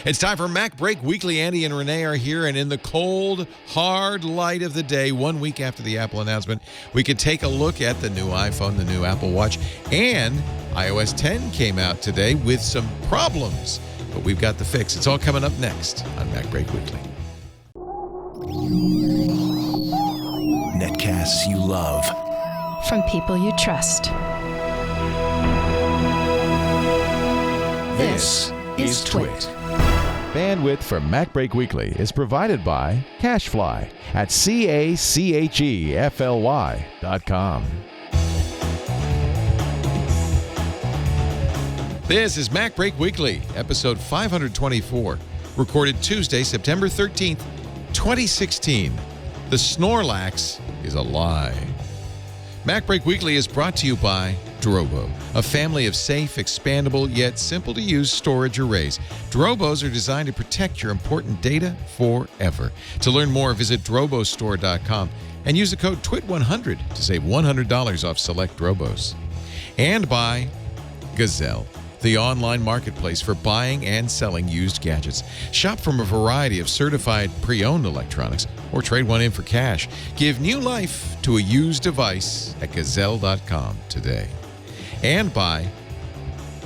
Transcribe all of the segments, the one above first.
It's time for MacBreak Weekly. Andy and Rene are here, and in the cold, hard light of the day, 1 week after the Apple announcement, we could take a look at the new iPhone, the new Apple Watch, and iOS 10 came out today with some problems, but we've got the fix. It's all coming up next on MacBreak Weekly. Netcasts you love. From people you trust. This is Twit. Bandwidth for MacBreak Weekly is provided by CacheFly at CACHEFLY.com. This is MacBreak Weekly, episode 524, recorded Tuesday, September 13th, 2016. The Snorlax is a lie. MacBreak Weekly is brought to you by Drobo, a family of safe, expandable, yet simple-to-use storage arrays. Drobos are designed to protect your important data forever. To learn more, visit drobostore.com and use the code TWIT100 to save $100 off select Drobos. And by Gazelle, the online marketplace for buying and selling used gadgets. Shop from a variety of certified pre-owned electronics or trade one in for cash. Give new life to a used device at Gazelle.com today. And by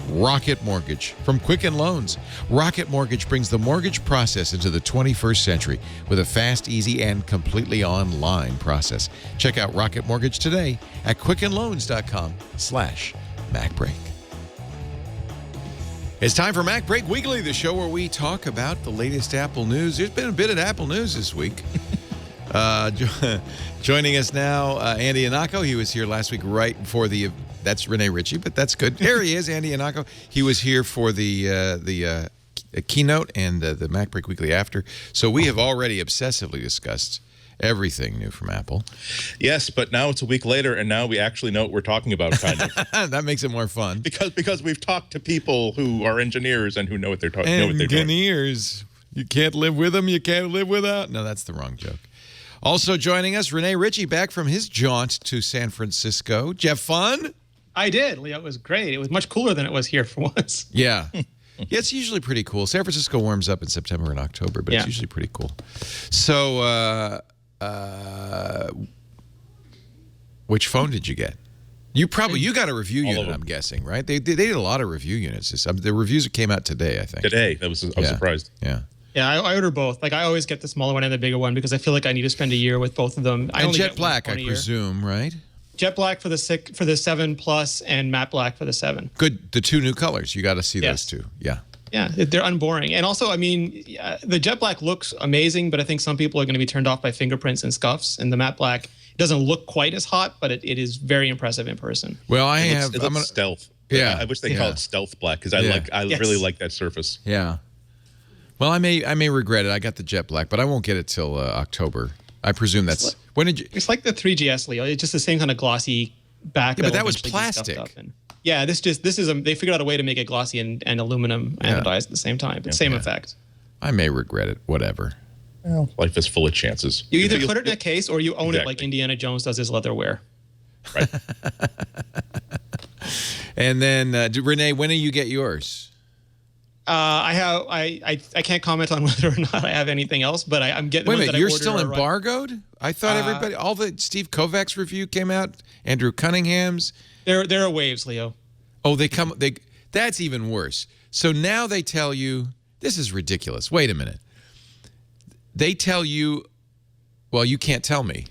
Rocket Mortgage from Quicken Loans. Rocket Mortgage brings the mortgage process into the 21st century with a fast, easy, and completely online process. Check out Rocket Mortgage today at quickenloans.com/MacBreak. It's time for MacBreak Weekly, the show where we talk about the latest Apple news. There's been a bit of Apple news this week. Joining us now, Andy Ihnatko. He was here last week right before the... That's Rene Ritchie, but that's good. There he is, Andy Ihnatko. He was here for the keynote and the MacBreak Weekly after. So we have already obsessively discussed everything new from Apple. Yes, but now it's a week later, and now we actually know what we're talking about, kind of. That makes it more fun. Because we've talked to people who are engineers and who know what they're talking about. Engineers. You can't live with them, you can't live without. No, that's the wrong joke. Also joining us, Rene Ritchie, back from his jaunt to San Francisco. Did you have fun? I did, Leo. It was great. It was much cooler than it was here for once. Yeah. Yeah, it's usually pretty cool. San Francisco warms up in September and October, but it's usually pretty cool. So, which phone did you get? You got a review unit, I'm guessing, right? They did a lot of review units. The reviews came out today, I think. Today. I was surprised. Yeah. Yeah, I order both. Like, I always get the smaller one and the bigger one because I feel like I need to spend a year with both of them. And Jet Black, I presume, right? Jet Black for the 7 Plus and Matte Black for the 7. Good. The two new colors. You got to see those two. Yeah. Yeah, they're unboring. And also, I mean, the Jet Black looks amazing, but I think some people are going to be turned off by fingerprints and scuffs. And the Matte Black doesn't look quite as hot, but it is very impressive in person. Well, it looks stealth. Yeah. I wish they called it stealth black because I really like that surface. Yeah. Well, I may regret it. I got the Jet Black, but I won't get it till October. I presume that's when did you? It's like the 3GS, Leo. It's just the same kind of glossy back. Yeah, but that was plastic. Yeah, they figured out a way to make it glossy and aluminum anodized at the same time. But same effect. I may regret it. Whatever. Well, life is full of chances. You either put it in a case or you own it like Indiana Jones does his leatherware. Right. And then, Rene, when do you get yours? I can't comment on whether or not I have anything else, but I'm getting. Wait a minute, you're still embargoed? I thought everybody, all the Steve Kovacs review came out, Andrew Cunningham's. There are waves, Leo. Oh, that's even worse. So now they tell you, this is ridiculous. Wait a minute. They tell you, well, you can't tell me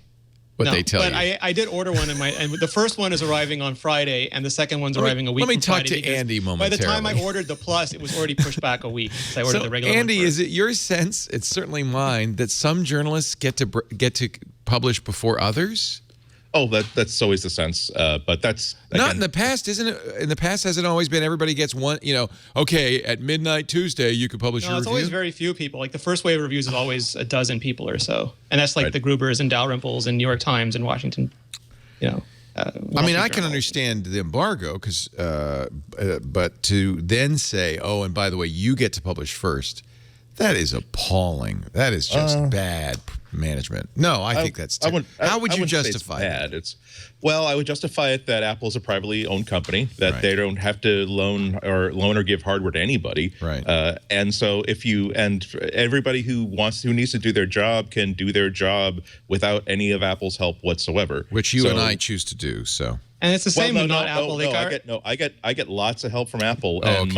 what they tell you. But I did order one, and the first one is arriving on Friday, and the second one's arriving a week. Let me talk to Andy momentarily. By the time I ordered the Plus, it was already pushed back a week. So I ordered the regular Andy, one first. Is it your sense? It's certainly mine that some journalists get to publish before others. Oh, that's always the sense, but that's not in the past, isn't it? In the past, hasn't always been everybody gets one. Okay, at midnight Tuesday you could publish your review. It's always very few people. Like the first wave of reviews is always a dozen people or so, and that's like the Grubers and Dalrymples and New York Times and Washington. I mean, I can understand the embargo but to then say, oh, and by the way, you get to publish first. That is appalling. That is just bad management. No, I think that's. How would you justify that? Well, I would justify it that Apple is a privately owned company, that they don't have to loan or give hardware to anybody. Right. And so everybody who needs to do their job can do their job without any of Apple's help whatsoever. Which you and I choose to do. So. And it's the same with Apple. I get lots of help from Apple, and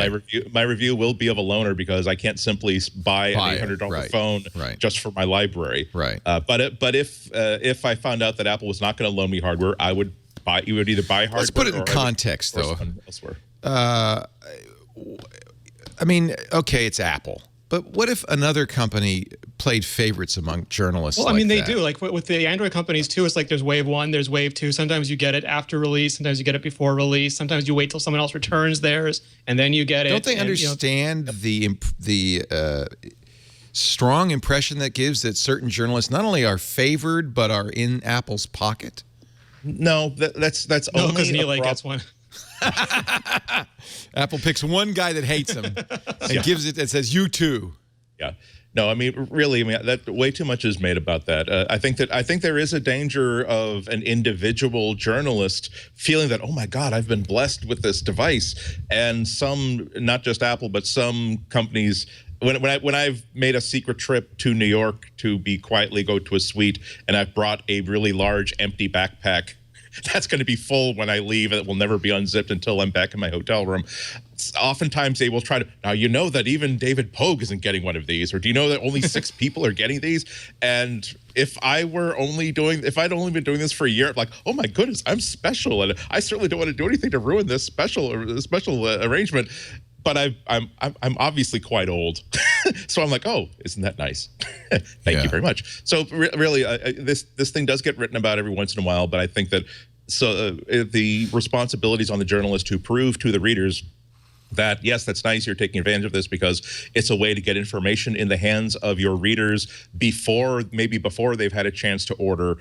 my review will be of a loaner because I can't simply buy an $800 phone just for my library. Right. But if I found out that Apple was not going to loan me hardware, I would buy. You would either buy hardware. Let's put it in context, though. Elsewhere. I mean, okay, it's Apple. But what if another company played favorites among journalists? Well, I mean, they do. Like with the Android companies, too, it's like there's wave 1, there's wave 2. Sometimes you get it after release. Sometimes you get it before release. Sometimes you wait till someone else returns theirs, and then you get it. Don't they understand the strong impression that gives that certain journalists not only are favored, but are in Apple's pocket? No, that's only because Neil gets one. Apple picks one guy that hates him and gives it that says you too. Yeah. No, I mean, really, that way too much is made about that. I think there is a danger of an individual journalist feeling that, oh my God, I've been blessed with this device, and some, not just Apple, but some companies. When I've made a secret trip to New York to quietly go to a suite, and I've brought a really large empty backpack that's going to be full when I leave, and it will never be unzipped until I'm back in my hotel room. Oftentimes they will try to, now you know that even David Pogue isn't getting one of these, or do you know that only 6 people are getting these? And if I'd only been doing this for a year, I'm like, oh my goodness, I'm special, and I certainly don't want to do anything to ruin this special arrangement. But I'm obviously quite old, so I'm like, oh, isn't that nice? Thank you very much. So really, this thing does get written about every once in a while, but I think that the responsibilities on the journalist to prove to the readers that, yes, that's nice, you're taking advantage of this because it's a way to get information in the hands of your readers before they've had a chance to order,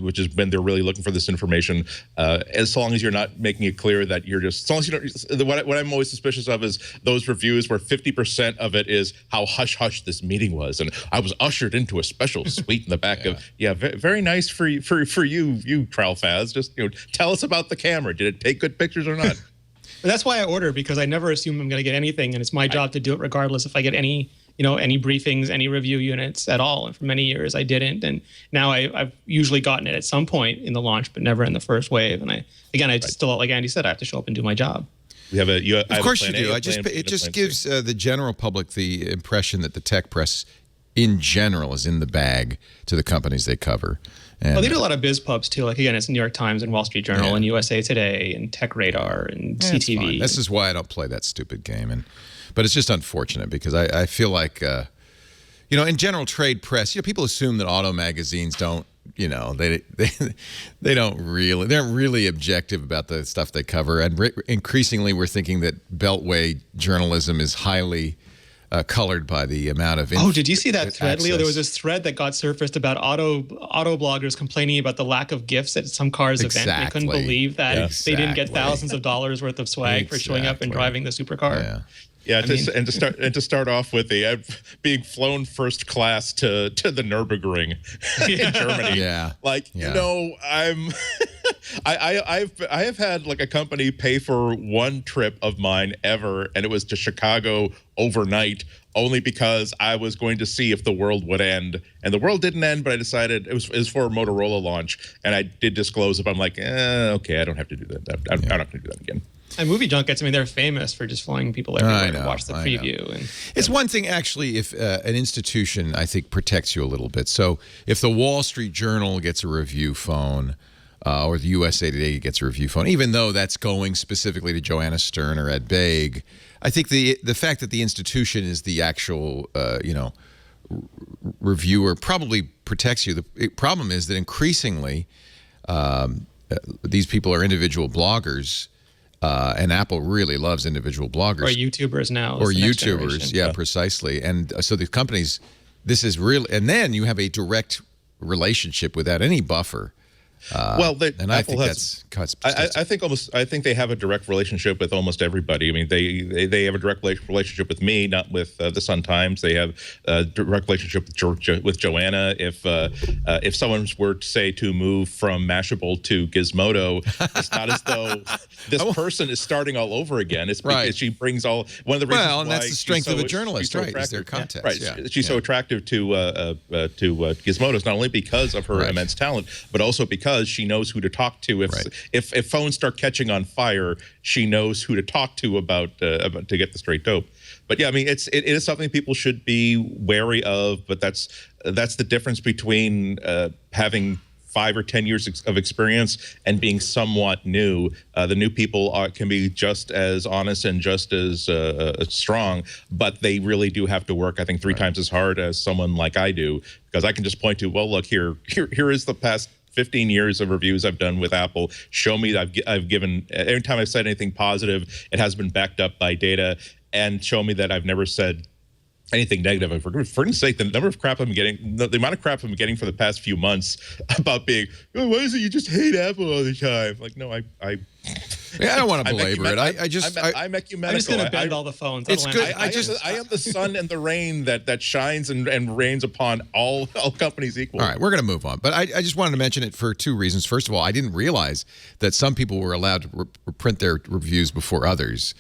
which is when they're really looking for this information. As long as you're not making it clear that you're just, as long as you don't, what I'm always suspicious of is those reviews where 50% of it is how hush-hush this meeting was, and I was ushered into a special suite in the back of, very nice for you, Tralfaz. Just tell us about the camera. Did it take good pictures or not? But that's why I order, because I never assume I'm going to get anything, and it's my job to do it regardless if I get any briefings, any review units at all. And for many years I didn't, and now I've usually gotten it at some point in the launch, but never in the first wave. And I still, like Andy said, I have to show up and do my job. Of course you do. It just gives the general public the impression that the tech press in general is in the bag to the companies they cover. And, they do a lot of biz pubs too. Like again, it's New York Times and Wall Street Journal and USA Today and Tech Radar and CTV. This is why I don't play that stupid game. But it's just unfortunate because I feel like, in general trade press, people assume that auto magazines don't, they don't really, they're really objective about the stuff they cover. And increasingly we're thinking that Beltway journalism is highly colored by the amount of did you see that thread, Leo? There was this thread that got surfaced about auto bloggers complaining about the lack of gifts at some car's event. They couldn't believe that they didn't get thousands of dollars worth of swag for showing up and driving the supercar. To start off with being flown first class to the Nürburgring in Germany. I have had like a company pay for one trip of mine ever, and it was to Chicago overnight, only because I was going to see if the world would end. And the world didn't end, but I decided it was for a Motorola launch, and I did disclose it. But I'm like, okay, I don't have to do that. I'm not going to do that again. And movie junkets, they're famous for just flying people everywhere to watch the preview. And it's one thing, actually, if an institution, I think, protects you a little bit. So if the Wall Street Journal gets a review phone, or the USA Today gets a review phone, even though that's going specifically to Joanna Stern or Ed Baig, I think the fact that the institution is the actual, reviewer probably protects you. The problem is that increasingly these people are individual bloggers. And Apple really loves individual bloggers. Or YouTubers now. Or YouTubers, precisely. And so the companies, this is real. And then you have a direct relationship without any buffer Well, and I think that's I think they have a direct relationship with almost everybody. I mean, they have a direct relationship with me, not with the Sun Times. They have a direct relationship with Joanna. If someone were to say to move from Mashable to Gizmodo, it's not as though this person is starting all over again. It's because she brings all one of the reasons. Well, and that's the strength of a journalist, right? Is their context. Right. Yeah. She's so attractive to Gizmodo, not only because of her immense talent, but also because she knows who to talk to. If phones start catching on fire, she knows who to talk to about to get the straight dope. But yeah, I mean, it is something people should be wary of. But that's the difference between having 5 or 10 years of experience and being somewhat new. The new people can be just as honest and just as strong, but they really do have to work, I think, 3 times as hard as someone like I do, because I can just point to, well, look, here is the past 15 years of reviews I've done with Apple. Show me that I've given, every time I've said anything positive, it has been backed up by data, and show me that I've never said anything negative. For goodness sake, the number of crap I'm getting, the amount of crap I'm getting for the past few months about being, oh, why is it you just hate Apple all the time? Like, no, I don't want to belabor it. I'm ecumenical. I'm just going to bend all the phones. It's good. I am the sun and the rain that shines and rains upon all companies equally. All right, we're going to move on. But I just wanted to mention it for 2 reasons. First of all, I didn't realize that some people were allowed to print their reviews before others.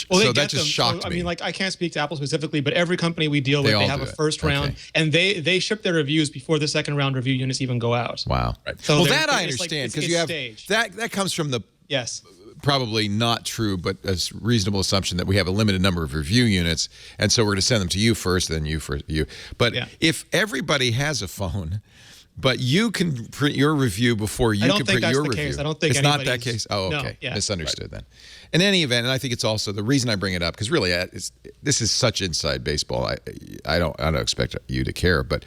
So that just shocked me. I mean, like, I can't speak to Apple specifically, but every company we deal with, they have a first round, and they ship their reviews before the second round review units even go out. Wow. Right. So well, that I understand, because you have staged. that comes from the yes, probably not true, but a reasonable assumption that we have a limited number of review units, and so we're going to send them to you first, then you for you. But if everybody has a phone, but you can print your review before you can print your review. Case. I don't think it's not that case. Oh, okay. No, Misunderstood then. In any event, and I think it's also the reason I bring it up, because really, this is such inside baseball. I don't expect you to care, but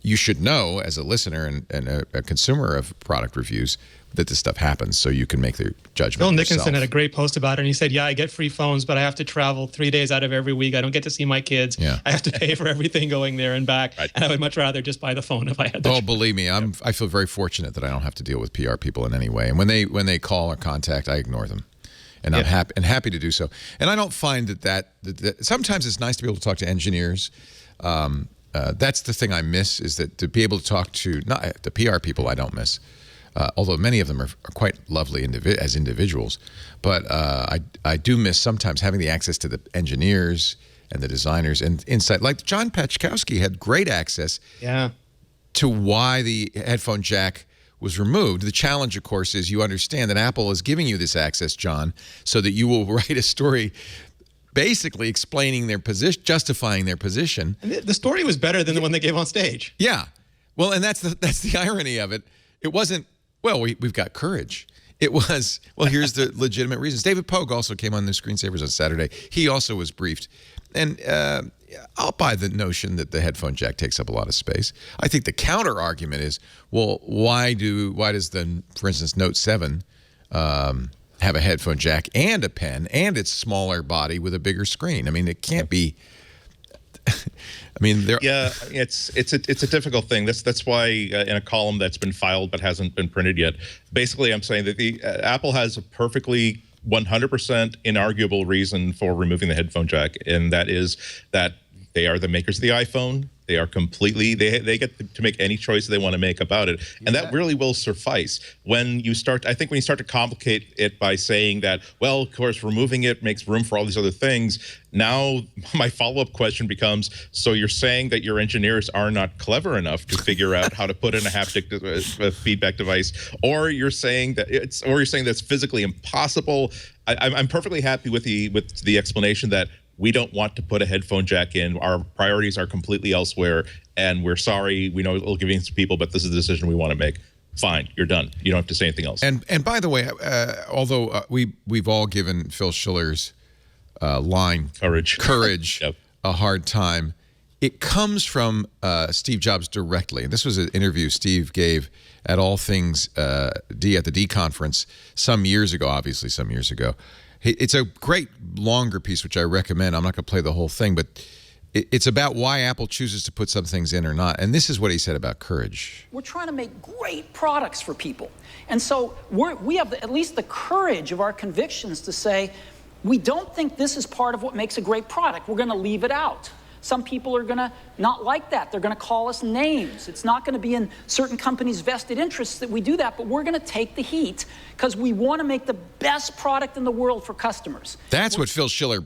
you should know as a listener and a consumer of product reviews that this stuff happens, so you can make the judgment. Bill Nickinson had a great post about it, and he said, "Yeah, I get free phones, but I have to travel 3 days out of every week. I don't get to see my kids. Yeah. I have to pay for everything going there and back, and I would much rather just buy the phone if I had." Oh, believe me, I feel very fortunate that I don't have to deal with PR people in any way. And when they call or contact, I ignore them. And I'm happy to do so. And I don't find that sometimes it's nice to be able to talk to engineers. That's the thing I miss, is that to be able to talk to, not the PR people I don't miss, although many of them are quite lovely as individuals. But I do miss sometimes having the access to the engineers and the designers and insight. Like John Pachkowski had great access to why the headphone jack was removed. The challenge, of course, is you understand that Apple is giving you this access, John, so that you will write a story basically explaining their position, justifying their position. And the story was better than the one they gave on stage. Yeah. Well, and that's the irony of it. It wasn't, well, we've got courage. It was, well, here's the legitimate reasons. David Pogue also came on the Screensavers on Saturday. He also was briefed. And I'll buy the notion that the headphone jack takes up a lot of space. I think the counter argument is, well, why does for instance, Note 7 have a headphone jack and a pen and its smaller body with a bigger screen? I mean, it can't be. I mean, it's a difficult thing. That's why in a column that's been filed but hasn't been printed yet, basically I'm saying that the Apple has a perfectly 100% inarguable reason for removing the headphone jack, and that is that they are the makers of the iPhone. They are completely, they get to make any choice they want to make about it. And that really will suffice. When you start to complicate it by saying that, well, of course, removing it makes room for all these other things. Now, my follow-up question becomes, so you're saying that your engineers are not clever enough to figure out how to put in a haptic feedback device, or you're saying that it's physically impossible. I'm perfectly happy with the explanation that we don't want to put a headphone jack in. Our priorities are completely elsewhere, and we're sorry. We know it'll convince people, but this is the decision we want to make. Fine, you're done. You don't have to say anything else. And by the way, although we've all given Phil Schiller's line courage yep. a hard time, it comes from Steve Jobs directly. And this was an interview Steve gave at All Things D at the D conference some years ago. It's a great longer piece, which I recommend. I'm not going to play the whole thing, but it's about why Apple chooses to put some things in or not. And this is what he said about courage. We're trying to make great products for people. And so we have at least the courage of our convictions to say, we don't think this is part of what makes a great product. We're going to leave it out. Some people are going to not like that. They're going to call us names. It's not going to be in certain companies' vested interests that we do that, but we're going to take the heat because we want to make the best product in the world for customers. That's what Phil Schiller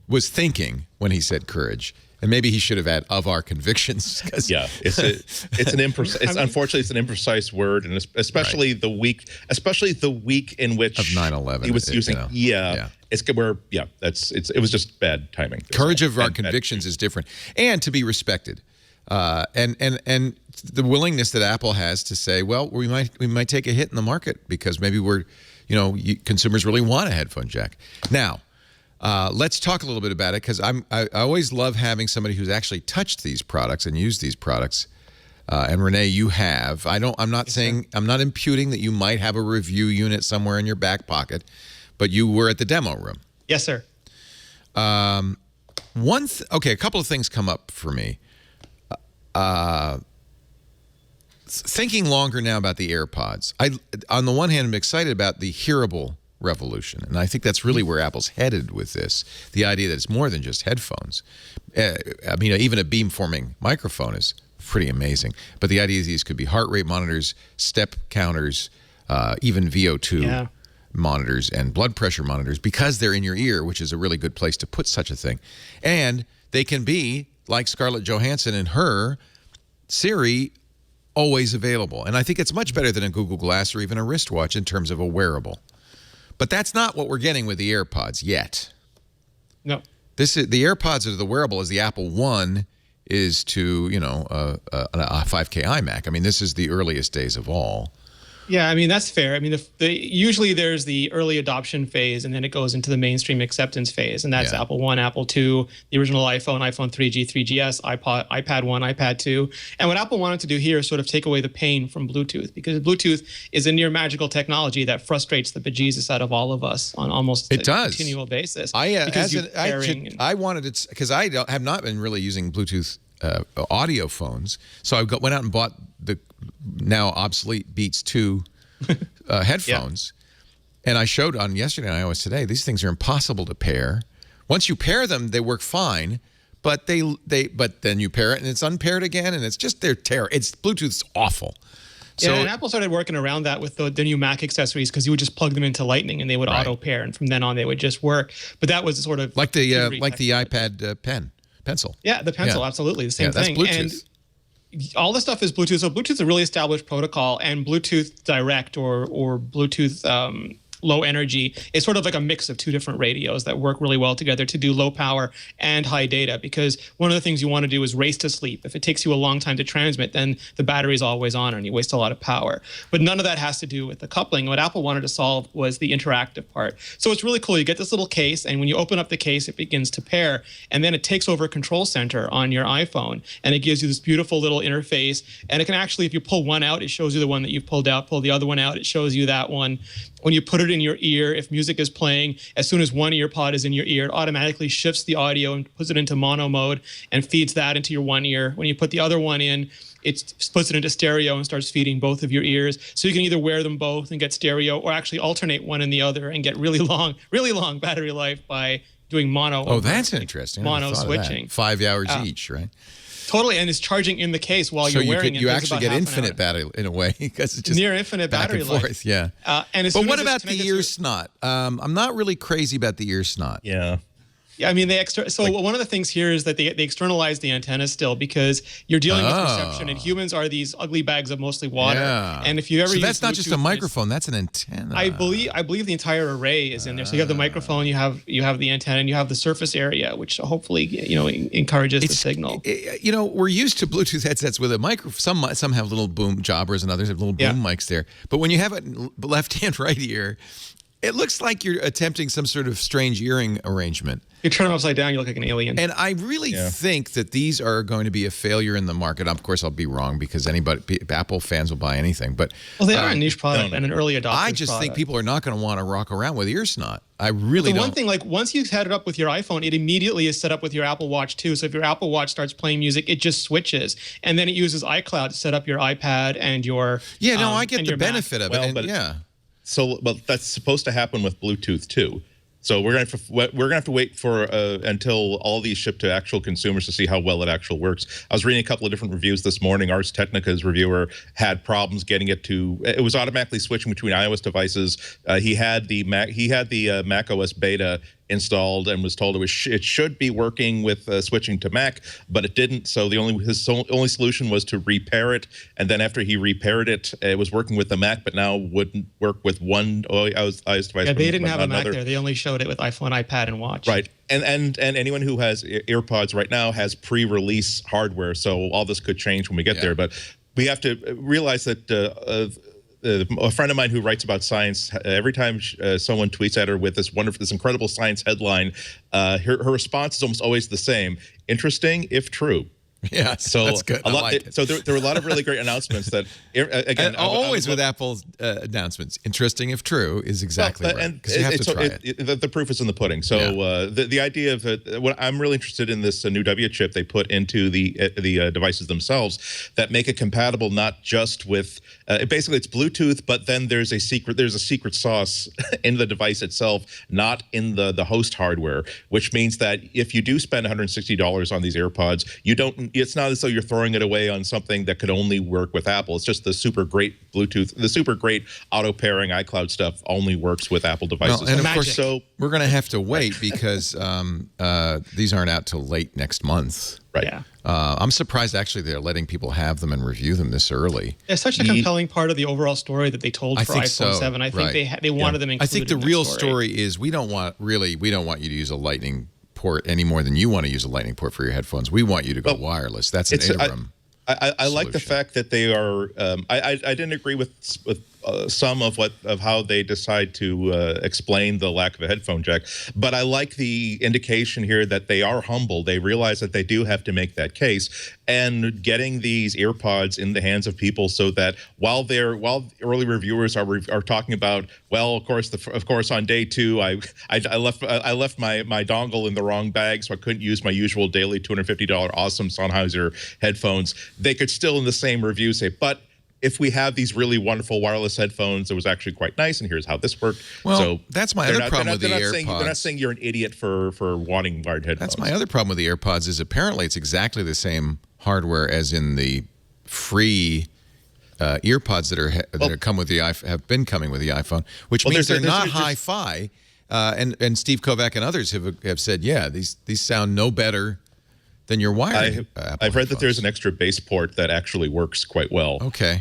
was thinking when he said courage. And maybe he should have had of our convictions. Yeah, it's unfortunately it's an imprecise word, and especially the week in which of 9/11 he was using. It was just bad timing. Courage of our convictions is different, and to be respected, and the willingness that Apple has to say, well, we might take a hit in the market because maybe consumers really want a headphone jack. Now, let's talk a little bit about it, because I always love having somebody who's actually touched these products and used these products. And Rene, you have. I'm not imputing that you might have a review unit somewhere in your back pocket, but you were at the demo room. Yes, sir. Okay, a couple of things come up for me. Thinking longer now about the AirPods. On the one hand, I'm excited about the hearable revolution, and I think that's really where Apple's headed with this. The idea that it's more than just headphones. I mean, even a beamforming microphone is pretty amazing. But the idea is these could be heart rate monitors, step counters, even VO2 monitors and blood pressure monitors, because they're in your ear, which is a really good place to put such a thing. And they can be, like Scarlett Johansson and her Siri, always available. And I think it's much better than a Google Glass or even a wristwatch in terms of a wearable. But that's not what we're getting with the AirPods yet. No. The AirPods are the wearable as the Apple One is to, a 5K iMac. I mean, this is the earliest days of all. Yeah, I mean, that's fair. I mean, usually there's the early adoption phase, and then it goes into the mainstream acceptance phase, and that's Apple One, Apple Two, the original iPhone, iPhone 3G, 3GS, iPad 1, iPad 2. And what Apple wanted to do here is sort of take away the pain from Bluetooth, because Bluetooth is a near magical technology that frustrates the bejesus out of all of us on almost a continual basis. I wanted it, because I have not been really using Bluetooth audio phones, so I went out and bought the now obsolete Beats 2 headphones, and I showed on yesterday and iOS Today, these things are impossible to pair. Once you pair them, they work fine, but then you pair it and it's unpaired again, and it's just Bluetooth's awful. So, and Apple started working around that with the new Mac accessories, because you would just plug them into Lightning and they would auto pair, and from then on they would just work. But that was sort of like the iPad pencil. Yeah, the pencil, absolutely the same thing. That's Bluetooth. And all this stuff is Bluetooth. So Bluetooth's a really established protocol, and Bluetooth Direct or Bluetooth low energy is sort of like a mix of two different radios that work really well together to do low power and high data, because one of the things you want to do is race to sleep. If it takes you a long time to transmit, then the battery's always on and you waste a lot of power. But none of that has to do with the coupling. What Apple wanted to solve was the interactive part. So it's really cool. You get this little case, and when you open up the case, it begins to pair, and then it takes over Control Center on your iPhone, and it gives you this beautiful little interface. And it can actually, if you pull one out, it shows you the one that you've pulled out. Pull the other one out, it shows you that one. When you put it in your ear, if music is playing, as soon as one ear pod is in your ear, it automatically shifts the audio and puts it into mono mode and feeds that into your one ear. When you put the other one in, it puts it into stereo and starts feeding both of your ears. So you can either wear them both and get stereo, or actually alternate one and the other and get really long battery life by doing mono. Oh, that's interesting. Mono switching. 5 hours each, right? Totally, and it's charging in the case while you're wearing it. You actually get infinite battery in a way, because it's just near infinite battery life. Yeah. And but what about the ear snot? I'm not really crazy about the ear snot. Yeah. Yeah, I mean, one of the things here is that they externalize the antenna still, because you're dealing with reception, and humans are these ugly bags of mostly water. Yeah. And if you ever that's not just a microphone, that's an antenna. I believe the entire array is in there. So you have the microphone, you have the antenna, and you have the surface area, which hopefully encourages the signal. We're used to Bluetooth headsets with a microphone. Some have little boom jobbers, and others have little boom mics there. But when you have it left hand, right ear, It looks like you're attempting some sort of strange earring arrangement. You turn them upside down, you look like an alien. And I really think that these are going to be a failure in the market. Of course, I'll be wrong because Apple fans will buy anything. But they are a niche product and an early adopter. I just think people are not going to want to rock around with ear snot. I really don't. One thing, like once you set it up with your iPhone, it immediately is set up with your Apple Watch too. So if your Apple Watch starts playing music, it just switches, and then it uses iCloud to set up your iPad and your I get the benefit of it. But that's supposed to happen with Bluetooth too. So we're gonna have to wait for until all these ship to actual consumers to see how well it actually works. I was reading a couple of different reviews this morning. Ars Technica's reviewer had problems getting it to. It was automatically switching between iOS devices. He had the Mac OS beta installed and was told it should be working with switching to Mac, but it didn't. So his only solution was to repair it, and then after he repaired it, it was working with the Mac, but now wouldn't work with one iOS device. Yeah, they didn't have a Mac there. They only showed it with iPhone, iPad, and Watch. Right, and anyone who has AirPods right now has pre-release hardware, so all this could change when we get there. But we have to realize that. A friend of mine who writes about science, every time someone tweets at her with this incredible science headline, her response is almost always the same: interesting if true. Yeah, so that's good. So there were a lot of really great announcements that, again, always with Apple's announcements. Interesting if true is exactly right, because you have to try it. The proof is in the pudding. So the idea of what I'm really interested in this new W chip they put into the devices themselves that make it compatible not just with basically it's Bluetooth, but then there's a secret sauce in the device itself, not in the host hardware, which means that if you do spend $160 on these AirPods, it's not as though you're throwing it away on something that could only work with Apple. It's just the super great Bluetooth, the super great auto pairing iCloud stuff only works with Apple devices. Well, and of course, we're going to have to wait because these aren't out till late next month. Right. Yeah. I'm surprised actually they're letting people have them and review them this early. It's such a compelling part of the overall story that they told for iPhone 7. I think they wanted them included. I think the real story is we don't want you to use a Lightning port any more than you want to use a Lightning port for your headphones. We want you to go wireless. That's an interim. I like the fact that they are. I didn't agree with some of how they decide to explain the lack of a headphone jack, but I like the indication here that they are humble. They realize that they do have to make that case, and getting these AirPods in the hands of people so that while early reviewers are talking about, well, of course on day 2 I left my dongle in the wrong bag, so I couldn't use my usual daily $250 awesome Sennheiser headphones. They could still in the same review say, but if we have these really wonderful wireless headphones, it was actually quite nice, and here's how this worked. Well, so that's my other problem with the AirPods. They're not saying you're an idiot for wanting wired headphones. That's my other problem with the AirPods is apparently it's exactly the same hardware as in the free earpods that come with the have been coming with the iPhone, which means they're not hi-fi. And Steve Kovac and others have said, these sound no better than your wired. I've read that there's an extra bass port that actually works quite well. Okay.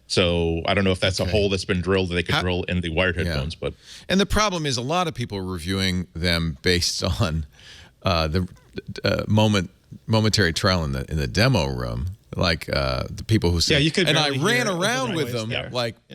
So I don't know if that's a hole that's been drilled that they could drill in the wired headphones, but and the problem is a lot of people are reviewing them based on the momentary trial in the demo room. Like the people who say, and I ran around with them.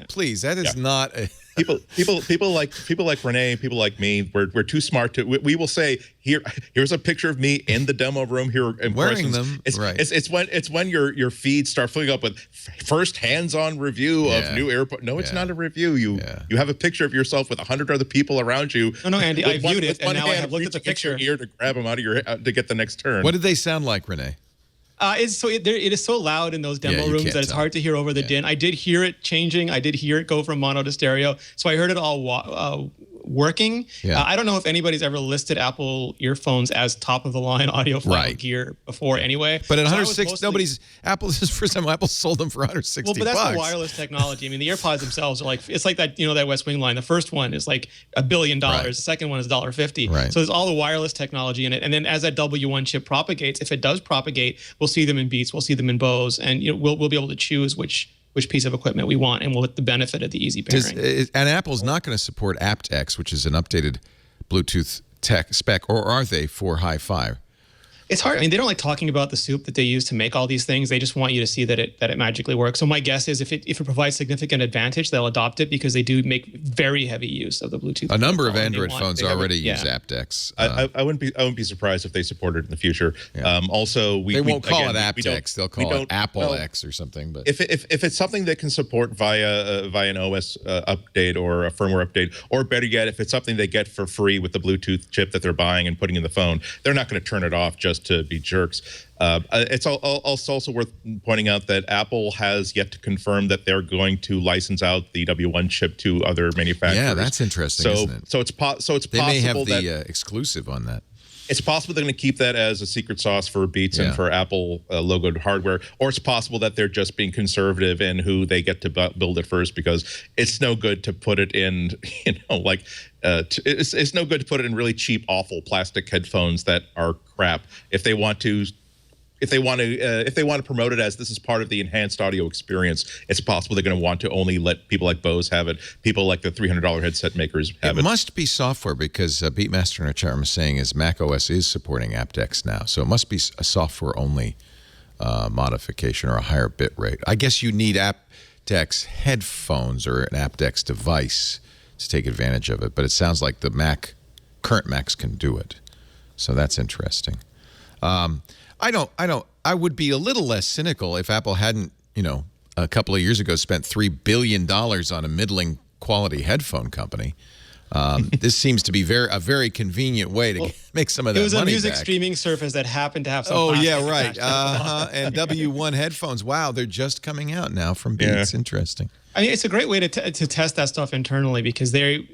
Please, that is not a people like Rene, people like me. We're too smart to. We will say here's a picture of me in the demo room here wearing them. It's when your feeds start filling up with first hands-on review of new AirPods. No, it's not a review. You have a picture of yourself with 100 other people around you. No, Andy, I viewed it, and now I have looked at the picture ear to grab them out of your to get the next turn. What did they sound like, Rene? It is so loud in those demo rooms that it's hard to hear over the din. I did hear it changing. I did hear it go from mono to stereo. So I heard it all working. I don't know if anybody's ever listed Apple earphones as top of the line audiophile gear before anyway. But at 106, this is the first time Apple sold them for 160 Well, but that's the wireless technology. I mean, the AirPods themselves are like, it's like that, that West Wing line. The first one is like $1 billion. The second one is $1.50. Right. So there's all the wireless technology in it. And then as that W1 chip propagates, if it does propagate, we'll see them in Beats, we'll see them in Bose, and we'll be able to choose which piece of equipment we want, and we'll get the benefit of the easy pairing. And Apple's not going to support aptX, which is an updated Bluetooth tech spec, or are they for hi-fi? It's hard. I mean, they don't like talking about the soup that they use to make all these things. They just want you to see that it magically works. So my guess is if it provides significant advantage, they'll adopt it because they do make very heavy use of the Bluetooth. A number of Android phones already use aptX. I wouldn't be surprised if they support it in the future. Yeah. Also, they won't call it aptX. They'll call it Apple X or something. But if it's something that can support via an OS update or a firmware update, or better yet, if it's something they get for free with the Bluetooth chip that they're buying and putting in the phone, they're not going to turn it off just to be jerks. It's also worth pointing out that Apple has yet to confirm that they're going to license out the W1 chip to other manufacturers. Yeah, that's interesting, isn't it? So it's possible they may have the exclusive on that. It's possible they're going to keep that as a secret sauce for Beats and for Apple logoed hardware, or it's possible that they're just being conservative in who they get to build it first, because it's no good to put it in, it's no good to put it in really cheap, awful plastic headphones that are crap. If they want to promote it as this is part of the enhanced audio experience, it's possible they're going to want to only let people like Bose have it, people like the $300 headset makers have it. It must be software, because Beatmaster in our chat room is saying macOS is supporting aptX now, so it must be a software-only modification or a higher bit rate. I guess you need aptX headphones or an aptX device to take advantage of it, but it sounds like the current Macs can do it, so that's interesting. I would be a little less cynical if Apple hadn't, a couple of years ago spent $3 billion on a middling quality headphone company. This seems to be a very convenient way to make some of that money back. It was a music streaming service that happened to have some. Oh, yeah, right. And W1 headphones. Wow, they're just coming out now from Beats. Yeah. Interesting. I mean, it's a great way to test that stuff internally, because they,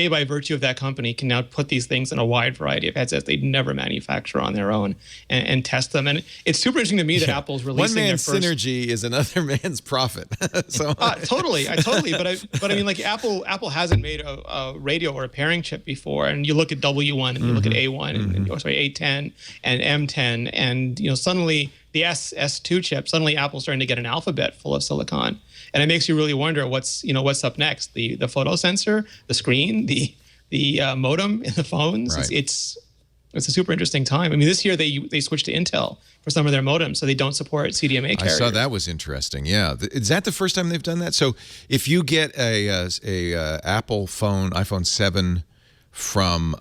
by virtue of that company, can now put these things in a wide variety of headsets they'd never manufacture on their own and test them. And it's super interesting to me that Apple's releasing one man's synergy is another man's profit. So totally. But I mean, like Apple hasn't made a radio or a pairing chip before. And you look at W1 and you look at A1 and A10 and M10, and suddenly the S2 chip, suddenly Apple's starting to get an alphabet full of silicon. And it makes you really wonder what's up next. The photo sensor, the screen, the modem in the phones. Right. It's a super interesting time. I mean, this year they switched to Intel for some of their modems, so they don't support CDMA carriers. I saw that was interesting. Yeah, is that the first time they've done that? So if you get a Apple phone, iPhone 7 from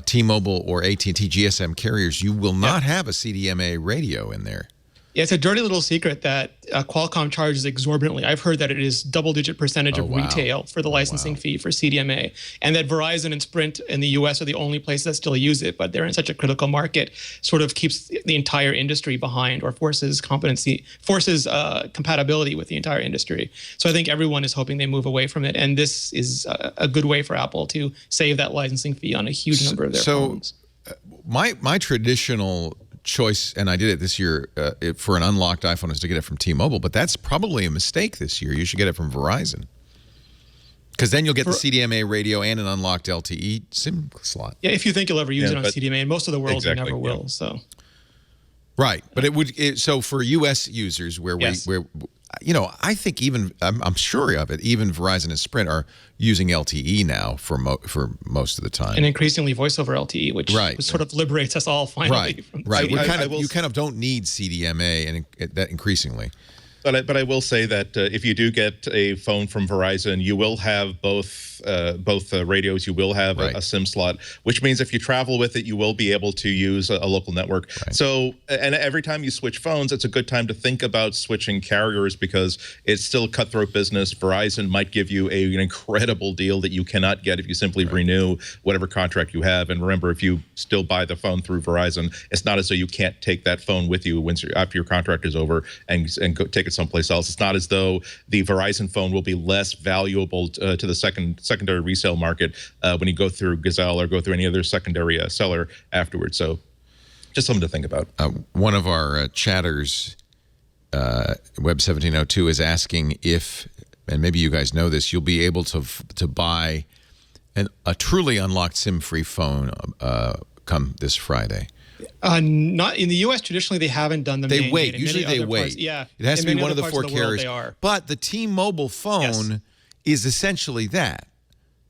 T-Mobile or AT&T GSM carriers, you will not have a CDMA radio in there. Yeah, it's a dirty little secret that Qualcomm charges exorbitantly. I've heard that it is double-digit percentage of retail for the licensing fee for CDMA, and that Verizon and Sprint in the U.S. are the only places that still use it, but they're in such a critical market, sort of keeps the entire industry behind, or forces compatibility with the entire industry. So I think everyone is hoping they move away from it, and this is a good way for Apple to save that licensing fee on a huge number of their phones. My traditional choice, and I did it this year for an unlocked iPhone, is to get it from T-Mobile, but that's probably a mistake this year. You should get it from Verizon, because then you'll get the CDMA radio and an unlocked LTE SIM slot. Yeah, if you think you'll ever use it on CDMA, and most of the world you never will. So, right, but so for U.S. users, where I think I'm sure of it. Even Verizon and Sprint are using LTE now for most of the time, and increasingly voice over LTE, which sort of liberates us all finally. Right. You kind of don't need CDMA, and that increasingly. But I will say that if you do get a phone from Verizon, you will have both radios. You will have a SIM slot, which means if you travel with it, you will be able to use a local network. Right. So, and every time you switch phones, it's a good time to think about switching carriers, because it's still a cutthroat business. Verizon might give you an incredible deal that you cannot get if you simply renew whatever contract you have. And remember, if you still buy the phone through Verizon, it's not as though you can't take that phone with you after your contract is over and go take it someplace else. It's not as though the Verizon phone will be less valuable to the secondary resale market when you go through Gazelle or go through any other secondary seller afterwards. So just something to think about. One of our chatters, Web1702, is asking if, and maybe you guys know this, you'll be able to buy a truly unlocked SIM-free phone come this Friday. Not in the U.S. Traditionally, they haven't done them. They wait. Usually, they wait. Parts, yeah, it has to be one of the 4 carriers. But the T-Mobile phone is essentially that.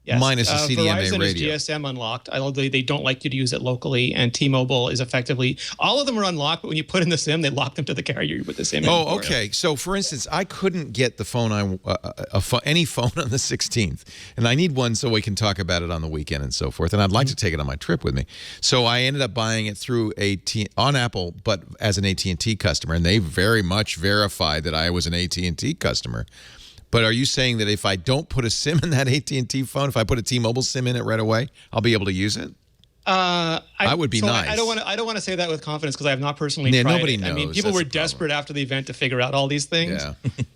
Yes. minus a CDMA Verizon radio. is GSM unlocked. Although they don't like you to use it locally, and T-Mobile is effectively all of them are unlocked. But when you put in the SIM, they lock them to the carrier with the SIM. Oh, okay. So, for instance, I couldn't get the phone any phone on the 16th, and I need one so we can talk about it on the weekend and so forth. And I'd like to take it on my trip with me. So I ended up buying it through on Apple, but as an AT&T customer, and they very much verified that I was an AT&T customer. But are you saying that if I don't put a SIM in that AT&T phone, if I put a T-Mobile SIM in it right away, I'll be able to use it? That would be nice. I don't want to say that with confidence because I have not personally tried nobody it. knows. I mean, people That's were the problem. desperate after the event to figure out all these things.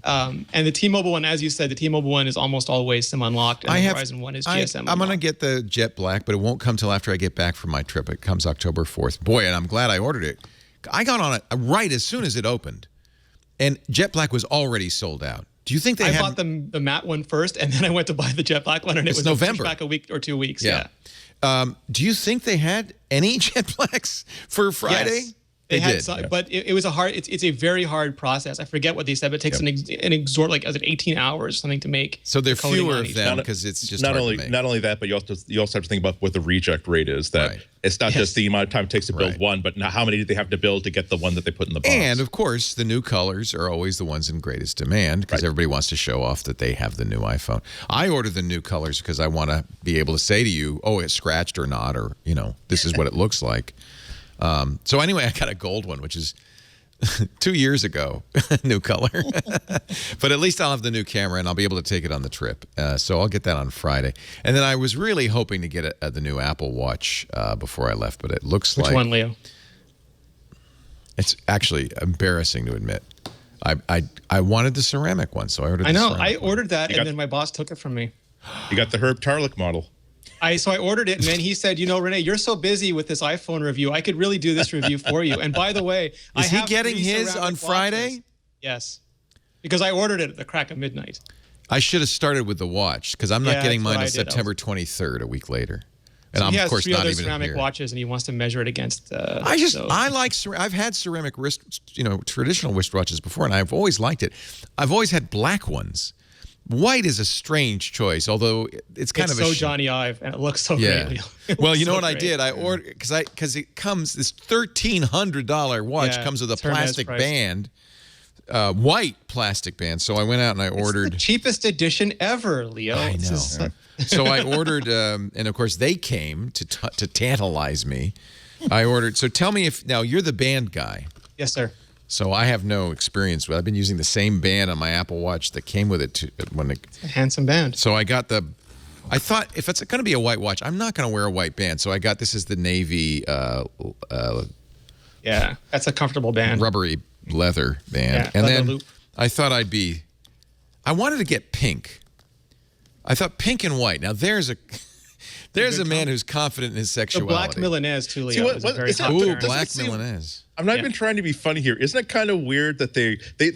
Yeah. And the T-Mobile one, as you said, the T-Mobile one is almost always SIM unlocked, and the Verizon one is GSM unlocked. I'm going to get the Jet Black, but it won't come till after I get back from my trip. It comes October 4th. Boy, and I'm glad I ordered it. I got on it right as soon as it opened, and Jet Black was already sold out. Do you think I bought the matte one first, and then I went to buy the Jet Black one, and it was November. Back a week or 2 weeks. Yeah. Do you think they had any Jet Blacks for Friday? Yes. They had some, but it was it's a very hard process. I forget what they said, but it takes an exhort like 18 hours or something to make. So there are coding fewer on of each them one. because it's just not hard only to make. not only that, but you also have to think about what the reject rate is. That it's not just the amount of time it takes to build one, but now how many do they have to build to get the one that they put in the box? And of course, the new colors are always the ones in greatest demand because everybody wants to show off that they have the new iPhone. I ordered the new colors because I want to be able to say to you, "Oh, it's scratched or not," or this is what it looks like. So anyway, I got a gold one, which is 2 years ago, new color. But at least I'll have the new camera and I'll be able to take it on the trip. So I'll get that on Friday. And then I was really hoping to get the new Apple Watch before I left, but it looks like... Which one, Leo? It's actually embarrassing to admit. I wanted the ceramic one, so I ordered the ceramic I one. ordered that, and then my boss took it from me. You got the Herb Tarlick model. So I ordered it, and then he said, Rene, you're so busy with this iPhone review. I could really do this review for you. And by the way, Is he getting his on Friday? Watches. Yes, because I ordered it at the crack of midnight. I should have started with the watch because I'm not getting that's what mine I until did. September 23rd, a week later. And So I'm, he of has course, 3 not other even ceramic here. watches, and he wants to measure it against. I've had ceramic traditional wristwatches before, and I've always liked it. I've always had black ones. White is a strange choice, although it's kind of so Johnny Ive, and it looks so great. Well, you know what I did? I ordered because it comes this $1,300 watch comes with a plastic band, white plastic band. So I went out and I ordered the cheapest edition ever, Leo. I know. So I ordered, and of course they came to tantalize me. I ordered. So tell me now you're the band guy. Yes, sir. So I have no experience with. I've been using the same band on my Apple Watch that came with it It's a handsome band. So I got I thought if it's going to be a white watch, I'm not going to wear a white band. So I got this is the navy. Yeah, that's a comfortable band. Rubbery leather band, Yeah, and leather then loop. I thought I wanted to get pink. I thought pink and white. Now there's a man who's confident in his The sexuality. black Milanese, too, Leo. See, what- is a what- very is it- hot Ooh, pair. black seem- Milanese. I'm not even trying to be funny here. Isn't it kind of weird that they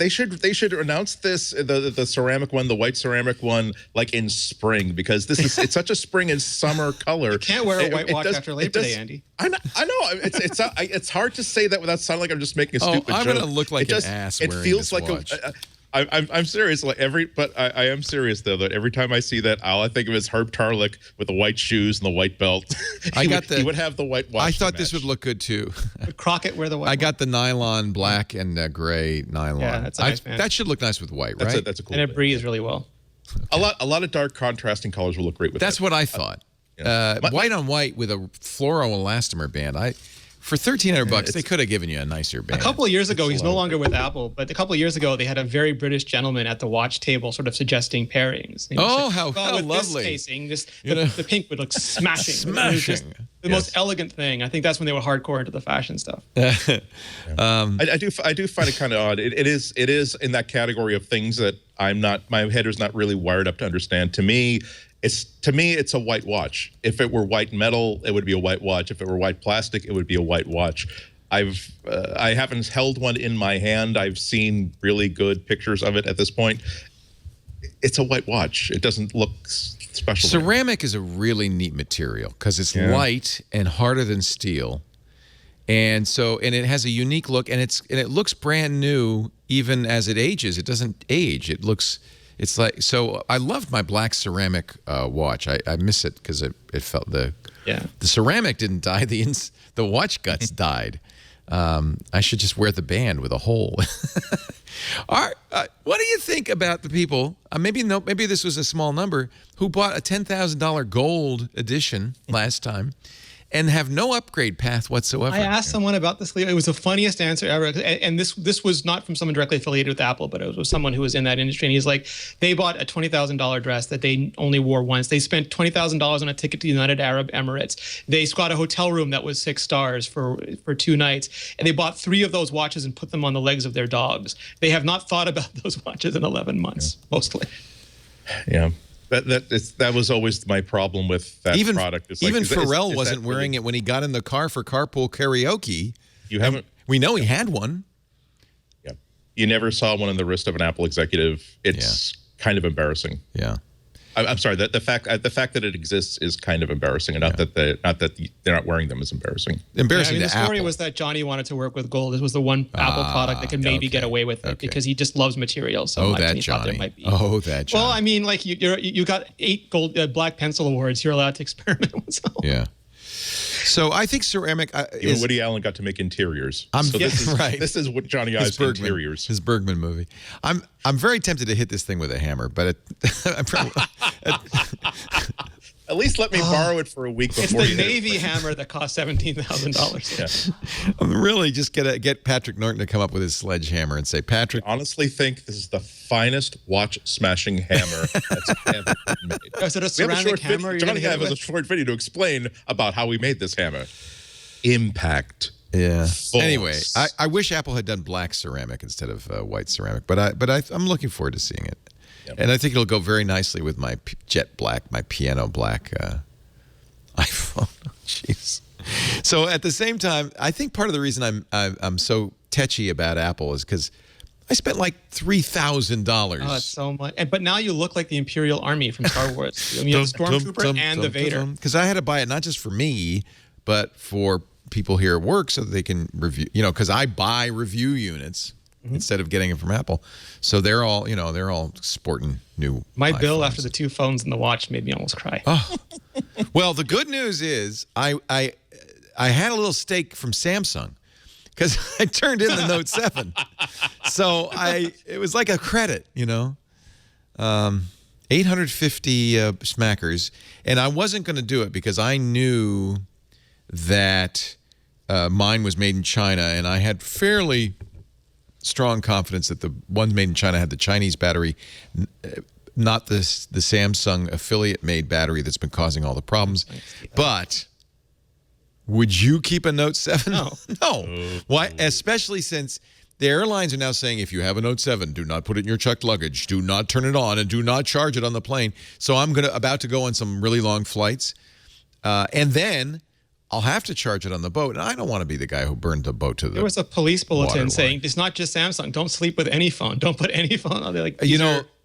should announce this the ceramic one, the white ceramic one, like in spring because it's such a spring and summer color. You can't wear a white watch after Labor Day, Andy. I know. It's hard to say that without sounding like I'm just making a stupid joke. I'm gonna look like an ass It wearing feels this like watch. I'm serious. Like I am serious though. That every time I see that, all I think of is Herb Tarlick with the white shoes and the white belt. He would have the white watch. I to thought this match. would look good too. Would Crockett wear the white I one? got the nylon black and gray nylon. Yeah, that's a nice band. That should look nice with white, right? That's a cool. And it band. breathes really well. A lot of dark contrasting colors will look great with That's it. what I thought. White on white with a fluoroelastomer band. For $1,300, they could have given you a nicer band. A couple of years ago, he's no longer with Apple, but a couple of years ago, they had a very British gentleman at the watch table sort of suggesting pairings. And he Oh, said, how with lovely. This casing, the pink would look smashing. It was just Smashing. the most elegant thing. I think that's when they were hardcore into the fashion stuff. I do find it kind of odd. It is in that category of things that my head is not really wired up to understand. To me, it's a white watch. If it were white metal, it would be a white watch. If it were white plastic, it would be a white watch. I haven't held one in my hand. I've seen really good pictures of it at this point. It's a white watch. It doesn't look special. Ceramic is a really neat material because it's light and harder than steel. And it has a unique look, and it looks brand new even as it ages. It doesn't age. It It's like, so I loved my black ceramic watch. I miss it because it felt the ceramic didn't die. The watch guts died. I should just wear the band with a hole. What do you think about the people? Maybe this was a small number who bought a $10,000 gold edition last time and have no upgrade path whatsoever. I asked someone about this. It was the funniest answer ever. And this was not from someone directly affiliated with Apple, but it was someone who was in that industry. And he's like, they bought a $20,000 dress that they only wore once. They spent $20,000 on a ticket to the United Arab Emirates. They got a hotel room that was 6 stars for 2 nights. And they bought 3 of those watches and put them on the legs of their dogs. They have not thought about those watches in 11 months, mostly. Yeah. That was always my problem with that product. It's even Pharrell wasn't wearing it when he got in the car for carpool karaoke. You haven't. We know he had one. Yeah, you never saw one on the wrist of an Apple executive. It's kind of embarrassing. Yeah, I'm sorry. The fact that it exists is kind of embarrassing, and not that they're not wearing them is embarrassing. Embarrassing. The story was that Johnny wanted to work with gold. This was the one Apple product that could maybe get away with it because he just loves material so much. That and he Johnny. thought there might be. Oh, that Johnny. Well, I mean, like you got 8 gold black pencil awards. You're allowed to experiment with some. Yeah. So I think ceramic. Even Woody Allen got to make interiors. This is what Johnny Ive's interiors. His Bergman movie. I'm very tempted to hit this thing with a hammer, but at least let me borrow it for a week before. It's the Navy hammer that cost $17,000. Yeah. I'm really just get Patrick Norton to come up with his sledgehammer and say, Patrick. I honestly think this is the finest watch smashing hammer that's ever been made. Is it a ceramic hammer? Johnny Ive has a short video to explain about how we made this hammer. Impact. Yeah. Force. Anyway, I wish Apple had done black ceramic instead of white ceramic, but I'm looking forward to seeing it. Yep. And I think it'll go very nicely with my jet black, my piano black iPhone. Jeez. So at the same time, I think part of the reason I'm so tetchy about Apple is because I spent like $3,000. Oh, it's so much. But now you look like the Imperial Army from Star Wars. I mean, the Stormtrooper and the Vader. Because I had to buy it not just for me, but for people here at work so that they can review. Because I buy review units. Instead of getting it from Apple. So they're all sporting new My iPhones. bill after the 2 phones and the watch made me almost cry. Oh. Well, the good news is I had a little stake from Samsung because I turned in the Note 7. So it was like a credit, 850 smackers. And I wasn't going to do it because I knew that mine was made in China, and I had fairly strong confidence that the ones made in China had the Chinese battery, not the Samsung affiliate-made battery that's been causing all the problems. But would you keep a Note 7? No. No. Why? Especially since the airlines are now saying if you have a Note 7, do not put it in your checked luggage, do not turn it on, and do not charge it on the plane. So I'm about to go on some really long flights, and then I'll have to charge it on the boat, and I don't want to be the guy who burned the boat to the There was a police bulletin saying it's not just Samsung. Don't sleep with any phone. Don't put any phone on there. Like,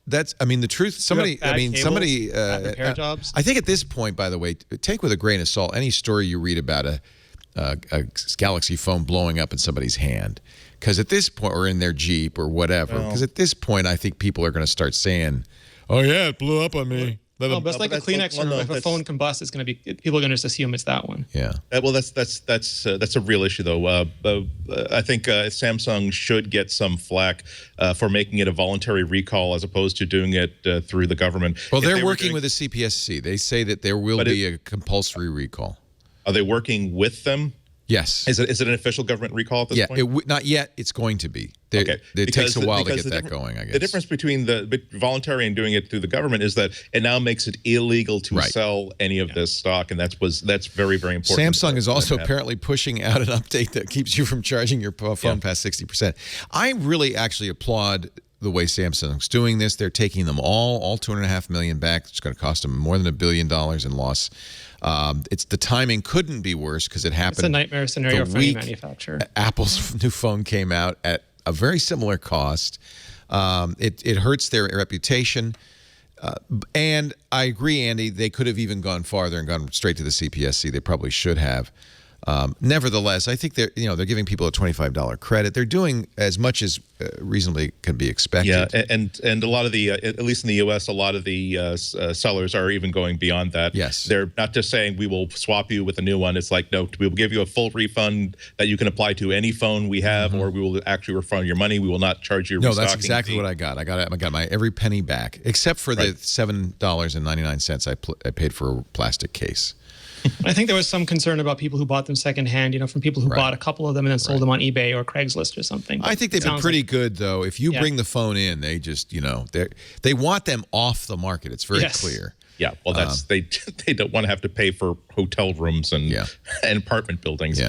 that's. I mean, the truth. Somebody. repair jobs. I think at this point, by the way, take with a grain of salt any story you read about a Galaxy phone blowing up in somebody's hand, because at this point, or in their Jeep or whatever. Because at this point, I think people are going to start saying, "Oh yeah, it blew up on me." No, but it's like a Kleenex room. If a phone combusts, it's going to be people are going to just assume it's that one. Yeah. Well, that's a real issue, though. I think Samsung should get some flack for making it a voluntary recall as opposed to doing it through the government. Well, they're working with the CPSC. They say that there will be a compulsory recall. Are they working with them? Yes. Is it an official government recall at this point? Yeah, not yet. It's going to be. Okay. It takes a while to get that going, I guess. The difference between the voluntary and doing it through the government is that it now makes it illegal to sell any of this stock, and that's very, very important. Samsung is also apparently pushing out an update that keeps you from charging your phone past 60%. I really actually applaud the way Samsung's doing this. They're taking them all $2.5 million back. It's going to cost them more than $1 billion in loss. It's the timing couldn't be worse because it happened. It's a nightmare scenario for any manufacturer. Apple's new phone came out at a very similar cost. It hurts their reputation. And I agree, Andy, they could have even gone farther and gone straight to the CPSC. They probably should have. Nevertheless, I think they're giving people a $25 credit. They're doing as much as reasonably can be expected. Yeah, and a lot of the at least in the U.S., a lot of the sellers are even going beyond that. Yes, they're not just saying we will swap you with a new one. It's like, no, we will give you a full refund that you can apply to any phone we have, or we will actually refund your money. We will not charge you. No, that's exactly what I got. I got my every penny back, except for the $7.99 I paid for a plastic case. I think there was some concern about people who bought them secondhand, from people who bought a couple of them and then sold them on eBay or Craigslist or something. I think they've been pretty good, though. If you bring the phone in, they just, they want them off the market. It's very clear. Yeah, well, that's they don't want to have to pay for hotel rooms and apartment buildings.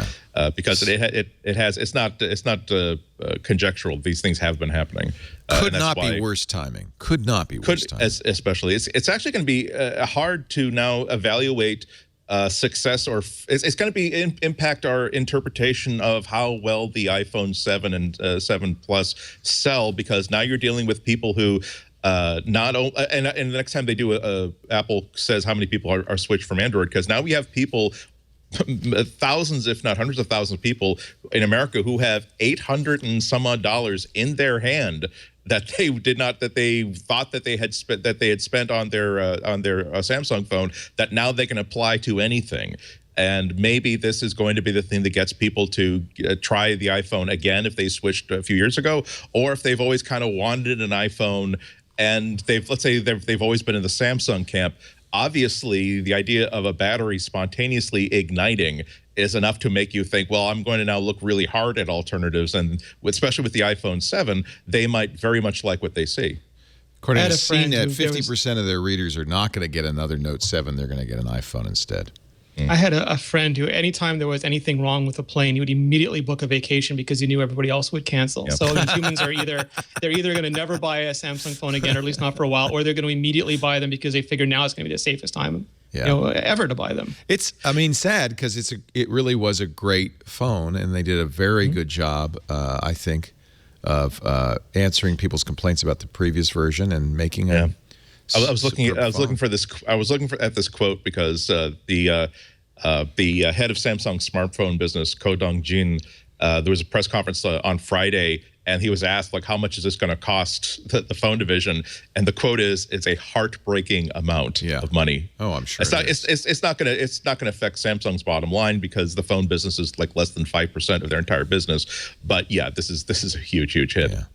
Because it's not conjectural. These things have been happening. Could not be worse timing. Could not be worse timing. Especially, it's actually going to be hard to now evaluate success, or it's going to be impact our interpretation of how well the iPhone 7 and 7 Plus sell, because now you're dealing with people who and the next time they do Apple says how many people are switched from Android, because now we have people, thousands, if not hundreds of thousands of people in America who have $800 and some odd in their hand that they thought that they had spent on their Samsung phone, that now they can apply to anything. And maybe this is going to be the thing that gets people to try the iPhone again if they switched a few years ago, or if they've always kind of wanted an iPhone and they've always been in the Samsung camp. Obviously, the idea of a battery spontaneously igniting is enough to make you think, well, I'm going to now look really hard at alternatives. And especially with the iPhone 7, they might very much like what they see. According to CNET, 50% of their readers are not going to get another Note 7. They're going to get an iPhone instead. I had a friend who, anytime there was anything wrong with a plane, he would immediately book a vacation because he knew everybody else would cancel. Yep. So these humans are either going to never buy a Samsung phone again, or at least not for a while, or they're going to immediately buy them because they figure now it's going to be the safest time ever to buy them. It's, sad because it really was a great phone, and they did a very good job, I think, of answering people's complaints about the previous version and making a. I was looking at this quote because the head of Samsung smartphone business, Ko Dong-jin, there was a press conference on Friday, and he was asked, like, how much is this going to cost the phone division? And the quote is, "It's a heartbreaking amount of money." Oh, I'm sure. It's not going to affect Samsung's bottom line, because the phone business is like less than 5% of their entire business. But yeah, this is a huge hit. Yeah.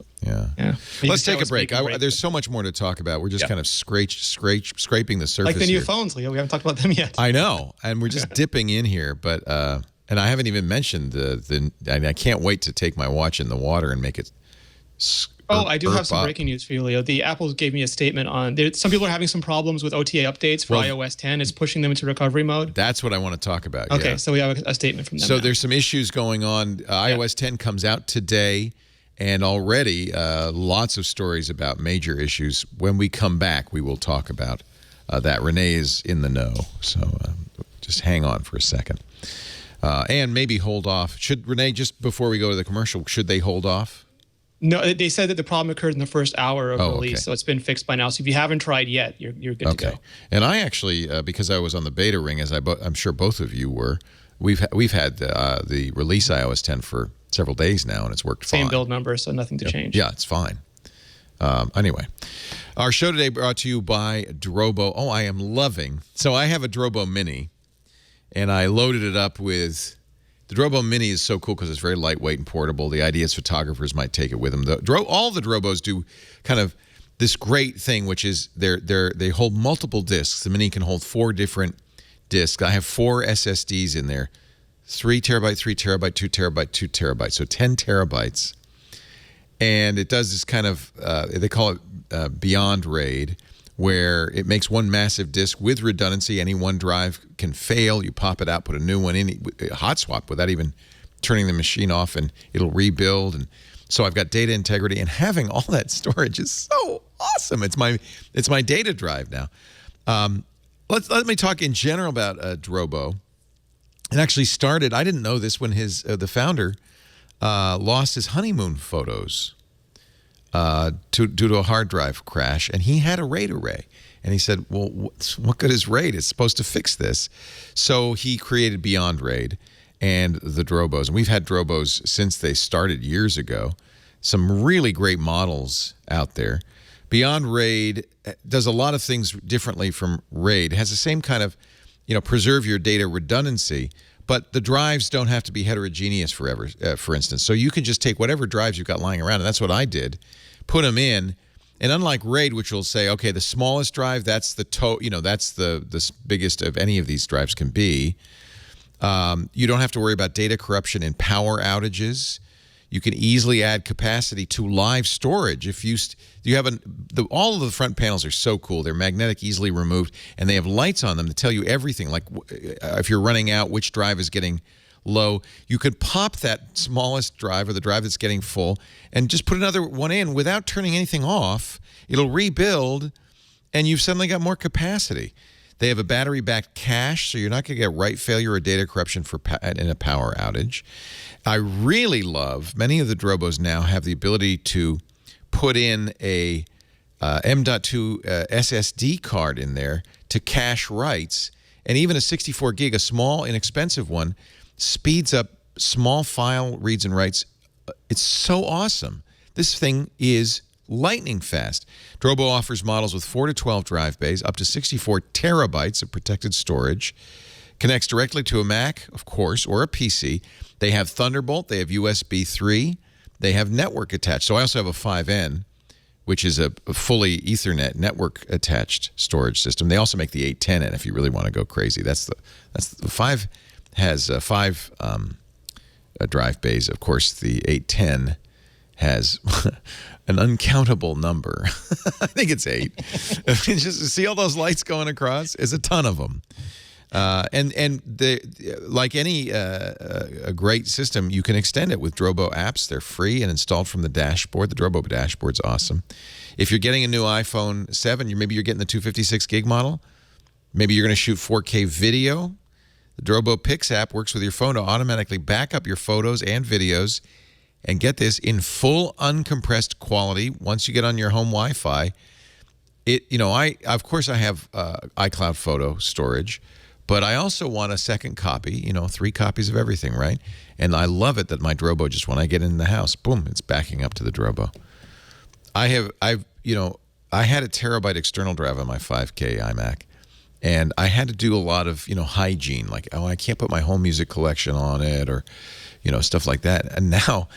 Let's take a break. There's so much more to talk about. We're just kind of scraping the surface. Like the new here. phones, Leo. We haven't talked about them yet. I know, and we're just dipping in here, but and I haven't even mentioned I can't wait to take my watch in the water and make it. I do have some breaking news for you, Leo. The Apple gave me a statement on some people are having some problems with OTA updates for iOS 10. It's pushing them into recovery mode. That's what I want to talk about. Okay, so we have a statement from them. So there's some issues going on. iOS 10 comes out today. And already lots of stories about major issues. When we come back, we will talk about that. Rene is in the know, so just hang on for a second. And maybe hold off. Should Rene, just before we go to the commercial, should they hold off? No, they said that the problem occurred in the first hour of release, so it's been fixed by now. So if you haven't tried yet, you're good to go. And I actually, because I was on the beta ring, as I'm sure both of you were, we've had the release iOS 10 for several days now, and it's worked fine. Same build number, so nothing to change. Yeah, it's fine. Anyway, our show today brought to you by Drobo. Oh, I am loving. So I have a Drobo Mini, and I loaded it up with. The Drobo Mini is so cool because it's very lightweight and portable. The idea is photographers might take it with them. All the Drobos do kind of this great thing, which is they hold multiple discs. The Mini can hold 4 different discs. I have 4 SSDs in there. 3 terabyte, 3 terabyte, 2 terabyte, 2 terabyte. So 10 terabytes. And it does this kind of, they call it Beyond RAID, where it makes one massive disk with redundancy. Any one drive can fail. You pop it out, put a new one in, hot swap without even turning the machine off, and it'll rebuild. And so I've got data integrity, and having all that storage is so awesome. It's my data drive now. Let me talk in general about Drobo. It actually started, I didn't know this, when the founder lost his honeymoon photos due to a hard drive crash, and he had a RAID array. And he said, well, what good is RAID? It's supposed to fix this. So he created Beyond RAID, and the Drobos. And we've had Drobos since they started years ago. Some really great models out there. Beyond RAID does a lot of things differently from RAID. It has the same kind of, preserve your data redundancy, but the drives don't have to be heterogeneous forever, for instance. So you can just take whatever drives you've got lying around, and that's what I did, put them in, and unlike RAID, which will say, okay, the smallest drive, that's that's the biggest of any of these drives can be. You don't have to worry about data corruption and power outages. You can easily add capacity to live storage. If you have all of the front panels are so cool. They're magnetic, easily removed, and they have lights on them to tell you everything. Like if you're running out, which drive is getting low. You could pop that smallest drive or the drive that's getting full and just put another one in without turning anything off. It'll rebuild, and you've suddenly got more capacity. They have a battery-backed cache, so you're not going to get write failure or data corruption in a power outage. I really love, many of the Drobos now have the ability to put in a M.2 SSD card in there to cache writes, and even a 64 gig, a small, inexpensive one, speeds up small file reads and writes. It's so awesome. This thing is lightning fast. Drobo offers models with 4 to 12 drive bays, up to 64 terabytes of protected storage. Connects directly to a Mac, of course, or a PC. They have Thunderbolt. They have USB 3. They have network attached. So I also have a 5N, which is a fully Ethernet network-attached storage system. They also make the 810N if you really want to go crazy. That's the 5 has 5 drive bays. Of course, the 810 has an uncountable number. I think it's 8. Just to see all those lights going across, is a ton of them. Like any a great system, you can extend it with Drobo apps. They're free and installed from the dashboard. The Drobo dashboard's awesome. If you're getting a new iPhone 7, maybe you're getting the 256 gig model. Maybe you're going to shoot 4K video. The Drobo Pix app works with your phone to automatically back up your photos and videos, and get this, in full uncompressed quality. Once you get on your home Wi-Fi, of course I have iCloud photo storage. But I also want a second copy, 3 copies of everything, right? And I love it that my Drobo, just when I get in the house, boom, it's backing up to the Drobo. I had a terabyte external drive on my 5K iMac, and I had to do a lot of, hygiene, like, I can't put my home music collection on it, or, stuff like that. And now,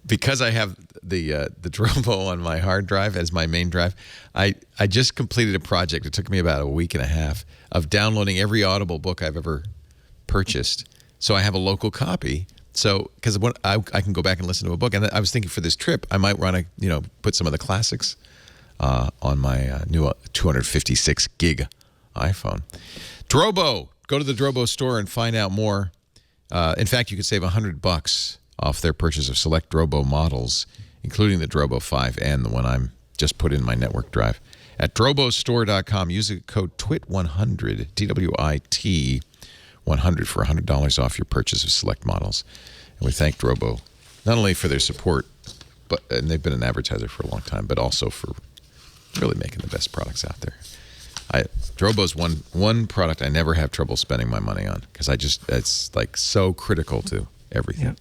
because I have the Drobo on my hard drive as my main drive, I just completed a project. It took me about a week and a half of downloading every Audible book I've ever purchased. So I have a local copy. So, because I can go back and listen to a book. And I was thinking for this trip, I might want to, put some of the classics on my new 256 gig iPhone. Drobo. Go to the Drobo store and find out more. In fact, you could save $100 off their purchase of select Drobo models, including the Drobo 5N, the one I'm just put in my network drive. At drobostore.com, use the code TWIT100, TWIT 100 for $100 off your purchase of select models. And we thank Drobo not only for their support, and they've been an advertiser for a long time, but also for really making the best products out there. Drobo's one product I never have trouble spending my money on, because it's like so critical to everything. Yeah.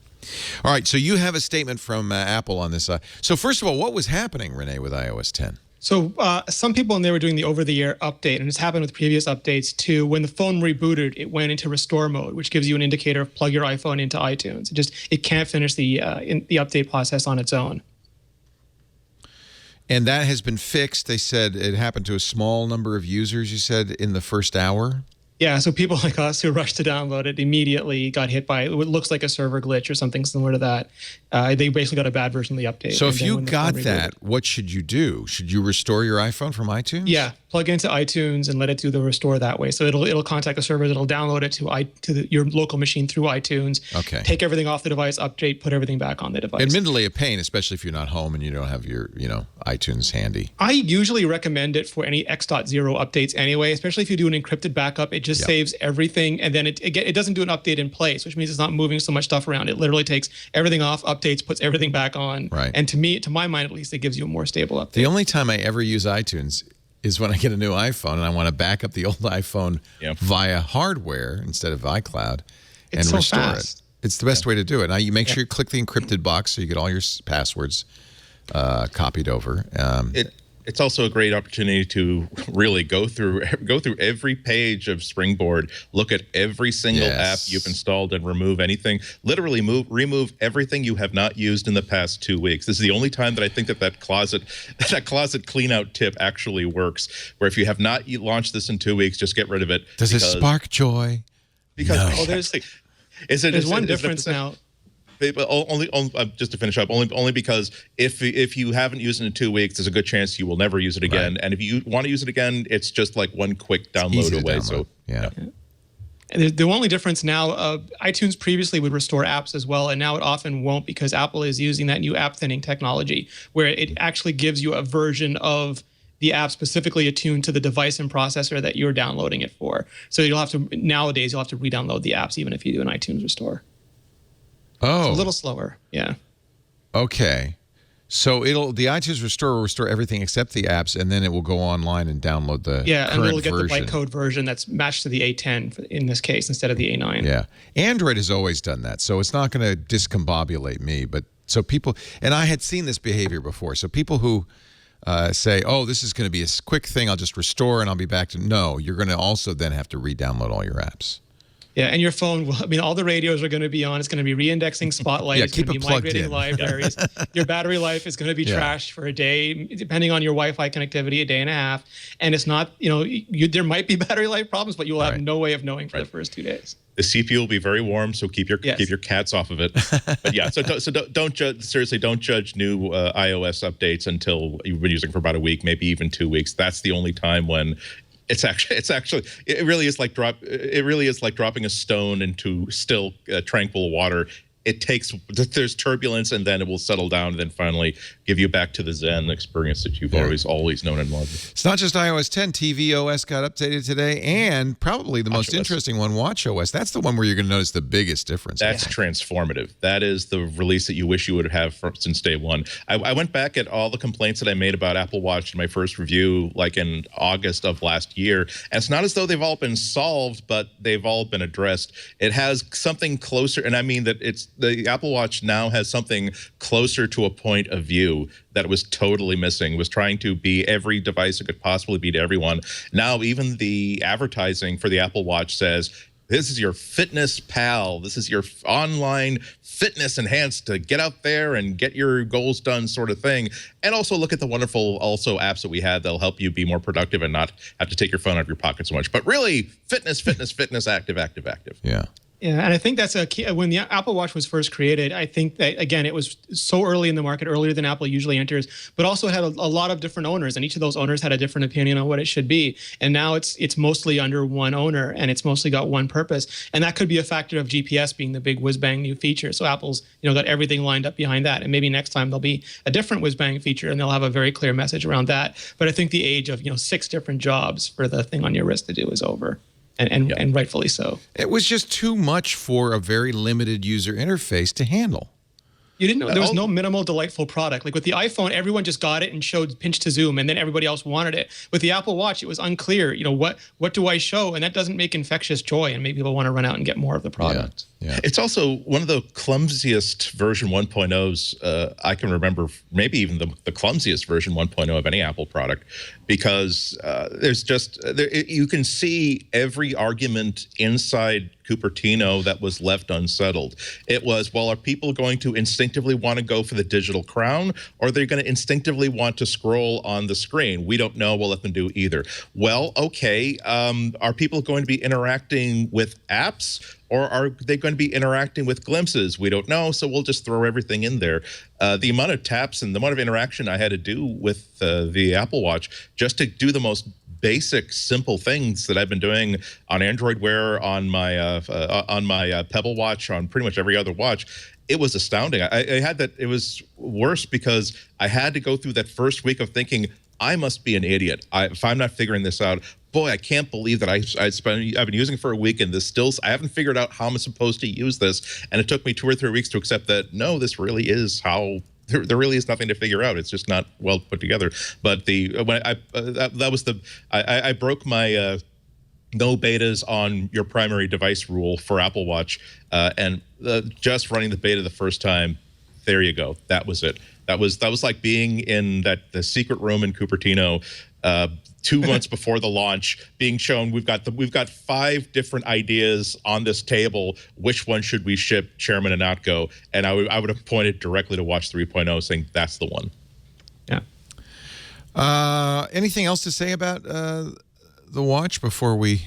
All right, so you have a statement from Apple on this. So first of all, what was happening, Rene, with iOS 10? So some people in there were doing the over-the-air update, and it's happened with previous updates too. When the phone rebooted, it went into restore mode, which gives you an indicator of plug your iPhone into iTunes. It can't finish the update process on its own. And that has been fixed. They said it happened to a small number of users, you said, in the first hour? Yeah, so people like us who rushed to download it immediately got hit by what looks like a server glitch or something similar to that. They basically got a bad version of the update. So if you got that, what should you do? Should you restore your iPhone from iTunes? Yeah, plug into iTunes and let it do the restore that way. So it'll contact a server that'll download it to your local machine through iTunes. Okay. Take everything off the device, update, put everything back on the device. Admittedly a pain, especially if you're not home and you don't have your iTunes handy. I usually recommend it for any X.0 updates anyway, especially if you do an encrypted backup. It just saves everything, and then it doesn't do an update in place, which means it's not moving so much stuff around. It literally takes everything off, updates, puts everything back on. Right. And to my mind at least, it gives you a more stable update. The only time I ever use iTunes is when I get a new iPhone and I want to back up the old iPhone via hardware instead of iCloud. It's and so restore fast. it. It's the best way to do it. Now, you make sure you click the encrypted box so you get all your passwords copied over. It's also a great opportunity to really go through every page of Springboard, look at every single app you've installed, and remove anything. Literally remove everything you have not used in the past 2 weeks. This is the only time that I think that closet clean out tip actually works. Where if you have not launched this in 2 weeks, just get rid of it. Does it spark joy? Because there's one difference now. Only just to finish up, only because if you haven't used it in 2 weeks, there's a good chance you will never use it again. Right. And if you want to use it again, it's just like one quick download away. So yeah. The only difference now, iTunes previously would restore apps as well, and now it often won't because Apple is using that new app thinning technology, where it actually gives you a version of the app specifically attuned to the device and processor that you're downloading it for. So nowadays you'll have to re-download the apps even if you do an iTunes restore. Oh, it's a little slower. Yeah. Okay. So the iTunes Restore will restore everything except the apps, and then it will go online and download the and it'll get version. the bytecode version that's matched to the A10 in this case instead of the A9. Yeah. Android has always done that, so it's not going to discombobulate me. But so people, and I had seen this behavior before. So people who say, "Oh, this is going to be a quick thing. I'll just restore and I'll be back to." No, you're going to also then have to re-download all your apps. Yeah, and your phone will, all the radios are going to be on. It's going to be re-indexing Spotlight. It's keep going it to be plugged migrating in. libraries. Your battery life is going to be trashed for a day, depending on your Wi-Fi connectivity, a day and a half. And it's not, there might be battery life problems, but you will have no way of knowing for the first 2 days. The CPU will be very warm, so keep your cats off of it. But yeah, so don't judge. Seriously, don't judge new iOS updates until you've been using for about a week, maybe even 2 weeks. That's the only time when it really is like dropping a stone into still tranquil water. There's turbulence, and then it will settle down, and then finally give you back to the Zen experience that you've always known and loved. It's not just iOS 10. tvOS got updated today, and probably the most interesting one, WatchOS. That's the one where you're going to notice the biggest difference. That's transformative. That is the release that you wish you would have since day one. I went back at all the complaints that I made about Apple Watch in my first review, like in August of last year. And it's not as though they've all been solved, but they've all been addressed. It has something closer, and I mean that the Apple Watch now has something closer to a point of view that it was totally missing. It was trying to be every device it could possibly be to everyone. Now even the advertising for the Apple Watch says, this is your fitness pal. This is your online fitness enhanced to get out there and get your goals done sort of thing. And also look at the wonderful apps that we had that'll help you be more productive and not have to take your phone out of your pocket so much. But really, fitness, active. Yeah. Yeah, and I think that's a key. When the Apple Watch was first created, I think that, again, it was so early in the market, earlier than Apple usually enters, but also had a lot of different owners, and each of those owners had a different opinion on what it should be. And now it's mostly under one owner, and it's mostly got one purpose. And that could be a factor of GPS being the big whiz-bang new feature. So Apple's got everything lined up behind that. And maybe next time there'll be a different whiz-bang feature, and they'll have a very clear message around that. But I think the age of 6 different jobs for the thing on your wrist to do is over. And rightfully so. It was just too much for a very limited user interface to handle. You didn't know there was no minimal, delightful product. Like with the iPhone, everyone just got it and showed pinch to zoom, and then everybody else wanted it. With the Apple Watch, it was unclear. What do I show? And that doesn't make infectious joy, and maybe people want to run out and get more of the product. Yeah. It's also one of the clumsiest version 1.0s I can remember, maybe even the clumsiest version 1.0 of any Apple product, because you can see every argument inside Cupertino that was left unsettled. It was, well, are people going to instinctively want to go for the digital crown, or are they going to instinctively want to scroll on the screen? We don't know. We'll let them do either. Well, okay. Are people going to be interacting with apps, or are they going to be interacting with glimpses? We don't know, so we'll just throw everything in there. The amount of taps and the amount of interaction I had to do with the Apple Watch just to do the most basic, simple things that I've been doing on Android Wear, on my Pebble Watch, on pretty much every other watch. It was astounding. I had that. It was worse because I had to go through that first week of thinking, I must be an idiot if I'm not figuring this out. Boy, I can't believe that I've been using it for a week, and I haven't figured out how I'm supposed to use this. And it took me 2 or 3 weeks to accept that, no, this really is how. There really is nothing to figure out. It's just not well put together. But I broke my no betas on your primary device rule for Apple Watch, and just running the beta the first time. There you go. That was it. That was like being in the secret room in Cupertino 2 months before the launch, being shown we've got 5 different ideas on this table. Which one should we ship, Chairman Ihnatko? And I would have pointed directly to Watch 3.0, saying that's the one. Yeah. Anything else to say about the watch before we?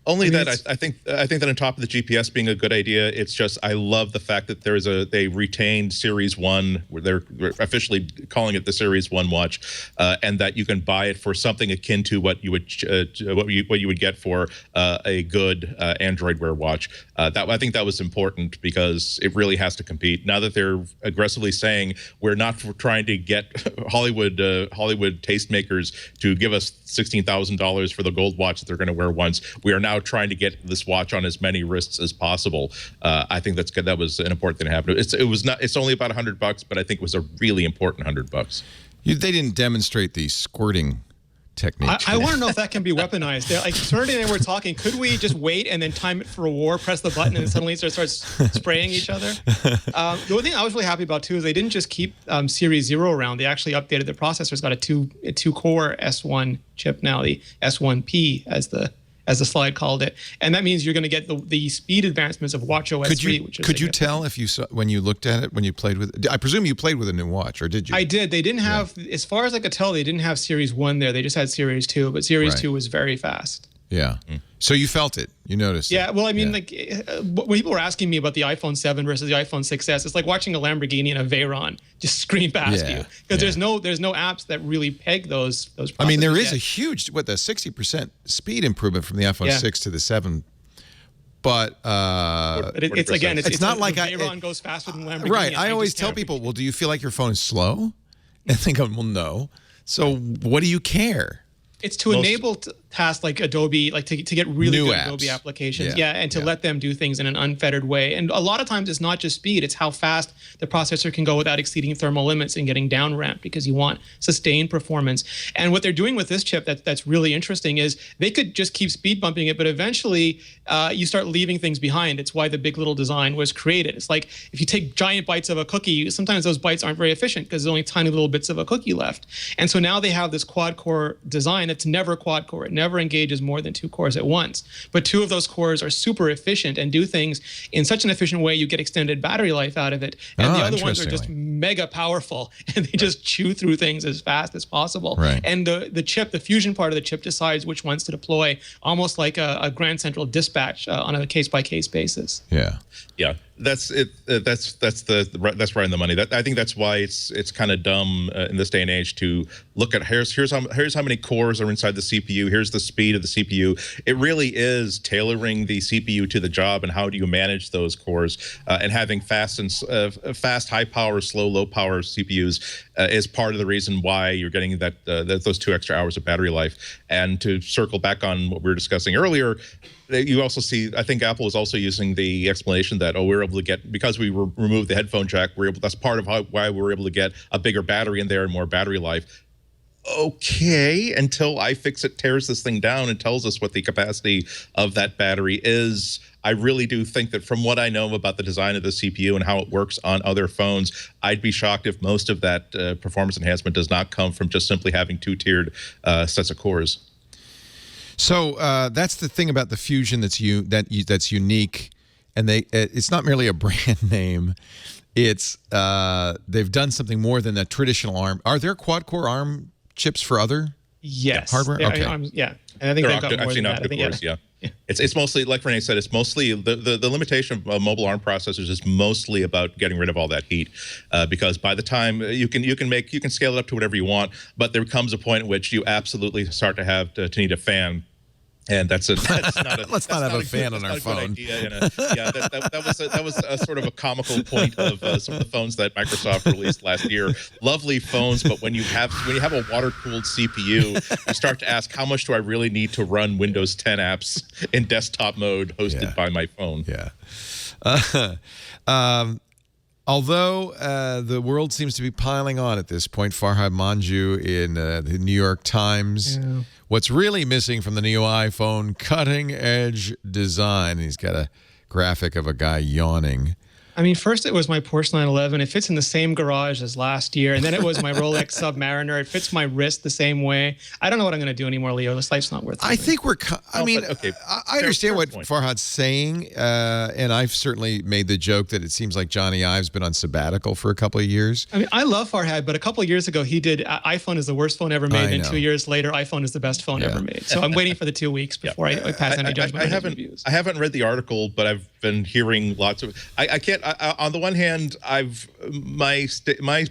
Only that I think that on top of the GPS being a good idea, it's just I love the fact that they retained Series 1, where they're officially calling it the Series 1 watch, and that you can buy it for something akin to what you would get for a good Android Wear watch. I think that was important because it really has to compete. Now that they're aggressively saying we're not trying to get Hollywood tastemakers to give us $16,000 for the gold watch that they're going to wear once, we are now trying to get this watch on as many wrists as possible. I think that's good. That was an important thing to happen. It's only about $100, but I think it was a really important $100. They didn't demonstrate the squirting technique. I want to know if that can be weaponized. Like Sergey and I were talking, could we just wait and then time it for a war, press the button, and then suddenly it starts spraying each other? The one thing I was really happy about too is they didn't just keep Series 0 around. They actually updated the processor. It's got a two-core S1 chip now, the S1P as the slide called it, and that means you're going to get the speed advancements of WatchOS 3. Could you tell if you saw when you looked at it, when you played with it? I presume you played with a new watch, or did you? I did. They didn't have, as far as I could tell, they didn't have Series 1 there. They just had Series 2, but Series 2 was very fast. Yeah. So you felt it. You noticed it. Yeah. Well, I mean, like when people were asking me about the iPhone 7 versus the iPhone 6S, it's like watching a Lamborghini and a Veyron just scream past you, because there's no apps that really peg those. I mean, there is a huge, the 60% speed improvement from the iPhone 6 to the 7. But it's not like Veyron goes faster than Lamborghini. Right. I always tell people, well, do you feel like your phone is slow? And they go, well, no. So what do you care? It's to enable tasks like Adobe, like to get really good Adobe applications, and to let them do things in an unfettered way. And a lot of times it's not just speed, it's how fast the processor can go without exceeding thermal limits and getting down ramped, because you want sustained performance. And what they're doing with this chip that's really interesting is they could just keep speed bumping it, but eventually you start leaving things behind. It's why the big little design was created. It's like if you take giant bites of a cookie, sometimes those bites aren't very efficient because there's only tiny little bits of a cookie left. And so now they have this quad-core design that's never quad-core. It never engages more than 2 cores at once. But 2 of those cores are super efficient and do things in such an efficient way you get extended battery life out of it. And the other ones are just mega powerful, and they just chew through things as fast as possible. Right. And the chip, the fusion part of the chip, decides which ones to deploy, almost like a Grand Central dispatch on a case-by-case basis. Yeah, that's it. That's right on the money. I think that's why it's kind of dumb in this day and age to look at here's how many cores are inside the CPU. Here's the speed of the CPU. It really is tailoring the CPU to the job, and how do you manage those cores, and having fast, high power, slow, low power CPUs is part of the reason why you're getting those 2 extra hours of battery life. And to circle back on what we were discussing earlier, you also see, I think Apple is also using the explanation that, we're able to get, because we removed the headphone jack, that's part of why we're able to get a bigger battery in there and more battery life. Okay, until iFixit tears this thing down and tells us what the capacity of that battery is. I really do think that from what I know about the design of the CPU and how it works on other phones, I'd be shocked if most of that performance enhancement does not come from just simply having 2-tiered sets of cores. So that's the thing about the Fusion that's unique, and it's not merely a brand name. It's they've done something more than the traditional ARM. Are there quad-core ARM chips for other hardware? Okay. And I think they've got more than that. Cores, It's mostly, like Rene said, it's mostly the limitation of mobile ARM processors is mostly about getting rid of all that heat, because by the time you can scale it up to whatever you want, but there comes a point at which you absolutely start to have to need a fan. And that's not a let's not have a fan on our phone. That was a sort of a comical point of some of the phones that Microsoft released last year. Lovely phones, but when you have a water-cooled CPU, you start to ask, how much do I really need to run Windows 10 apps in desktop mode hosted by my phone? Although the world seems to be piling on at this point, Farhad Manjoo in the New York Times What's really missing from the new iPhone? Cutting-edge design. He's got a graphic of a guy yawning. I mean, first it was my Porsche 911. It fits in the same garage as last year. And then it was my Rolex Submariner. It fits my wrist the same way. I don't know what I'm going to do anymore, Leo. This life's not worth it. I think I understand what Farhad's saying. And I've certainly made the joke that it seems like Johnny Ive's been on sabbatical for a couple of years. I mean, I love Farhad, but a couple of years ago, he did iPhone is the worst phone ever made. And 2 years later, iPhone is the best phone ever made. So I'm waiting for the 2 weeks before I pass any judgment on his reviews. I haven't read the article, but I've been hearing lots of. I can't. On the one hand, my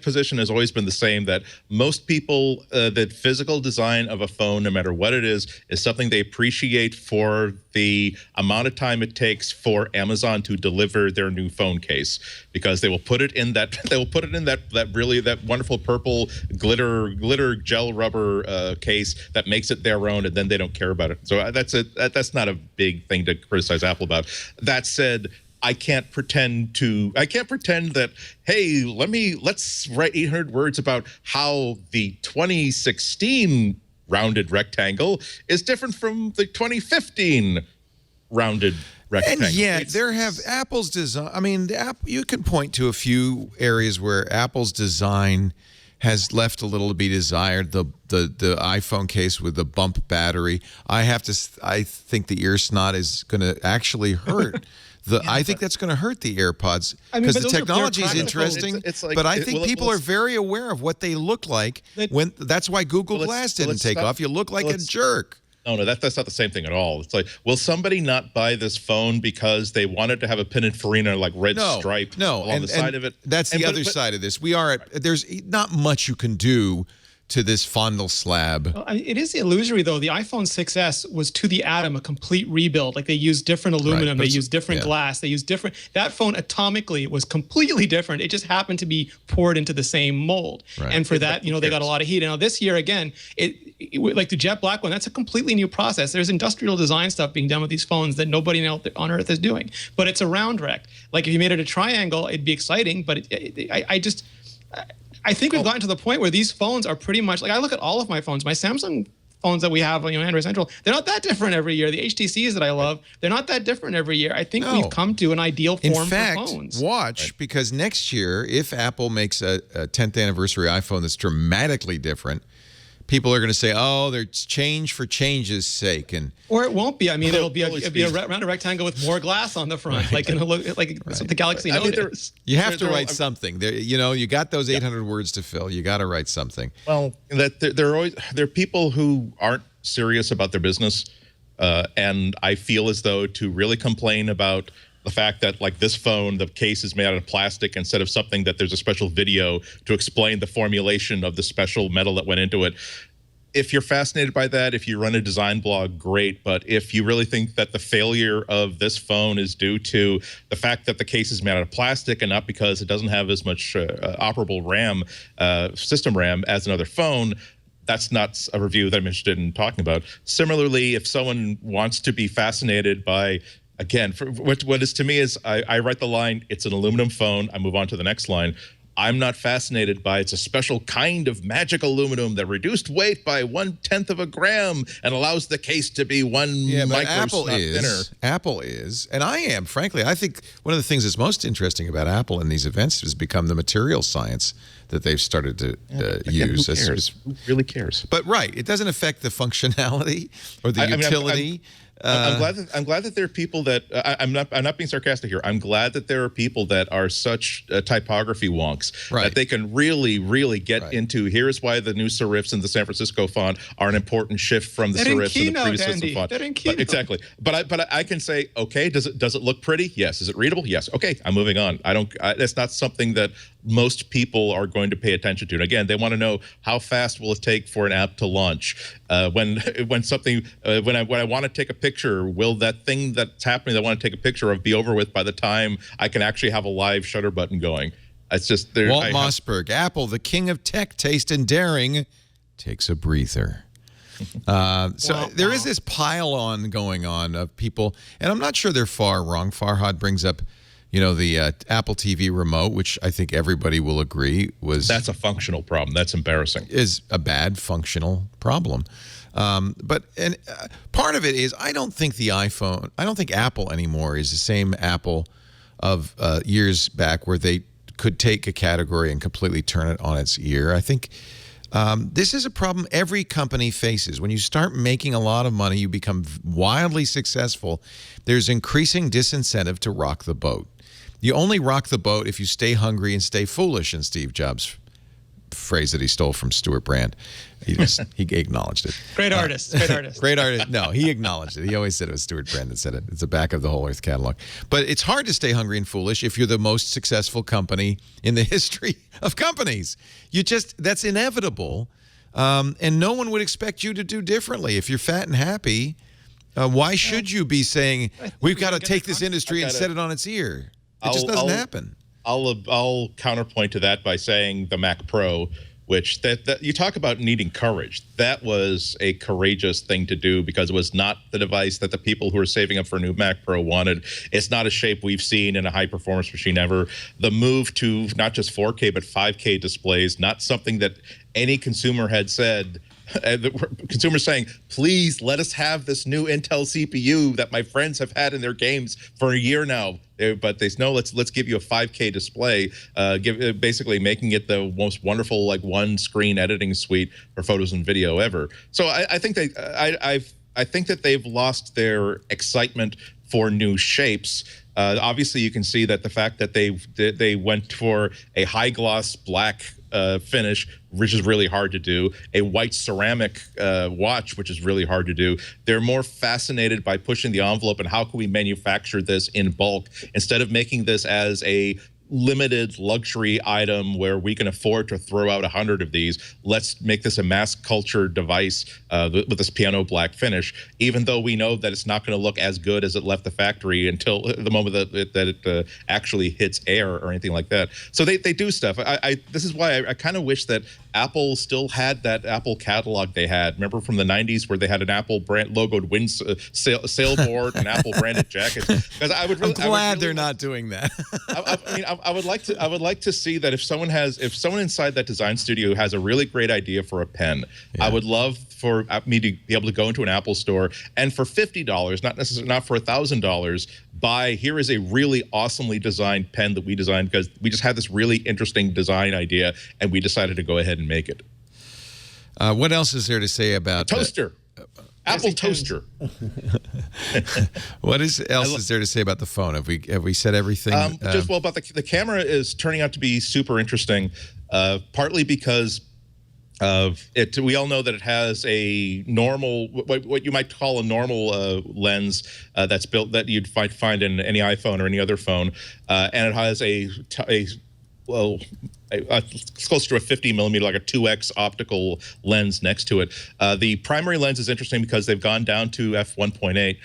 position has always been the same, that most people, that physical design of a phone, no matter what it is something they appreciate for the amount of time it takes for Amazon to deliver their new phone case, because they will put it in that that wonderful purple glitter gel rubber case that makes it their own, and then they don't care about it. So that's not a big thing to criticize Apple about. That said, I can't pretend that, hey, let's write 800 words about how the 2016 rounded rectangle is different from the 2015 rounded rectangle. And yet, Apple's design. I mean, you can point to a few areas where Apple's design has left a little to be desired. The iPhone case with the bump battery. I think the ear snot is going to actually hurt. I think that's going to hurt the AirPods, because the technology is interesting, but I think people are very aware of what they look like. That's why Google Glass didn't take off. You look like a jerk. No, that's not the same thing at all. It's like, will somebody not buy this phone because they wanted to have a Pininfarina like red stripe along the side of it? That's the other side of this. There's not much you can do to this fondle slab. It is illusory, though. The iPhone 6S was to the atom a complete rebuild. Like, they used different aluminum, they used different glass, they used different. That phone atomically was completely different. It just happened to be poured into the same mold. Right. And for that, they got a lot of heat. And now this year, again, like the jet black one, that's a completely new process. There's industrial design stuff being done with these phones that nobody on Earth is doing. But it's a round rect. Like, if you made it a triangle, it'd be exciting. But I think we've gotten to the point where these phones are pretty much like, I look at all of my phones, my Samsung phones that we have on Android Central, they're not that different every year. The HTCs that I love, they're not that different every year. I think we've come to an ideal form for phones. Watch, because next year, if Apple makes a 10th anniversary iPhone that's dramatically different, people are going to say, "Oh, they're change for change's sake," or it won't be. I mean, it'll be a round rectangle with more glass on the front, like the Galaxy Note is. You have to write something. You got those 800 words to fill. You got to write something. Well, there are people who aren't serious about their business, and I feel as though to really complain about the fact that, like, this phone, the case is made out of plastic instead of something that there's a special video to explain the formulation of the special metal that went into it. If you're fascinated by that, if you run a design blog, great. But if you really think that the failure of this phone is due to the fact that the case is made out of plastic and not because it doesn't have as much operable RAM, system RAM as another phone, that's not a review that I'm interested in talking about. Similarly, if someone wants to be fascinated by, again, what is to me is I write the line, it's an aluminum phone, I move on to the next line. I'm not fascinated by it's a special kind of magic aluminum that reduced weight by 1/10 of a gram and allows the case to be micro thinner. Apple is, and I am, frankly. I think one of the things that's most interesting about Apple in these events has become the material science that they've started to use. Who really cares? But it doesn't affect the functionality or the utility. I'm glad that there are people that I'm not being sarcastic here. I'm glad that there are people that are such typography wonks that they can really get into. Here's why the new serifs in the San Francisco font are an important shift from the serifs in the previous system font. Exactly. But I can say, okay, does it look pretty? Yes. Is it readable? Yes. Okay, I'm moving on. That's not something that most people are going to pay attention to. And again, they want to know, how fast will it take for an app to launch? When I want to take a picture, will that thing that's happening that I want to take a picture of be over with by the time I can actually have a live shutter button going? It's just Walt Mossberg, Apple, the king of tech, taste, and daring, takes a breather. There is this pile-on going on of people, and I'm not sure they're far wrong. Farhad brings up You know, the Apple TV remote, which I think everybody will agree that's a functional problem. That's embarrassing. Is a bad functional problem. But part of it is I don't think Apple anymore is the same Apple of years back where they could take a category and completely turn it on its ear. I think this is a problem every company faces. When you start making a lot of money, you become wildly successful, there's increasing disincentive to rock the boat. You only rock the boat if you stay hungry and stay foolish, in Steve Jobs' phrase that he stole from Stuart Brand. He acknowledged it. Great artist. Great artist. Great artist. No, he acknowledged it. He always said it was Stuart Brand that said it. It's the back of the Whole Earth catalog. But it's hard to stay hungry and foolish if you're the most successful company in the history of companies. That's inevitable. And no one would expect you to do differently. If you're fat and happy, why should you be saying, we've got to take this industry and set it on its ear? It just doesn't happen. I'll counterpoint to that by saying the Mac Pro, which that you talk about needing courage. That was a courageous thing to do because it was not the device that the people who are saving up for a new Mac Pro wanted. It's not a shape we've seen in a high-performance machine ever. The move to not just 4K but 5K displays, not something that any consumer had said. The consumers saying, please let us have this new Intel CPU that my friends have had in their games for a year now. But they say, no, let's give you a 5K display, basically making it the most wonderful one-screen editing suite for photos and video ever. So I think I think that they've lost their excitement for new shapes. Obviously, you can see that the fact that they went for a high gloss black finish, which is really hard to do, a white ceramic watch, which is really hard to do. They're more fascinated by pushing the envelope and how can we manufacture this in bulk instead of making this as a limited luxury item where we can afford to throw out 100 of these. Let's make this a mass culture device with this piano black finish, even though we know that it's not going to look as good as it left the factory until the moment that it actually hits air or anything like that. So they do stuff. This is why I kind of wish that Apple still had that Apple catalog they had. Remember from the 90s where they had an Apple brand logoed sailboard and Apple branded jackets? Because I'm glad they're not doing that. I would like to see that if someone inside that design studio has a really great idea for a pen, I would love for me to be able to go into an Apple store and for $50, not for $1,000, here is a really awesomely designed pen that we designed because we just had this really interesting design idea and we decided to go ahead and make it. What else is there to say about toaster? Apple toaster. What else is there to say about the phone? Have we said everything? About the camera is turning out to be super interesting, partly because of it. We all know that it has a normal, what you might call a normal lens that's built that you'd find in any iPhone or any other phone, and it has it's close to a 50 millimeter, like a 2x optical lens next to it. The primary lens is interesting because they've gone down to f1.8,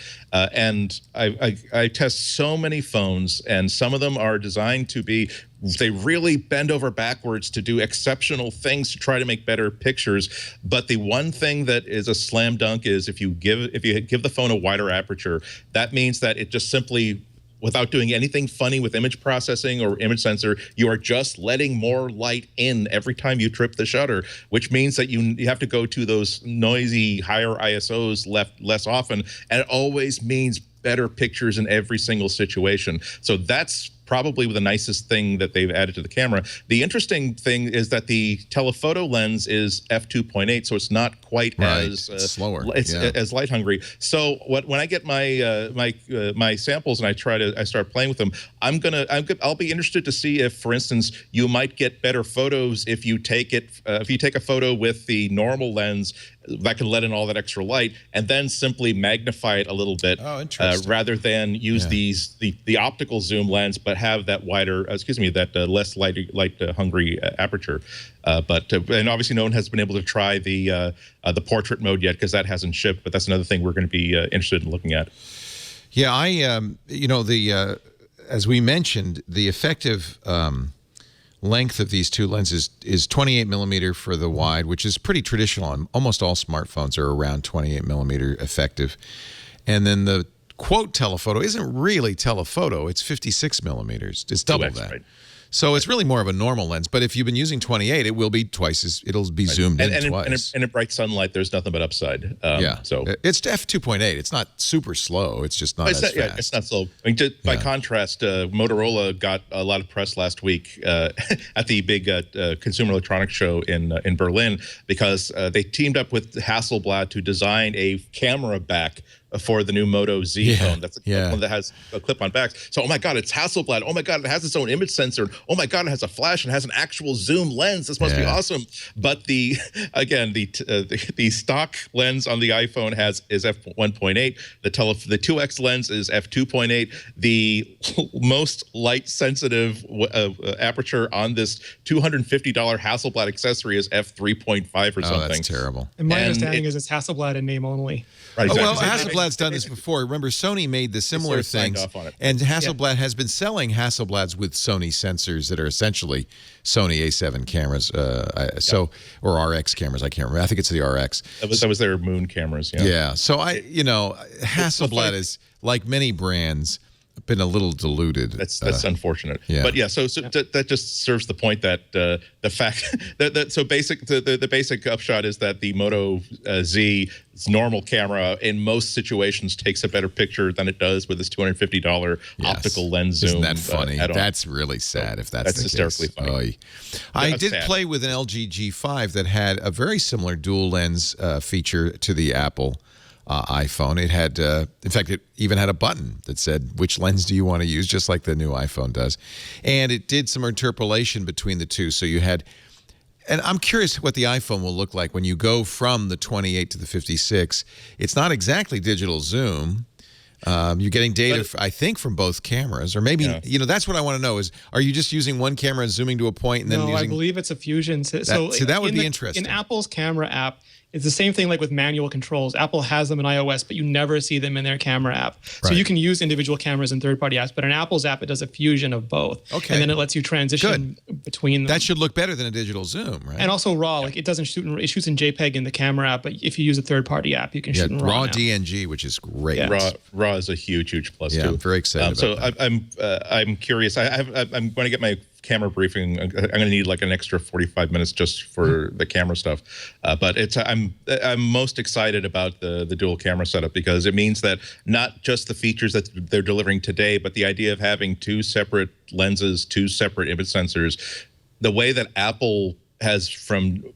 and I test so many phones, and some of them are designed to be, they really bend over backwards to do exceptional things to try to make better pictures. But the one thing that is a slam dunk is if you give the phone a wider aperture, that means that it just simply, without doing anything funny with image processing or image sensor, you are just letting more light in every time you trip the shutter, which means that you have to go to those noisy higher ISOs less often, and it always means better pictures in every single situation. So that's probably the nicest thing that they've added to the camera. The interesting thing is that the telephoto lens is f2.8, so it's not quite as slower. It's as light hungry. So when I get my samples and I start playing with them, I'll be interested to see if, for instance, you might get better photos if you take a photo with the normal lens that can let in all that extra light and then simply magnify it a little bit, rather than use the optical zoom lens, but have that wider, less light hungry aperture. And obviously no one has been able to try the portrait mode yet because that hasn't shipped. But that's another thing we're going to be interested in looking at. Yeah, as we mentioned, the effective length of these two lenses is 28 millimeter for the wide, which is pretty traditional. Almost all smartphones are around 28 millimeter effective. And then the quote telephoto isn't really telephoto. It's 56 millimeters. It's double 2x, that. right. So it's really more of a normal lens. But if you've been using 28, it will be twice as, it'll be zoomed in twice. And in bright sunlight, there's nothing but upside. So it's f2.8. It's not super slow. It's just not as fast. Yeah, it's not slow. I mean, by contrast, Motorola got a lot of press last week at the big Consumer Electronics Show in Berlin because they teamed up with Hasselblad to design a camera back for the new Moto Z phone. That's one that has a clip-on back. So, oh my God, it's Hasselblad. Oh my God, it has its own image sensor. Oh my God, it has a flash and has an actual zoom lens. This must be awesome. But the stock lens on the iPhone is f1.8. The 2x lens is f2.8. The most light-sensitive aperture on this $250 Hasselblad accessory is f3.5 or something. Oh, that's terrible. And my understanding is it's Hasselblad in name only. Right, exactly. Well, Hasselblad's done this before. Remember, Sony made the similar things, and Hasselblad has been selling Hasselblads with Sony sensors that are essentially Sony A7 cameras, or RX cameras. I can't remember. I think it's the RX. That was their Moon cameras. Yeah. So Hasselblad is like many brands, been a little diluted. That's unfortunate. Yeah. But yeah, so that just serves the point that the fact that the basic upshot is that the Moto Z's normal camera in most situations takes a better picture than it does with this $250 optical lens zoom. Isn't that funny? That's really sad if that's the hysterically case. funny. I did play with an LG G5 that had a very similar dual lens feature to the Apple iPhone. It had, in fact, it even had a button that said, which lens do you want to use, just like the new iPhone does. And it did some interpolation between the two. So you had, and I'm curious what the iPhone will look like when you go from the 28 to the 56. It's not exactly digital zoom. You're getting data, I think, from both cameras, or maybe, that's what I want to know is, are you just using one camera and zooming to a point and then using... I believe it's a fusion. So that would be interesting. In Apple's camera app, it's the same thing like with manual controls. Apple has them in iOS, but you never see them in their camera app. So you can use individual cameras in third-party apps, but in Apple's app, it does a fusion of both. Okay. And then it lets you transition between them. That should look better than a digital zoom, right? And also RAW. Like it doesn't shoot, it shoots in JPEG in the camera app, but if you use a third-party app, you can shoot in RAW. RAW DNG, which is great. Yeah. RAW is a huge plus too. I'm very excited about that. I'm curious. I'm going to get my camera briefing. I'm going to need like an extra 45 minutes just for the camera stuff. But I'm most excited about the dual camera setup because it means that not just the features that they're delivering today, but the idea of having two separate lenses, two separate image sensors, the way that Apple has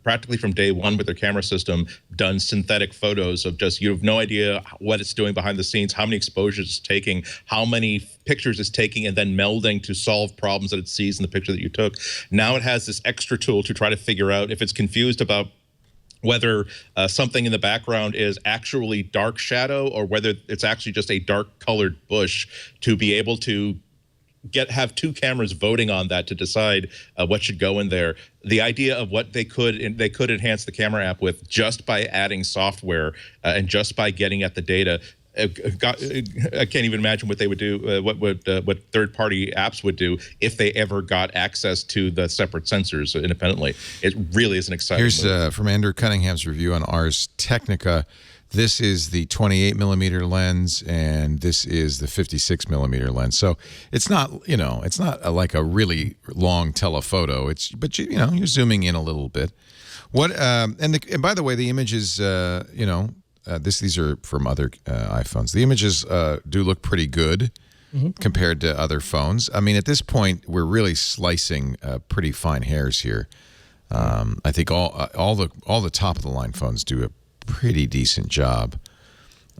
practically from day one with their camera system done synthetic photos of just, you have no idea what it's doing behind the scenes, how many exposures it's taking, how many pictures it's taking, and then melding to solve problems that it sees in the picture that you took. Now it has this extra tool to try to figure out if it's confused about whether something in the background is actually dark shadow or whether it's actually just a dark colored bush, to be able to have two cameras voting on that to decide what should go in there. The idea of what they could enhance the camera app with just by adding software and just by getting at the data. I can't even imagine what they would do, what third-party apps would do if they ever got access to the separate sensors independently. It really is an exciting move. From Andrew Cunningham's review on Ars Technica. This is the 28 millimeter lens, and this is the 56 millimeter lens. So it's not, it's not like a really long telephoto. But you're zooming in a little bit. And by the way, the images, these are from other iPhones. The images do look pretty good compared to other phones. I mean, at this point, we're really slicing pretty fine hairs here. I think all the top of the line phones do a pretty decent job.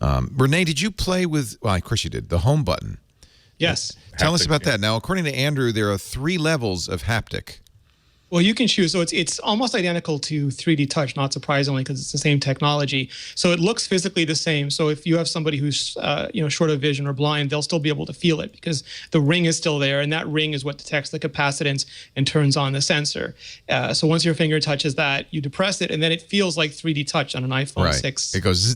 Rene, did you play with, well, of course you did, the home button? Yes. Tell us about that. Now, according to Andrew, there are 3 levels of haptic. Well, you can choose. So it's almost identical to 3D Touch, not surprisingly, because it's the same technology. So it looks physically the same. So if you have somebody who's short of vision or blind, they'll still be able to feel it because the ring is still there, and that ring is what detects the capacitance and turns on the sensor. So once your finger touches that, you depress it, and then it feels like 3D Touch on an iPhone 6S. It goes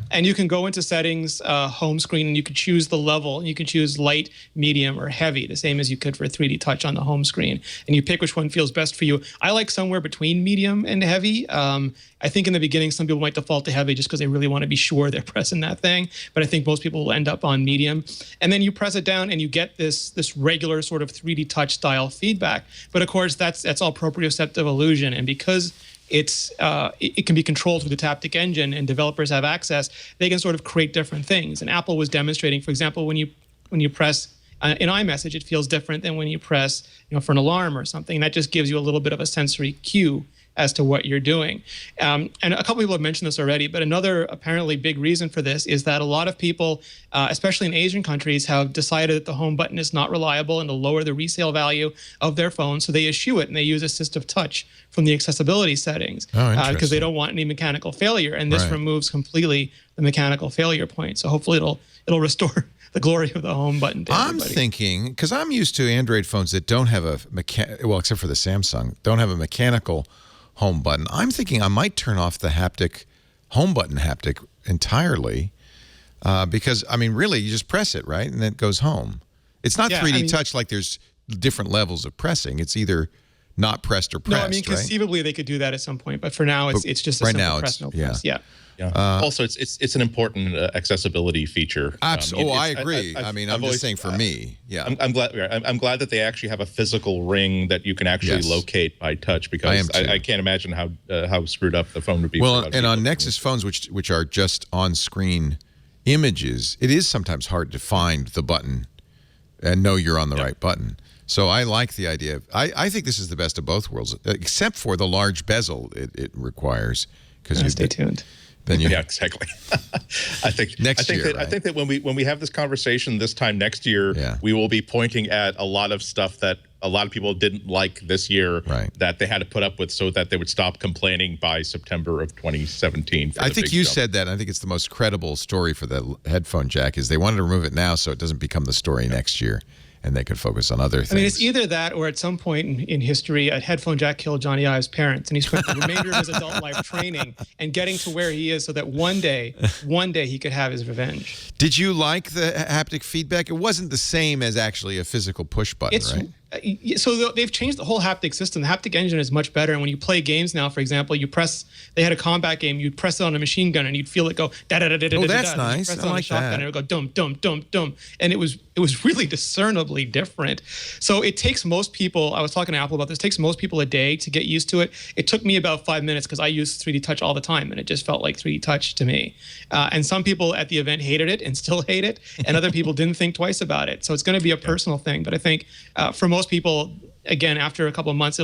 And you can go into settings, home screen, and you can choose the level. And you can choose light, medium, or heavy, the same as you could for 3D Touch on the home screen. And you pick which one feels feels best for you. I like somewhere between medium and heavy. I think in the beginning, some people might default to heavy just because they really want to be sure they're pressing that thing. But I think most people will end up on medium. And then you press it down and you get this regular sort of 3D touch style feedback. But of course, that's all proprioceptive illusion. And because it can be controlled through the Taptic engine and developers have access, they can sort of create different things. And Apple was demonstrating, for example, when you press in iMessage, it feels different than when you press, for an alarm or something. And that just gives you a little bit of a sensory cue as to what you're doing. And a couple people have mentioned this already, but another apparently big reason for this is that a lot of people, especially in Asian countries, have decided that the home button is not reliable and to lower the resale value of their phone. So they eschew it and they use assistive touch from the accessibility settings because they don't want any mechanical failure. And this removes completely the mechanical failure point. So hopefully it'll restore the glory of the home button to everybody. I'm thinking, because I'm used to Android phones that don't have except for the Samsung, don't have a mechanical home button. I'm thinking I might turn off the haptic home button haptic entirely because, I mean, really, you just press it, right? And then it goes home. It's not 3D touch like there's different levels of pressing. It's either not pressed or pressed, No, I mean, conceivably they could do that at some point, but for now, it's just a simple press, no press. Yeah. Also, it's an important accessibility feature. Absolutely. I agree. I'm just saying for me. Yeah. I'm glad that they actually have a physical ring that you can actually locate by touch, because I can't imagine how screwed up the phone would be. Well, and on Nexus phones, which are just on-screen images, it is sometimes hard to find the button and know you're on the right button. So I like the idea. I think this is the best of both worlds, except for the large bezel it requires. Stay tuned. Yeah, exactly. I think that when we have this conversation this time next year, we will be pointing at a lot of stuff that a lot of people didn't like this year that they had to put up with so that they would stop complaining by September of 2017. I think you said that. I think it's the most credible story for the headphone jack is they wanted to remove it now so it doesn't become the story next year. And they could focus on other things. I mean, it's either that or at some point in history, a headphone jack killed Johnny Ive's parents, and he spent the remainder of his adult life training and getting to where he is so that one day he could have his revenge. Did you like the haptic feedback? It wasn't the same as actually a physical push button, right? So they've changed the whole haptic system. The haptic engine is much better. And when you play games now, for example, they had a combat game, you'd press it on a machine gun and you'd feel it go da-da-da-da-da-da-da. Oh, that's nice. Press it I on like a shotgun that. and it would go dum, dum, dum, dum. And it was really discernibly different. So it takes most people, I was talking to Apple about this, it takes most people a day to get used to it. It took me about 5 minutes because I use 3D touch all the time and it just felt like 3D touch to me. And some people at the event hated it and still hate it. And other people didn't think twice about it. So it's going to be a personal thing. But I think for most people, again, after a couple of months,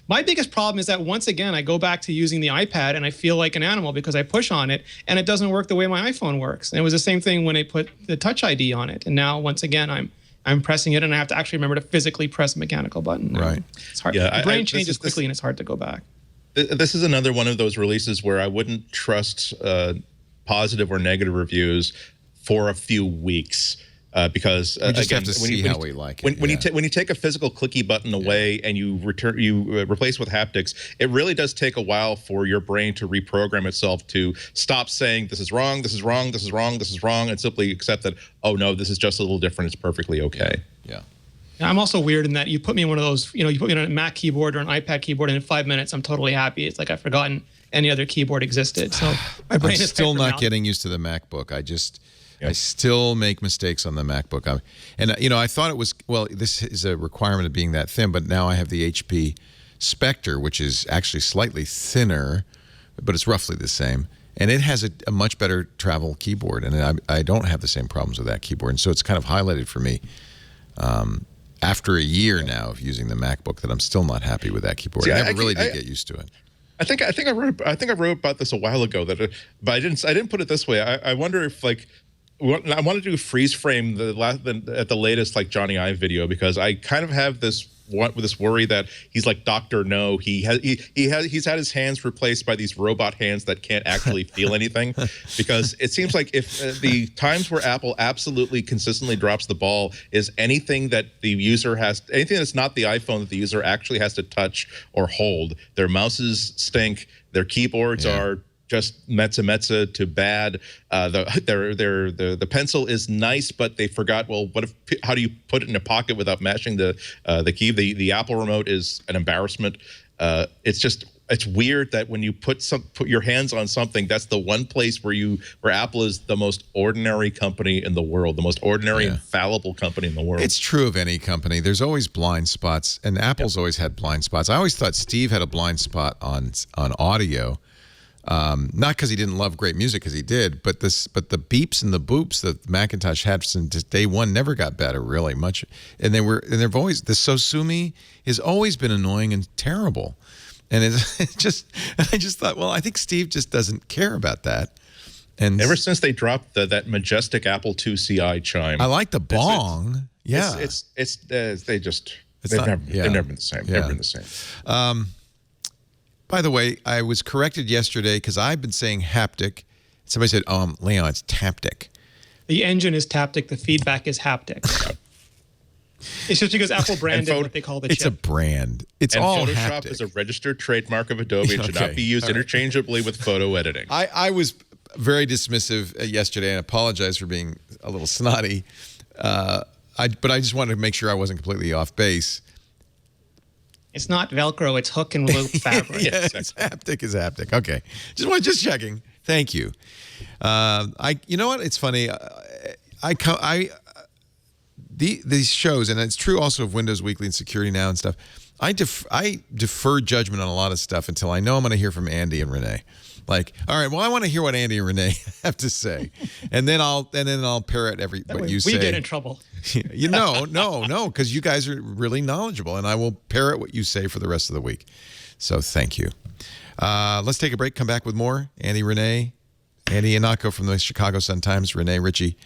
my biggest problem is that once again, I go back to using the iPad and I feel like an animal because I push on it and it doesn't work the way my iPhone works. And it was the same thing when I put the Touch ID on it. And now, once again, I'm pressing it and I have to actually remember to physically press a mechanical button. Right. It's hard. The brain changes quickly and it's hard to go back. This is another one of those releases where I wouldn't trust positive or negative reviews for a few weeks. Because we just have to see how we like it. When you take a physical clicky button away and you replace with haptics, it really does take a while for your brain to reprogram itself to stop saying this is wrong, this is wrong, this is wrong, this is wrong, and simply accept that, oh no, this is just a little different. It's perfectly okay. Yeah. I'm also weird in that you put me in one of those, you put me on a Mac keyboard or an iPad keyboard, and in 5 minutes I'm totally happy. It's like I've forgotten any other keyboard existed. So my brain is still not getting used to the MacBook. I still make mistakes on the MacBook. I thought it was, this is a requirement of being that thin, but now I have the HP Spectre, which is actually slightly thinner, but it's roughly the same. And it has a much better travel keyboard, and I don't have the same problems with that keyboard. And so it's kind of highlighted for me after a year now of using the MacBook that I'm still not happy with that keyboard. I never really did get used to it. I think I wrote about this a while ago, but I didn't put it this way. I wonder if I want to do freeze frame at the latest Johnny Ive video, because I kind of have this worry that he's like Dr. No. He's had his hands replaced by these robot hands that can't actually feel anything, because it seems like if the times where Apple absolutely consistently drops the ball is anything that the user anything that's not the iPhone that the user actually has to touch or hold. Their mouses stink. Their keyboards are just mezza to bad. The pencil is nice, but they forgot. Well, how do you put it in a pocket without mashing the key? The Apple remote is an embarrassment. It's weird that when you put your hands on something, that's the one place where Apple is the most ordinary company in the world, the most ordinary and fallible company in the world. It's true of any company. There's always blind spots, and Apple's always had blind spots. I always thought Steve had a blind spot on audio. Not because he didn't love great music, because he did, but the beeps and the boops that Macintosh had since day one never got better really much, and they've always, the Sosumi has always been annoying and terrible, and I just thought, well, I think Steve just doesn't care about that. And ever since they dropped that majestic Apple II CI chime, I like the bong. They've never been the same. Never been the same. By the way, I was corrected yesterday because I've been saying haptic. Somebody said, Leon, it's Taptic. The engine is Taptic. The feedback is haptic. It's just because Apple branded what they call the chip. It's a brand. It's all Photoshop haptic. is a registered trademark of Adobe. It should not be used interchangeably with photo editing. I was very dismissive yesterday and apologize for being a little snotty. But I just wanted to make sure I wasn't completely off base. It's not Velcro, it's hook and loop fabric. Yes, haptic is haptic. Okay. Just checking. Thank you. You know what? It's funny. These shows, and it's true also of Windows Weekly and Security Now and stuff, I defer judgment on a lot of stuff until I know I'm going to hear from Andy and Rene. Like, all right, well, I want to hear what Andy and Rene have to say, and then I'll parrot what you say. We get in trouble. No, because you guys are really knowledgeable, and I will parrot what you say for the rest of the week. So thank you. Let's take a break. Come back with more. Andy Ihnatko from the Chicago Sun-Times, Rene Ritchie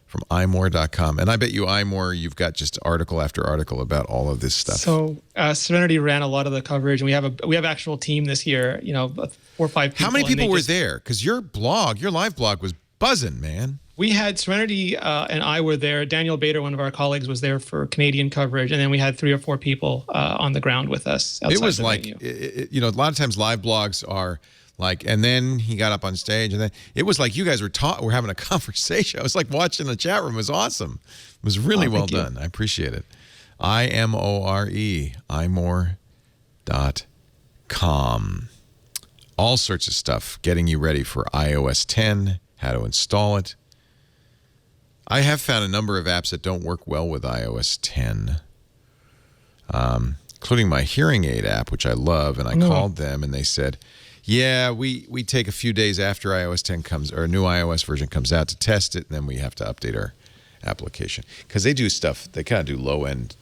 from imore.com. And I bet you iMore, you've got just article after article about all of this stuff. So Serenity ran a lot of the coverage, and we have actual team this year, 4 or 5 people. How many people were there? Because your live blog was buzzing, man. We had Serenity and I were there. Daniel Bader, one of our colleagues, was there for Canadian coverage. And then we had 3 or 4 people on the ground with us. It was like, a lot of times live blogs are like, and then he got up on stage, and then it was like you guys were having a conversation. I was like watching the chat room. It was awesome. It was really well done. I appreciate it. imore, imore.com. All sorts of stuff getting you ready for iOS 10, how to install it. I have found a number of apps that don't work well with iOS 10, including my hearing aid app, which I love, and I called them, and they said, yeah, we take a few days after iOS 10 comes, or a new iOS version comes out to test it, and then we have to update our application. Because they do stuff, they kind of do low-end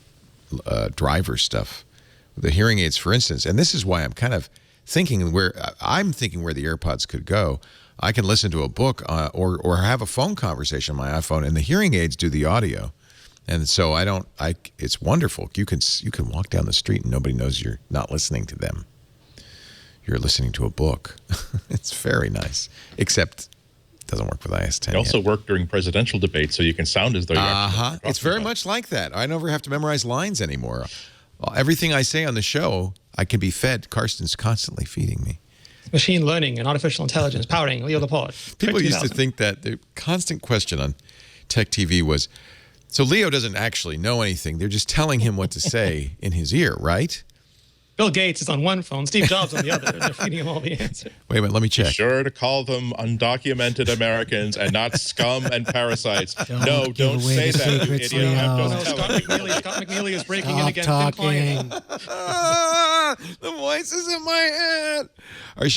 driver stuff with the hearing aids, for instance. And this is why I'm kind of thinking where the AirPods could go. I can listen to a book or have a phone conversation on my iPhone, and the hearing aids do the audio. And so it's wonderful. You can walk down the street and nobody knows you're not listening to them. You're listening to a book. It's very nice, except it doesn't work with iOS 10 It also worked during presidential debates, so you can sound as though you're It's very much like that. I never have to memorize lines anymore. Everything I say on the show, I can be fed. Karsten's constantly feeding me. Machine learning and artificial intelligence powering Leo Laporte. People used to think that the constant question on Tech TV was, so Leo doesn't actually know anything. They're just telling him what to say in his ear, right? Bill Gates is on one phone, Steve Jobs on the other, and they're feeding him all the answers. Wait a minute, let me check. Be sure to call them undocumented Americans and not scum and parasites. Don't say that, you idiot. Scott McNeely is breaking in against Tim Klein. The voices in my head. Our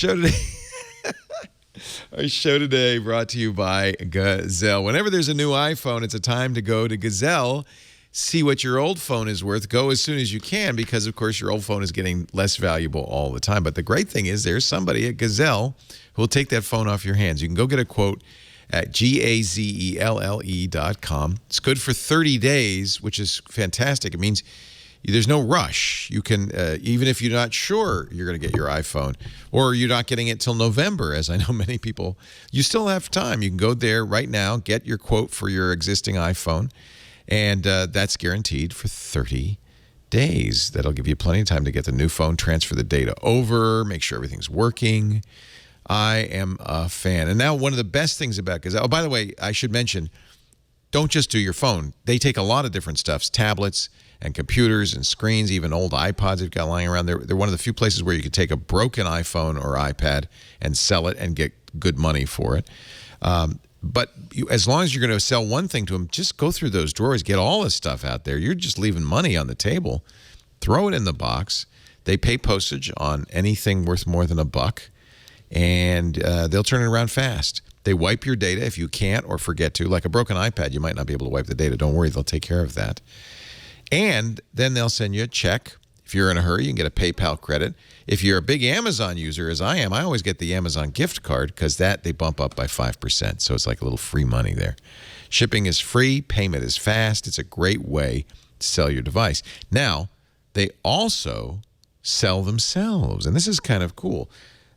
show today brought to you by Gazelle. Whenever there's a new iPhone, it's a time to go to Gazelle. See what your old phone is worth. Go as soon as you can because, of course, your old phone is getting less valuable all the time. But the great thing is there's somebody at Gazelle who will take that phone off your hands. You can go get a quote at gazelle.com. It's good for 30 days, which is fantastic. It means there's no rush. You can, even if you're not sure you're going to get your iPhone or you're not getting it till November, as I know many people, you still have time. You can go there right now, get your quote for your existing iPhone. And that's guaranteed for 30 days. That'll give you plenty of time to get the new phone, transfer the data over, make sure everything's working. I am a fan. And now one of the best things about Gazelle, oh, by the way, I should mention, don't just do your phone. They take a lot of different stuffs, tablets and computers and screens, even old iPods they've got lying around. They're one of the few places where you can take a broken iPhone or iPad and sell it and get good money for it. But as long as you're going to sell one thing to them, just go through those drawers, get all this stuff out there. You're just leaving money on the table. Throw it in the box. They pay postage on anything worth more than $1, and they'll turn it around fast. They wipe your data if you can't or forget to. Like a broken iPad, you might not be able to wipe the data. Don't worry, they'll take care of that. And then they'll send you a check. If you're in a hurry, you can get a PayPal credit. If you're a big Amazon user, as I am, I always get the Amazon gift card because that they bump up by 5%. So it's like a little free money there. Shipping is free. Payment is fast. It's a great way to sell your device. Now, they also sell themselves, and this is kind of cool.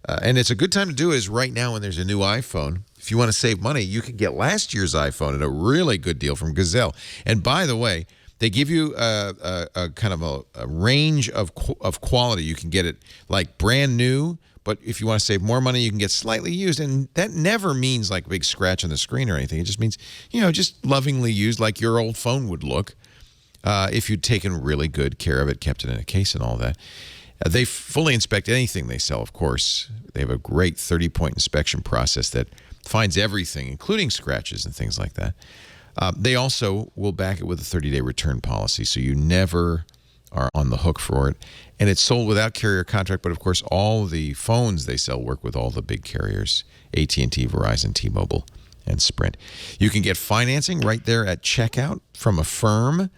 And it's a good time to do it is right now when there's a new iPhone. If you want to save money, you can get last year's iPhone at a really good deal from Gazelle. And by the way, they give you a kind of a range of quality. You can get it like brand new, but if you want to save more money, you can get slightly used. And that never means like a big scratch on the screen or anything. It just means, just lovingly used like your old phone would look if you'd taken really good care of it, kept it in a case and all that. They fully inspect anything they sell, of course. They have a great 30-point inspection process that finds everything, including scratches and things like that. They also will back it with a 30-day return policy, so you never are on the hook for it. And it's sold without carrier contract, but of course all the phones they sell work with all the big carriers, AT&T, Verizon, T-Mobile, and Sprint. You can get financing right there at checkout from Affirm,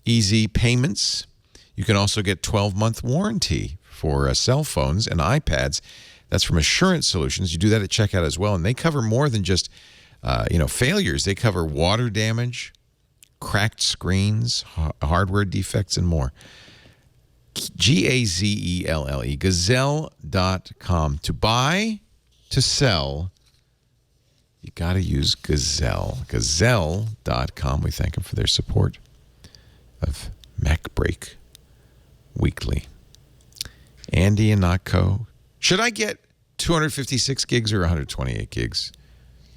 easy payments. You can also get 12-month warranty for cell phones and iPads. That's from Assurance Solutions. You do that at checkout as well, and they cover more than just failures. They cover water damage, cracked screens, hardware defects, and more. Gazelle, Gazelle.com. To buy, to sell, you got to use Gazelle. Gazelle.com. We thank them for their support of MacBreak Weekly. Andy Ihnatko. Should I get 256 gigs or 128 gigs?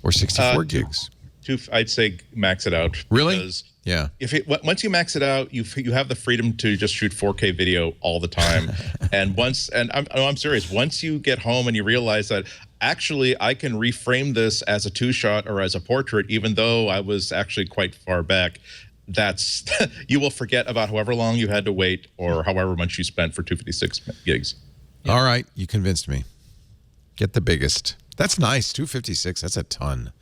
Or 64 gigs? I'd say max it out. Really? Because yeah. Once you max it out, you have the freedom to just shoot 4K video all the time. and I'm serious. Once you get home and you realize that actually I can reframe this as a 2-shot or as a portrait, even though I was actually quite far back, that's you will forget about however long you had to wait or however much you spent for 256 gigs. Yeah. All right, you convinced me. Get the biggest. That's nice. 256. That's a ton.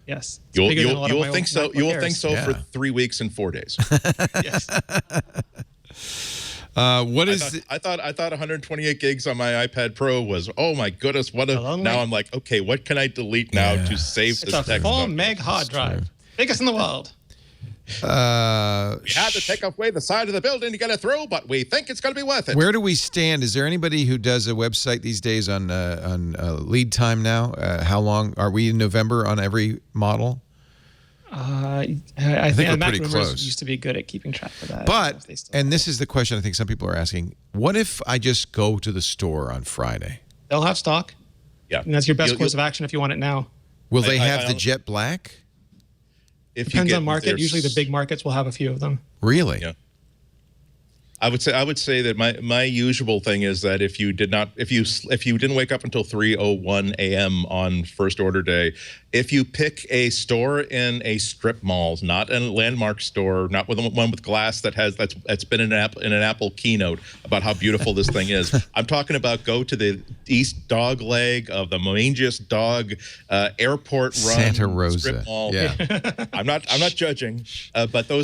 Yes. You will think so. You will think so for 3 weeks and 4 days. Yes. What is? I thought 128 gigs on my iPad Pro was, oh my goodness, what a. Now I'm like, okay, what can I delete now to save this text? It's a 4 meg hard drive, biggest in the world. We had to take away the side of the building to get it through, but we think it's going to be worth it. Where do we stand? Is there anybody who does a website these days on lead time now? How long are we in November on every model? I think we're Mac pretty Rumors close. used to be good at keeping track of that. But and this is the question I think some people are asking: what if I just go to the store on Friday? They'll have stock. Yeah, and that's your best course of action if you want it now. Will they have the jet black? Depends on market. Usually the big markets will have a few of them. Really? Yeah. I would say that my usual thing is that if you didn't wake up until 3:01 a.m. on first order day, if you pick a store in a strip mall, not a landmark store, not with one with glass that's been in an Apple keynote about how beautiful this thing is. I'm talking about go to the East Dog Leg of the mangiest dog airport run Santa Rosa strip mall. Yeah. I'm not judging, but there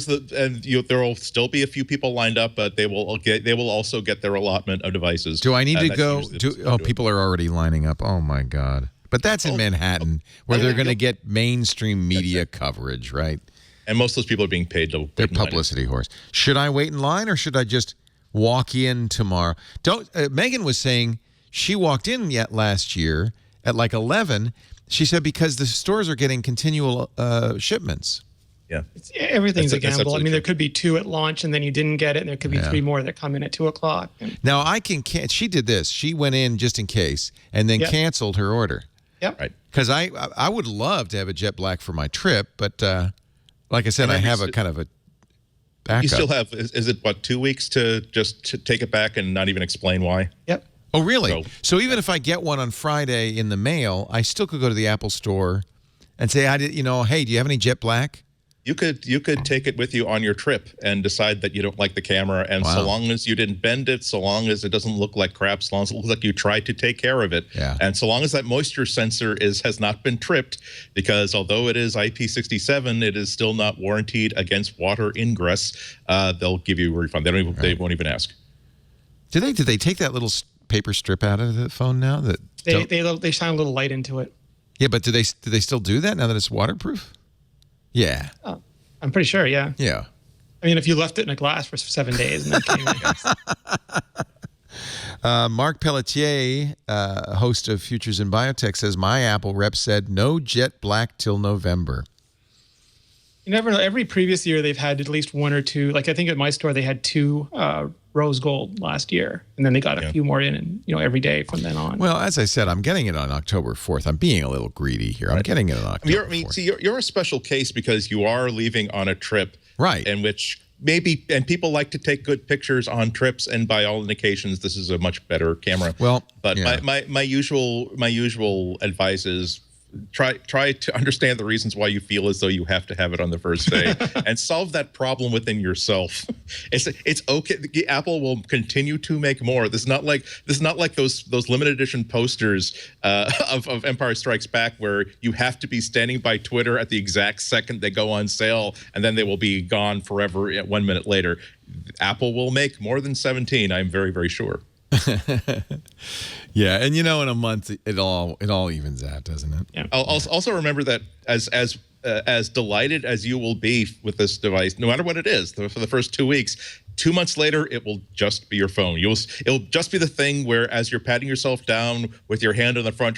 will still be a few people lined up, but they will also get their allotment of devices. Do I need to go? People are already lining up. Oh my God. But that's in Manhattan, where they're going to get mainstream media coverage, right? And most of those people are being paid to. They're publicity whores. Should I wait in line, or should I just walk in tomorrow? Megan was saying she walked in last year at like 11. She said because the stores are getting continual shipments. Yeah. Everything's a That's gamble. I mean, absolutely there could be 2 at launch, and then you didn't get it, and there could be 3 more that come in at 2 o'clock. Now, she did this. She went in just in case and then canceled her order. Yep. Right. Because I would love to have a jet black for my trip, but like I said, I have a kind of a backup. You still have, is it, 2 weeks to take it back and not even explain why? Yep. Oh, really? So even if I get one on Friday in the mail, I still could go to the Apple store and say, hey, do you have any jet black? You could take it with you on your trip and decide that you don't like the camera, and so long as you didn't bend it, so long as it doesn't look like crap, so long as it looks like you tried to take care of it, and so long as that moisture sensor has not been tripped, because although it is IP67, it is still not warranted against water ingress. They'll give you a refund. They won't even ask. Did they take that little paper strip out of the phone now? They shine a little light into it. Yeah, but do they still do that now that it's waterproof? Yeah. Oh, I'm pretty sure, yeah. Yeah. I mean, if you left it in a glass for 7 days and then came in. Mark Pelletier, host of Futures in Biotech, says, my Apple rep said no jet black till November. You never know. Every previous year, they've had at least 1 or 2. Like, I think at my store, they had 2 rose gold last year, and then they got a few more in, and every day from then on. Well, as I said, I'm getting it on October 4th. I'm being a little greedy here. I'm getting it on October 4th. You're a special case because you are leaving on a trip, right? In which and people like to take good pictures on trips, and by all indications, this is a much better camera. Well, but my usual advice is try to understand the reasons why you feel as though you have to have it on the first day and solve that problem within yourself. It's okay. Apple will continue to make more. This is not like those limited edition posters of Empire Strikes Back where you have to be standing by Twitter at the exact second they go on sale and then they will be gone forever 1 minute later. Apple will make more than 17. I'm very, very sure. Yeah, and in a month it all evens out, doesn't it? Yeah. Also remember that as delighted as you will be with this device, no matter what it is, for the first 2 weeks, 2 months later it will just be your phone. It'll just be the thing where as you're patting yourself down with your hand on the front,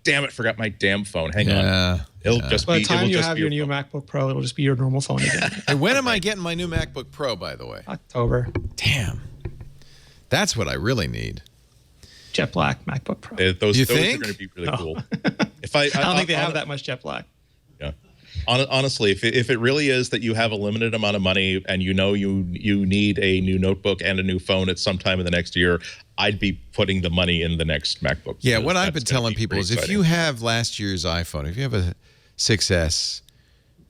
damn it, forgot my damn phone. Hang on. It'll just By be. the time you have your new phone. MacBook Pro, it'll just be your normal phone again. Hey, when am I getting my new MacBook Pro, by the way? October. Damn. That's what I really need. Jet black MacBook Pro. Those are think? going to be really cool. I don't think they have that much jet black. Yeah. Honestly, if it really is that you have a limited amount of money and you need a new notebook and a new phone at some time in the next year, I'd be putting the money in the next MacBook. Yeah, what I've been telling people is if you have last year's iPhone, if you have a 6S,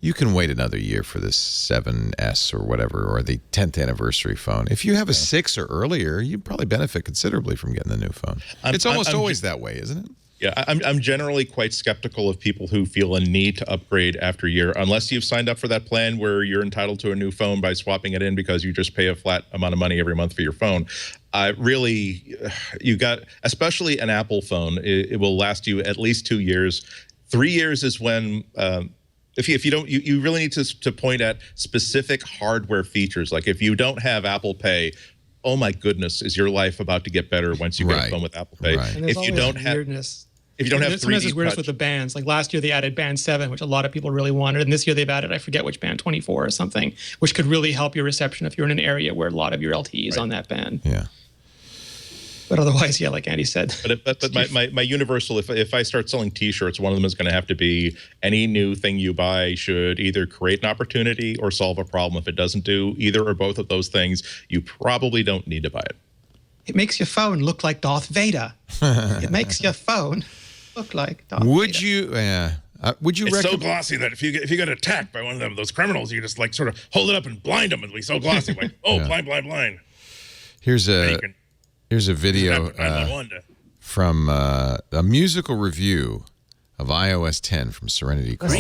you can wait another year for this 7S or whatever, or the 10th anniversary phone. If you have a 6 or earlier, you'd probably benefit considerably from getting the new phone. It's almost always that way, isn't it? Yeah, I'm generally quite skeptical of people who feel a need to upgrade after a year, unless you've signed up for that plan where you're entitled to a new phone by swapping it in because you just pay a flat amount of money every month for your phone. Really, especially an Apple phone, it will last you at least 2 years. 3 years is when... If you don't, you really need to point at specific hardware features. Like if you don't have Apple Pay, oh my goodness, is your life about to get better once you get a phone with Apple Pay? Right. If you don't have 3D weirdness with the bands. Like last year they added band 7, which a lot of people really wanted, and this year they've added, I forget which band, 24 or something, which could really help your reception if you're in an area where a lot of your LTE is on that band. Yeah. But otherwise, yeah, like Andy said. But my universal, if I start selling T-shirts, one of them is going to have to be any new thing you buy should either create an opportunity or solve a problem. If it doesn't do either or both of those things, you probably don't need to buy it. It makes your phone look like Darth Vader. It makes your phone look like Darth Vader. Would you It's so glossy that if you get attacked by one of those criminals, you just sort of hold it up and blind them. It'll be so glossy, like blind. Here's a video from a musical review of iOS 10 from Serenity Chrome.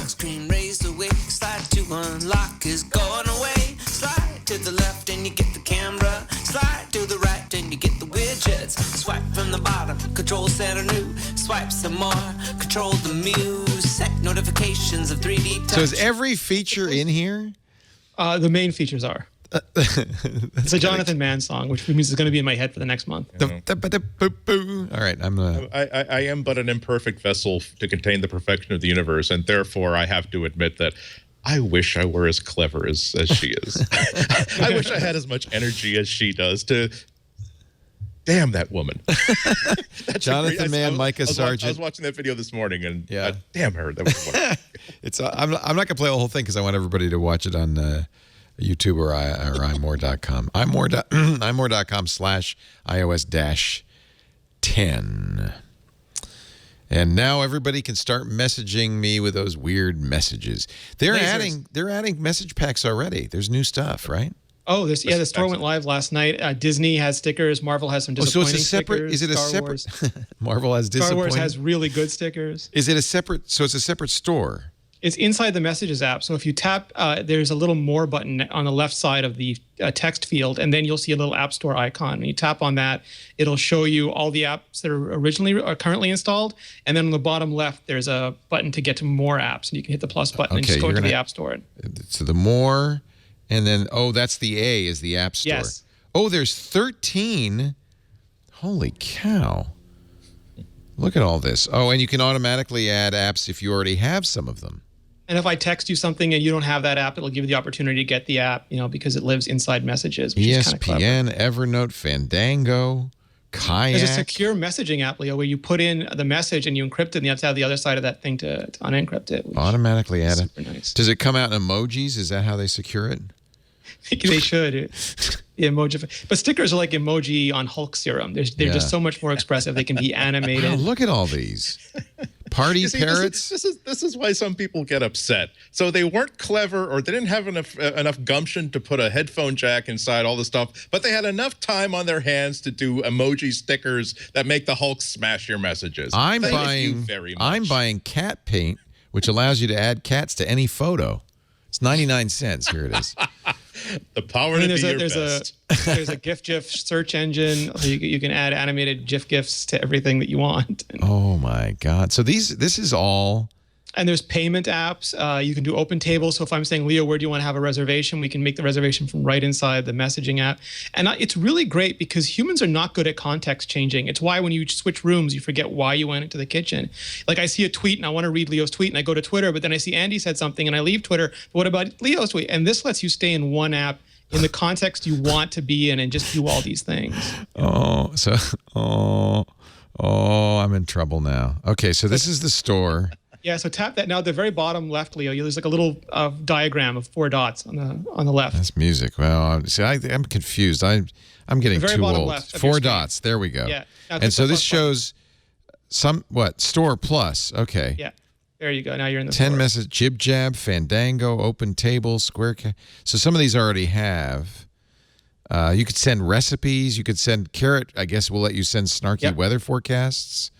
Screen raised away, slide to unlock is going away. Slide to the left and you get the camera. Slide to the right and you get the widgets. Swipe from the bottom, control center new. Swipe some more, control the muse. Set notifications of 3D touch. So is every feature in here? The main features are. It's a Jonathan Mann song, which means it's going to be in my head for the next month. All right, I am but an imperfect vessel to contain the perfection of the universe, and therefore I have to admit that I wish I were as clever as she is. I wish I had as much energy as she does to. Damn that woman. Jonathan Mann, Micah Sargent. I was watching that video this morning, and Yeah. damn her. That was It's I'm not going to play the whole thing because I want everybody to watch it on YouTube or imore.com. imore.com/iOS-10. And now everybody can start messaging me with those weird messages. They're adding message packs already. There's new stuff, right? Oh, the store went live last night. Disney has stickers. Marvel has some disappointing so it's a separate. stickers. Is it a Star separate? Wars. Marvel has disappointing. Star Wars has really good stickers. Is it a separate? So it's a separate store. It's inside the Messages app. So if you tap, there's a little More button on the left side of the text field, and then you'll see a little App Store icon. When you tap on that, it'll show you all the apps that are currently installed, and then on the bottom left, there's a button to get to More apps, and you can hit the plus button and just go into the App Store. So the More, and then that's the A is the App Store. Yes. Oh, there's 13. Holy cow! Look at all this. Oh, and you can automatically add apps if you already have some of them. And if I text you something and you don't have that app, it'll give you the opportunity to get the app, because it lives inside Messages, which is kind of clever. ESPN, Evernote, Fandango, Kayak. There's a secure messaging app, Leo, where you put in the message and you encrypt it, and you have to have the other side of that thing to unencrypt it. Automatically add it. Super nice. Does it come out in emojis? Is that how they secure it? They should. The emoji, but stickers are like emoji on Hulk serum. They're just so much more expressive. They can be animated. Wow, look at all these party parrots. This is why some people get upset. So they weren't clever, or they didn't have enough gumption to put a headphone jack inside all the stuff, but they had enough time on their hands to do emoji stickers that make the Hulk smash your messages. I'm Thank you very much. buying cat paint, which allows you to add cats to any photo. It's 99 cents. Here it is. The power to be your best. There's a GIF search engine. You can add animated GIFs to everything that you want. Oh my God! So this is all. And there's payment apps. You can do open tables. So if I'm saying, Leo, where do you want to have a reservation? We can make the reservation from right inside the messaging app. And it's really great because humans are not good at context changing. It's why when you switch rooms, you forget why you went into the kitchen. Like I see a tweet and I want to read Leo's tweet and I go to Twitter, but then I see Andy said something and I leave Twitter. But what about Leo's tweet? And this lets you stay in one app in the context you want to be in and just do all these things. I'm in trouble now. Okay, so this is the store. Yeah, so tap that now. The very bottom left, Leo. There's like a little diagram of 4 dots on the left. That's music. Well, see, I'm confused. I'm getting too old. Left 4 dots. There we go. Yeah. And so this shows Store Plus. Okay. Yeah. There you go. Now you're in the 10 store. message, Jib Jab, Fandango, Open Table, Square. So some of these already have. You could send recipes. You could send Carrot. I guess we'll let you send snarky weather forecasts.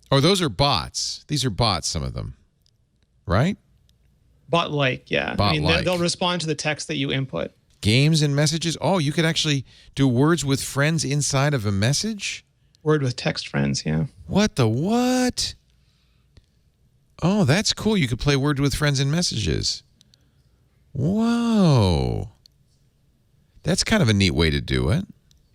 Oh, those are bots. These are bots, some of them. Right? Bot-like, yeah. Bot-like. They'll respond to the text that you input. Games and messages. Oh, you could actually do words with friends inside of a message? Word with text friends, yeah. What the what? Oh, that's cool. You could play Word with Friends in Messages. Whoa. That's kind of a neat way to do it.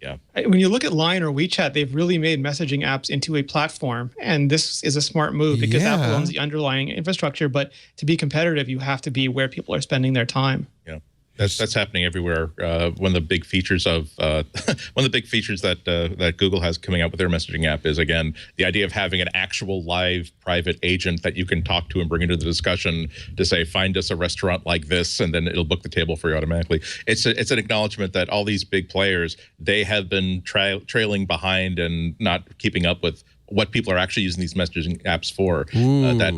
Yeah. When you look at Line or WeChat, they've really made messaging apps into a platform. And this is a smart move because Apple owns the underlying infrastructure. But to be competitive, you have to be where people are spending their time. Yeah. That's happening everywhere. One of the big features that Google has coming out with their messaging app is, again, the idea of having an actual live private agent that you can talk to and bring into the discussion to say, find us a restaurant like this, and then it'll book the table for you automatically. It's an acknowledgement that all these big players, they have been trailing behind and not keeping up with what people are actually using these messaging apps for. That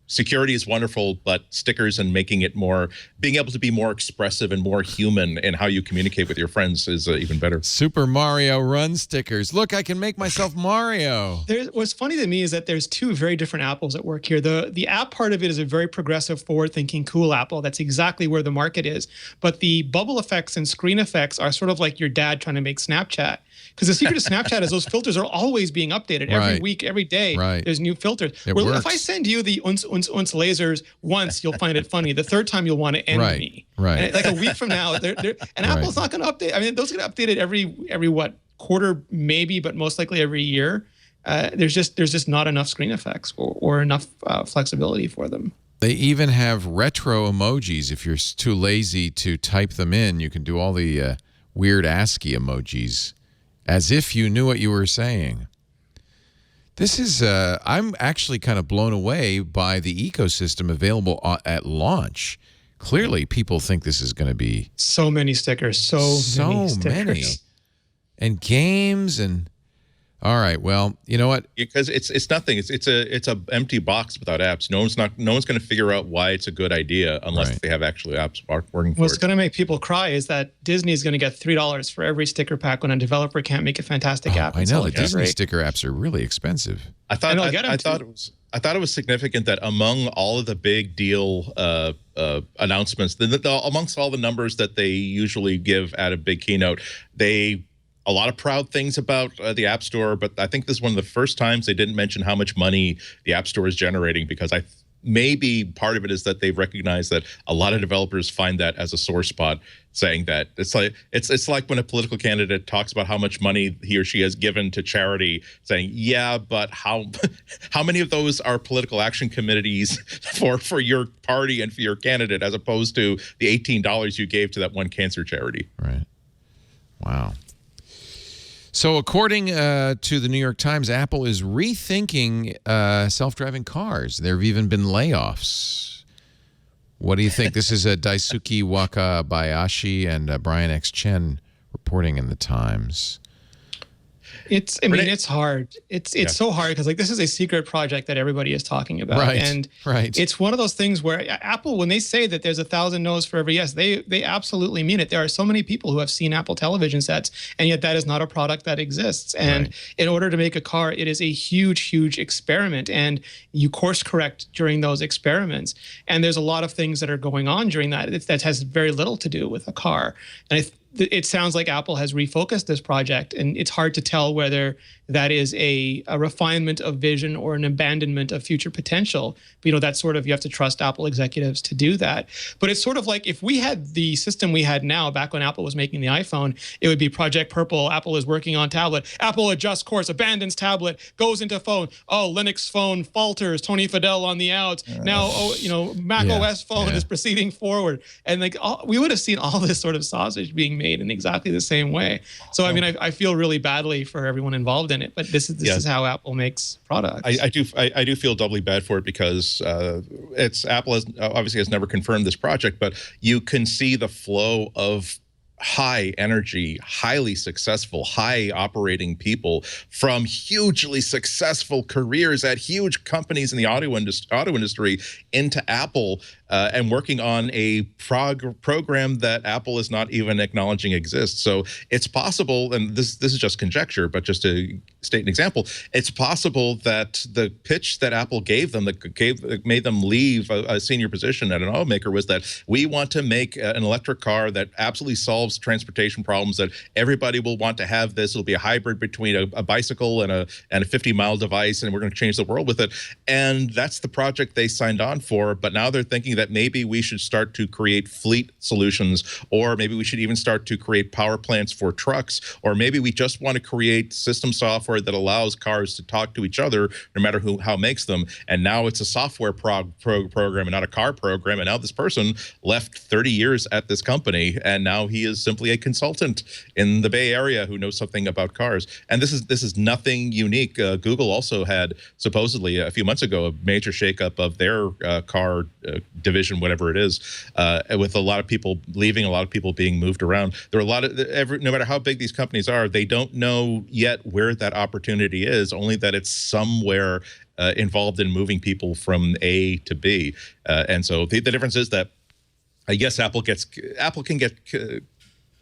security is wonderful, but stickers and being able to be more expressive and more human in how you communicate with your friends is even better. Super Mario Run stickers. Look, I can make myself Mario. What's funny to me is that there's 2 very different Apples at work here. The app part of it is a very progressive, forward-thinking, cool Apple. That's exactly where the market is. But the bubble effects and screen effects are sort of like your dad trying to make Snapchat. Because the secret of Snapchat is those filters are always being updated every week, every day. Right. There's new filters. Works. If I send you the uns lasers once, you'll find it funny. The 3rd time, you'll want to end me. Right. And like a week from now, Apple's not going to update. I mean, those get updated every quarter maybe, but most likely every year. There's just not enough screen effects or enough flexibility for them. They even have retro emojis. If you're too lazy to type them in, you can do all the weird ASCII emojis as if you knew what you were saying. This is, I'm actually kind of blown away by the ecosystem available at launch. Clearly, people think this is going to be... So many stickers. So many stickers. And games and... All right. Well, you know what? Because it's nothing. It's a empty box without apps. No one's going to figure out why it's a good idea unless they have actually apps working for What's it. going to make people cry is that Disney is going to get $3 for every sticker pack when a developer can't make a fantastic app. I know the Disney sticker apps are really expensive. I thought it was significant that among all of the big deal announcements, amongst all the numbers that they usually give at a big keynote, a lot of proud things about the App Store, but I think this is one of the first times they didn't mention how much money the App Store is generating, because maybe part of it is that they've recognized that a lot of developers find that as a sore spot, saying that it's like when a political candidate talks about how much money he or she has given to charity, saying, yeah, but how many of those are political action committees for your party and for your candidate, as opposed to the $18 you gave to that one cancer charity? Right. Wow. So according to the New York Times, Apple is rethinking self-driving cars. There have even been layoffs. What do you think? This is Daisuke Wakabayashi and Brian X. Chen reporting in the Times. It's hard. It's so hard because this is a secret project that everybody is talking about. Right. And it's one of those things where Apple, when they say that there's 1,000 no's for every yes, they absolutely mean it. There are so many people who have seen Apple television sets, and yet that is not a product that exists. And in order to make a car, it is a huge, huge experiment, and you course correct during those experiments. And there's a lot of things that are going on during that that has very little to do with a car. And it sounds like Apple has refocused this project, and it's hard to tell whether that is a refinement of vision or an abandonment of future potential. But, that's sort of, you have to trust Apple executives to do that. But it's sort of like if we had the system we had now back when Apple was making the iPhone, it would be Project Purple, Apple is working on tablet, Apple adjusts course, abandons tablet, goes into phone, Linux phone falters, Tony Fadell on the outs. Now, Mac OS phone is proceeding forward. And we would have seen all this sort of sausage being made in exactly the same way. So, I feel really badly for everyone involved in it, but this is how Apple makes products. I do feel doubly bad for it because Apple has never confirmed this project, but you can see the flow of high energy, highly successful, high operating people from hugely successful careers at huge companies in the auto industry into Apple and working on a program that Apple is not even acknowledging exists. So it's possible, and this is just conjecture, but just to state an example, it's possible that the pitch that Apple gave them that made them leave a senior position at an automaker was that we want to make an electric car that absolutely solves transportation problems, that everybody will want to have this. It'll be a hybrid between a bicycle and a 50-mile device, and we're going to change the world with it. And that's the project they signed on for. But now they're thinking that maybe we should start to create fleet solutions, or maybe we should even start to create power plants for trucks, or maybe we just want to create system software that allows cars to talk to each other no matter how makes them. And now it's a software program and not a car program. And now this person left 30 years at this company, and now he is simply a consultant in the Bay Area who knows something about cars. And this is nothing unique. Google also had supposedly a few months ago a major shakeup of their car division, whatever it is, with a lot of people leaving, a lot of people being moved around. There are a lot of no matter how big these companies are, they don't know yet where that opportunity is, only that it's somewhere involved in moving people from A to B. And so the difference is that I guess Apple can get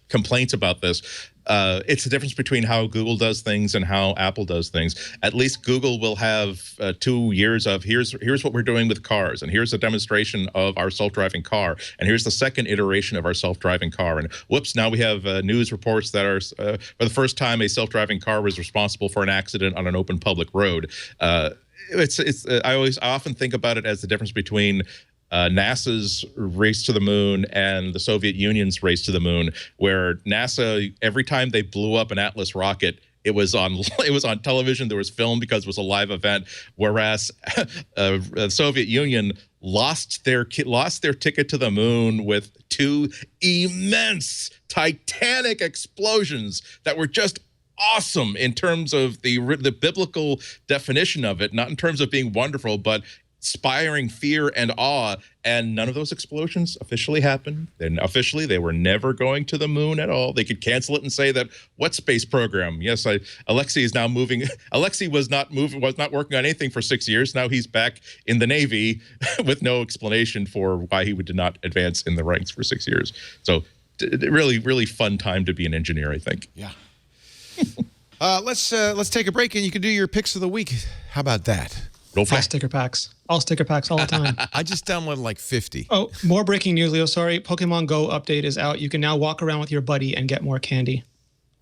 complaints about this. It's the difference between how Google does things and how Apple does things. At least Google will have 2 years of here's what we're doing with cars, and here's a demonstration of our self-driving car, and here's the second iteration of our self-driving car. And whoops, now we have news reports that are for the first time a self-driving car was responsible for an accident on an open public road. I often think about it as the difference between NASA's race to the moon and the Soviet Union's race to the moon, where NASA, every time they blew up an Atlas rocket, It was on television. There was film because it was a live event. Whereas the Soviet Union lost their ticket to the moon with 2 immense titanic explosions that were just awesome in terms of the biblical definition of it, not in terms of being wonderful, but inspiring fear and awe. And none of those explosions officially happened. Then officially, they were never going to the moon at all. They could cancel it and say that what space program? Yes, Alexei is now moving. Alexei was not working on anything for 6 years. Now he's back in the Navy with no explanation for why he did not advance in the ranks for 6 years. So really, really fun time to be an engineer, I think. Yeah. Let's take a break and you can do your picks of the week. How about that? Go for All it. sticker packs. All sticker packs all the time. I just downloaded like 50. Oh, more breaking news, Leo. Sorry. Pokemon Go update is out. You can now walk around with your buddy and get more candy.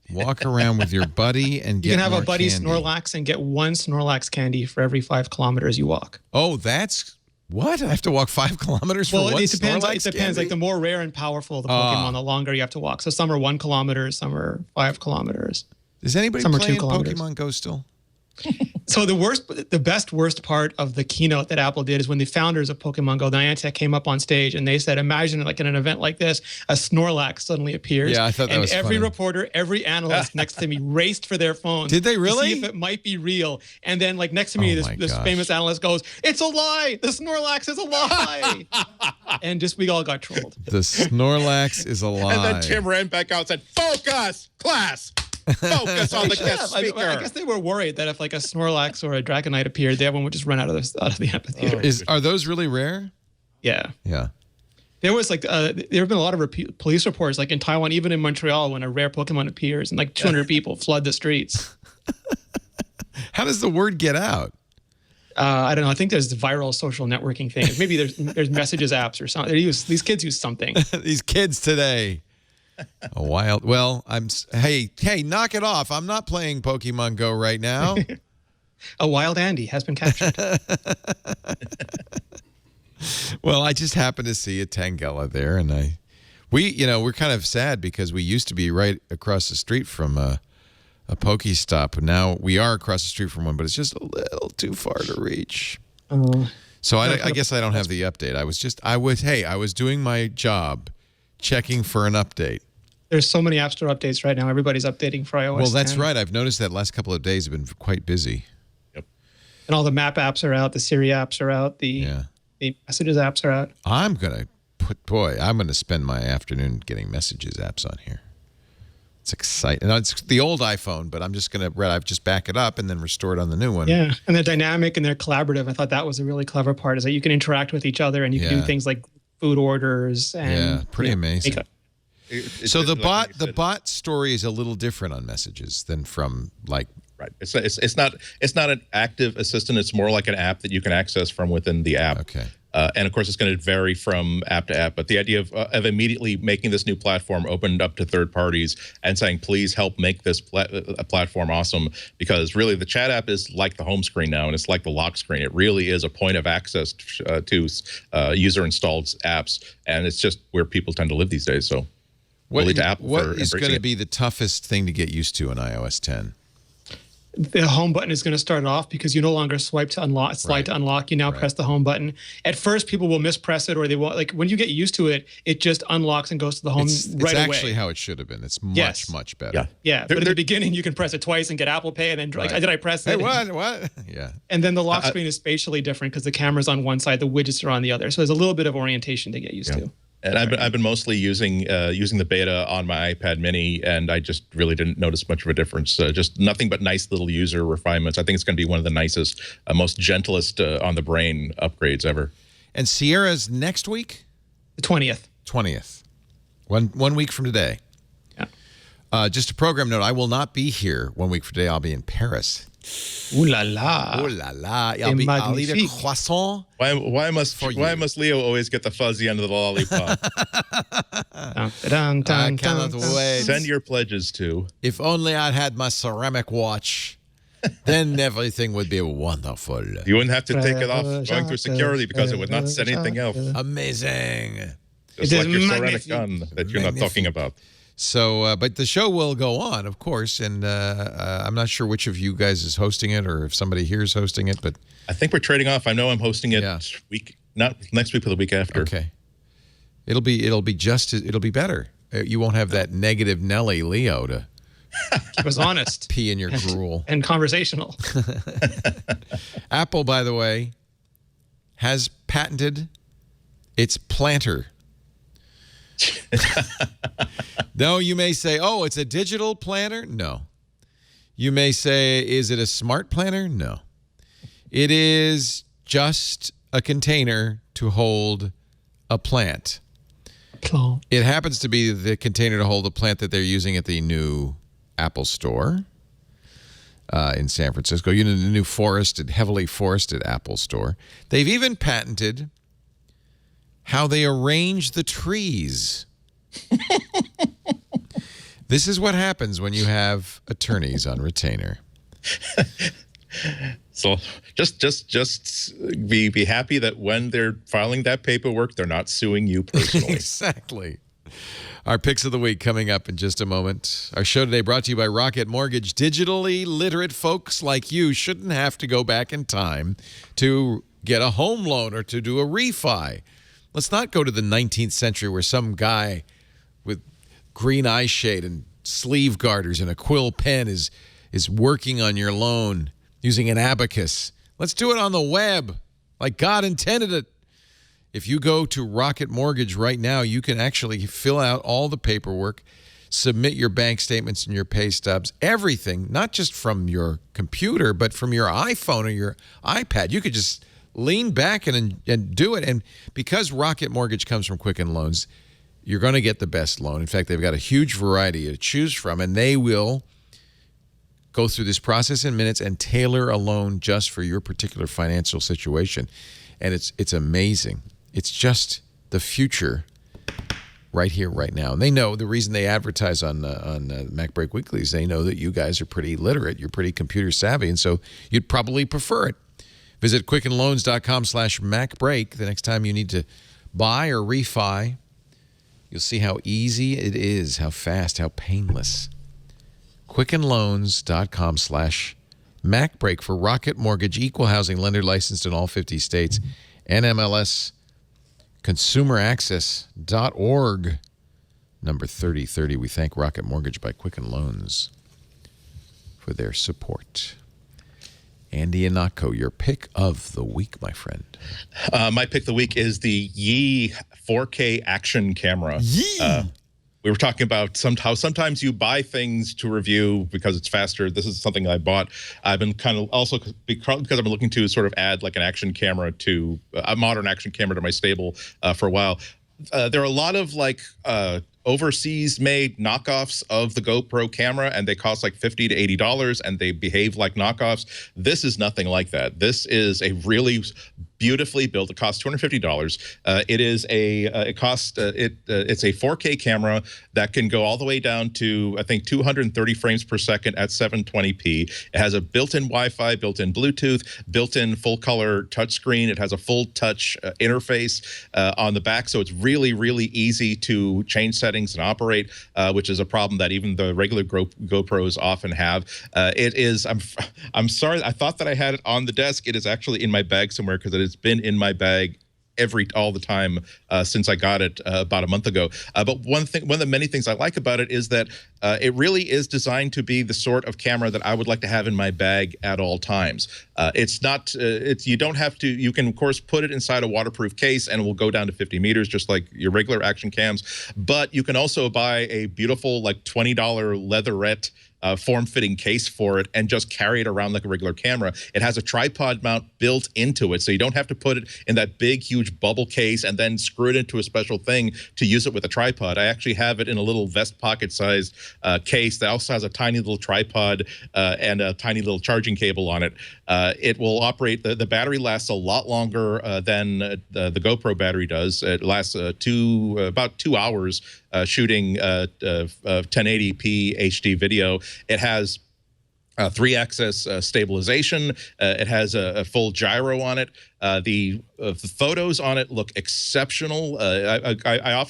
Walk around with your buddy and get You can have more a buddy candy. Snorlax and get 1 Snorlax candy for every 5 kilometers you walk. Oh, that's what? I have to walk 5 kilometers for Well, one it depends. Snorlax It depends. candy? Like the more rare and powerful the Pokemon, the longer you have to walk. So some are 1 kilometer, some are 5 kilometers. Is anybody Some are 2 playing kilometers. Pokemon Go still? So the worst part of the keynote that Apple did is when the founders of Pokemon Go, Niantic, came up on stage and they said, imagine like in an event like this, a Snorlax suddenly appears. Yeah, I thought that and was every funny. reporter, every analyst next to me raced for their phones. Did they To really? see if it might be real. And then like next to me, Oh this my gosh. famous analyst goes, it's a lie. The Snorlax is a lie. And just we all got trolled. The Snorlax is a lie. And then Tim ran back out and said, "Focus, class. Focus on the guest I speaker." guess they were worried that if like a Snorlax or a Dragonite appeared, everyone would just run out of the amphitheater. Are those really rare? Yeah. Yeah. There was like there have been a lot of police reports, like in Taiwan, even in Montreal, when a rare Pokemon appears and like 200 people flood the streets. How does the word get out? I don't know. I think there's viral social networking things. Maybe there's messages apps or something. These kids use something. These kids today. A wild. Well, hey, knock it off. I'm not playing Pokemon Go right now. A wild Andy has been captured. Well, I just happened to see a Tangela there, and we're kind of sad because we used to be right across the street from a Pokestop. Now we are across the street from one, but it's just a little too far to reach. So I guess I don't have the update. I was doing my job, checking for an update. There's so many App Store updates right now. Everybody's updating for iOS. Well, that's 10. right. I've noticed that last couple of days have been quite busy. And all the map apps are out. The Siri apps are out. The messages apps are out. I'm gonna spend my afternoon getting messages apps on here. It's exciting. Now, it's the old iPhone, but I've just back it up and then restore it on the new one. Yeah, and they're dynamic and they're collaborative. I thought that was a really clever part, is that you can interact with each other and you can do things like food orders. And, pretty amazing. So the like bot story is a little different on messages than from like. Right. It's not an active assistant. It's more like an app that you can access from within the app. Okay. And of course, it's going to vary from app to app. But the idea of immediately making this new platform opened up to third parties and saying, please help make this platform awesome. Because really, the chat app is like the home screen now, and it's like the lock screen. It really is a point of access to user-installed apps. And it's just where people tend to live these days. So What is going to be the toughest thing to get used to in iOS 10? The home button is going to start off because you no longer swipe to unlock, slide to unlock. You now press the home button. At first, people will mispress it, or they won't. Like when you get used to it, it just unlocks and goes to the home It's right away. actually how it should have been. It's much better. Yeah, but at the beginning, you can press it twice and get Apple Pay, and then like, did I press it? Hey, what? Yeah. And then the lock screen is spatially different because the camera's on one side, the widgets are on the other. So there's a little bit of orientation to get used to. And I've been mostly using the beta on my iPad Mini, and I just really didn't notice much of a difference. Just nothing but nice little user refinements. I think it's going to be one of the nicest, most gentlest on the brain upgrades ever. And Sierra's next week? The 20th. 20th. One week from today. Yeah. Just a program note, I will not be here 1 week from today. I'll be in Paris. Ooh la la. Ooh la la. I'll eat a croissant. Why must Leo always get the fuzzy end of the lollipop? I cannot wait. Send your pledges to. If only I had my ceramic watch, then everything would be wonderful. You wouldn't have to take it off going through security because it would not send anything else. Amazing. Just It like is your magnifique. ceramic gun that you're not talking about. So, but the show will go on, of course, and I'm not sure which of you guys is hosting it or if somebody here is hosting it, but I think we're trading off. I know I'm hosting it not next week, but the week after. Okay. It'll be better. You won't have that negative Nelly Leo to keep us honest, pee in your gruel, and conversational. Apple, by the way, has patented its planter. No, you may say, oh, it's a digital planter? No. You may say, is it a smart planter? No. It is just a container to hold a plant. It happens to be the container to hold a plant that they're using at the new Apple store in San Francisco. You know, the new heavily forested Apple store. They've even patented how they arrange the trees. This is what happens when you have attorneys on retainer. So just be happy that when they're filing that paperwork, they're not suing you personally. Exactly. Our picks of the week coming up in just a moment. Our show today brought to you by Rocket Mortgage. Digitally literate folks like you shouldn't have to go back in time to get a home loan or to do a refi. Let's not go to the 19th century where some guy with green eye shade and sleeve garters and a quill pen is working on your loan using an abacus. Let's do it on the web like God intended it. If you go to Rocket Mortgage right now, you can actually fill out all the paperwork, submit your bank statements and your pay stubs, everything, not just from your computer, but from your iPhone or your iPad. You could just lean back and do it. And because Rocket Mortgage comes from Quicken Loans, you're going to get the best loan. In fact, they've got a huge variety to choose from, and they will go through this process in minutes and tailor a loan just for your particular financial situation. And it's amazing. It's just the future right here, right now. And they know the reason they advertise on MacBreak Weekly is they know that you guys are pretty literate. You're pretty computer savvy, and so you'd probably prefer it. Visit quickenloans.com/MacBreak the next time you need to buy or refi. You'll see how easy it is, how fast, how painless. quickenloans.com/MacBreak for Rocket Mortgage, equal housing lender licensed in all 50 states, NMLS consumeraccess.org, number 3030. We thank Rocket Mortgage by Quicken Loans for their support. Andy Ihnatko, your pick of the week, my friend. My pick of the week is the Yi 4K action camera. We were talking about how sometimes you buy things to review because it's faster. This is something I bought. I've been kind of also because I've been looking to sort of add like an action camera to a modern action camera to my stable for a while. There are a lot of like overseas made knockoffs of the GoPro camera, and they cost like $50 to $80 and they behave like knockoffs. This is nothing like that. This is a really beautifully built. It costs $250. It's a 4K camera that can go all the way down to I think 230 frames per second at 720p. It has a built-in Wi-Fi, built-in Bluetooth, built-in full-color touchscreen. It has a full touch interface on the back, so it's really easy to change settings and operate, which is a problem that even the regular GoPros often have. It is. I'm sorry. I thought that I had it on the desk. It is actually in my bag somewhere because it's been in my bag all the time since I got it about a month ago. But one of the many things I like about it is that it really is designed to be the sort of camera that I would like to have in my bag at all times. It's not. You don't have to. You can of course put it inside a waterproof case and it will go down to 50 meters, just like your regular action cams. But you can also buy a beautiful like $20 leatherette form-fitting case for it and just carry it around like a regular camera. It has a tripod mount built into it, so you don't have to put it in that big, huge bubble case and then screw it into a special thing to use it with a tripod. I actually have it in a little vest pocket-sized case that also has a tiny little tripod and a tiny little charging cable on it. It will operate. The battery lasts a lot longer than the GoPro battery does. It lasts about 2 hours shooting 1080p HD video. It has 3-axis stabilization. It has a full gyro on it. The photos on it look exceptional. I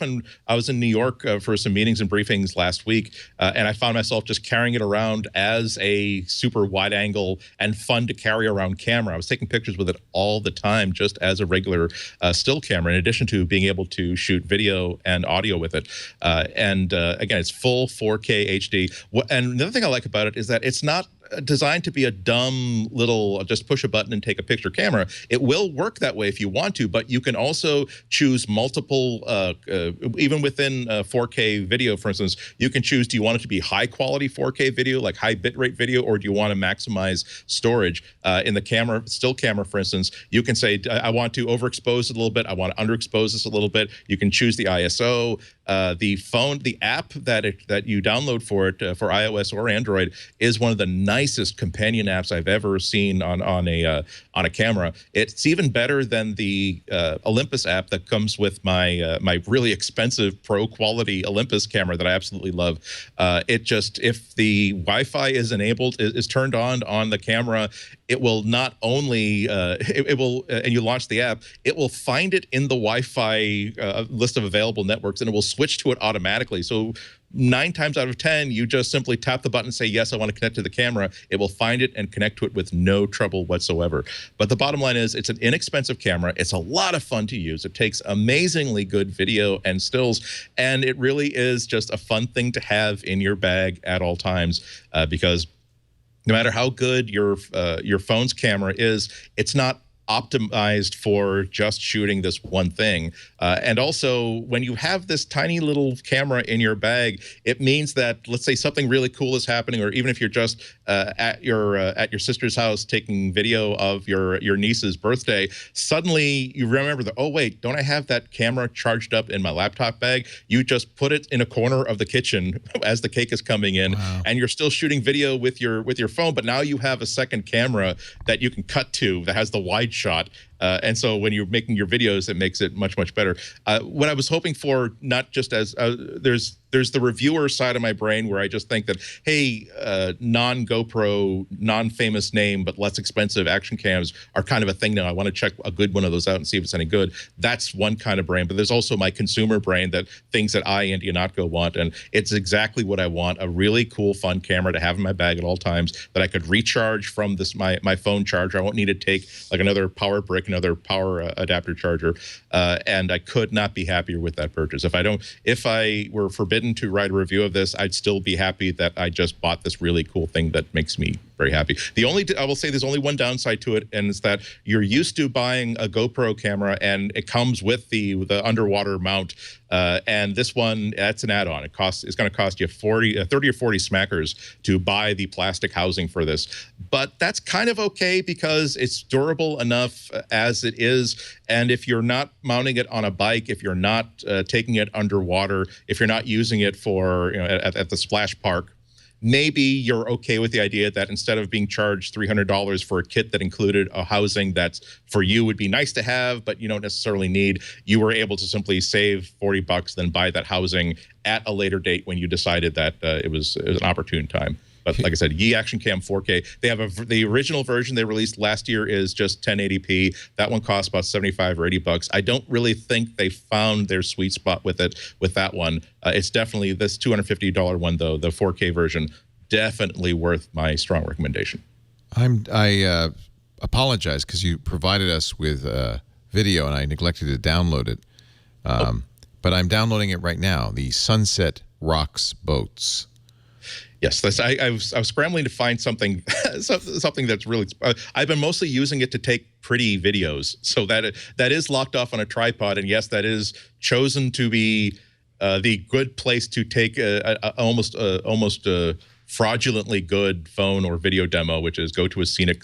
was in New York for some meetings and briefings last week, and I found myself just carrying it around as a super wide angle and fun to carry around camera. I was taking pictures with it all the time, just as a regular still camera, in addition to being able to shoot video and audio with it. Again, it's full 4K HD. And the other thing I like about it is that it's not designed to be a dumb little just push a button and take a picture camera. It will work that way if you want to, but you can also choose multiple, even within 4K video, for instance, you can choose, do you want it to be high quality 4K video, like high bitrate video, or do you want to maximize storage? In the camera, still camera, for instance, you can say, I want to overexpose it a little bit, I want to underexpose this a little bit. You can choose the ISO. The app that you download for it, for iOS or Android, is one of the nicest companion apps I've ever seen on a camera. It's even better than the Olympus app that comes with my my really expensive pro quality Olympus camera that I absolutely love. If the Wi-Fi is enabled, is turned on the camera, it will not only it will and you launch the app, it will find it in the Wi-Fi list of available networks, and it will switch to it automatically. So 9 times out of 10, you just simply tap the button and say, yes, I want to connect to the camera. It will find it and connect to it with no trouble whatsoever. But the bottom line is, it's an inexpensive camera. It's a lot of fun to use. It takes amazingly good video and stills, and it really is just a fun thing to have in your bag at all times, because no matter how good your phone's camera is, it's not optimized for just shooting this one thing. And also, when you have this tiny little camera in your bag, it means that, let's say something really cool is happening, or even if you're just at your sister's house taking video of your niece's birthday, suddenly you remember that, oh wait, don't I have that camera charged up in my laptop bag? You just put it in a corner of the kitchen as the cake is coming in. Wow. And you're still shooting video with your phone, but now you have a second camera that you can cut to that has the wide shot. And so when you're making your videos, it makes it much, much better. What I was hoping for, not just as there's the reviewer side of my brain where I just think that, hey, non-GoPro, non-famous name, but less expensive action cams are kind of a thing now. I want to check a good one of those out and see if it's any good. That's one kind of brain. But there's also my consumer brain that thinks that I and Ihnatko want. And it's exactly what I want, a really cool, fun camera to have in my bag at all times that I could recharge from my phone charger. I won't need to take like another power brick, another power adapter charger. And I could not be happier with that purchase. If I were forbidden to write a review of this, I'd still be happy that I just bought this really cool thing that makes me very happy. I will say there's only one downside to it, and it's that you're used to buying a GoPro camera and it comes with the underwater mount, and this one, that's an add-on. It's going to cost you 30 or 40 smackers to buy the plastic housing for this. But that's kind of okay because it's durable enough as it is, and if you're not mounting it on a bike, if you're not taking it underwater, if you're not using it for at the splash park, maybe you're okay with the idea that instead of being charged $300 for a kit that included a housing that's for you would be nice to have, but you don't necessarily need, you were able to simply save $40, then buy that housing at a later date when you decided that it was an opportune time. But like I said, Yi Action Cam 4K. They have the original version they released last year is just 1080p. That one costs about $75 or $80. I don't really think they found their sweet spot with that one. It's definitely this $250 one though, the 4K version, definitely worth my strong recommendation. I apologize because you provided us with video and I neglected to download it. But I'm downloading it right now. The Sunset Rocks boats. Yes, I was scrambling to find something that's really. I've been mostly using it to take pretty videos, so that is locked off on a tripod, and yes, that is chosen to be the good place to take almost fraudulently good phone or video demo, which is go to a scenic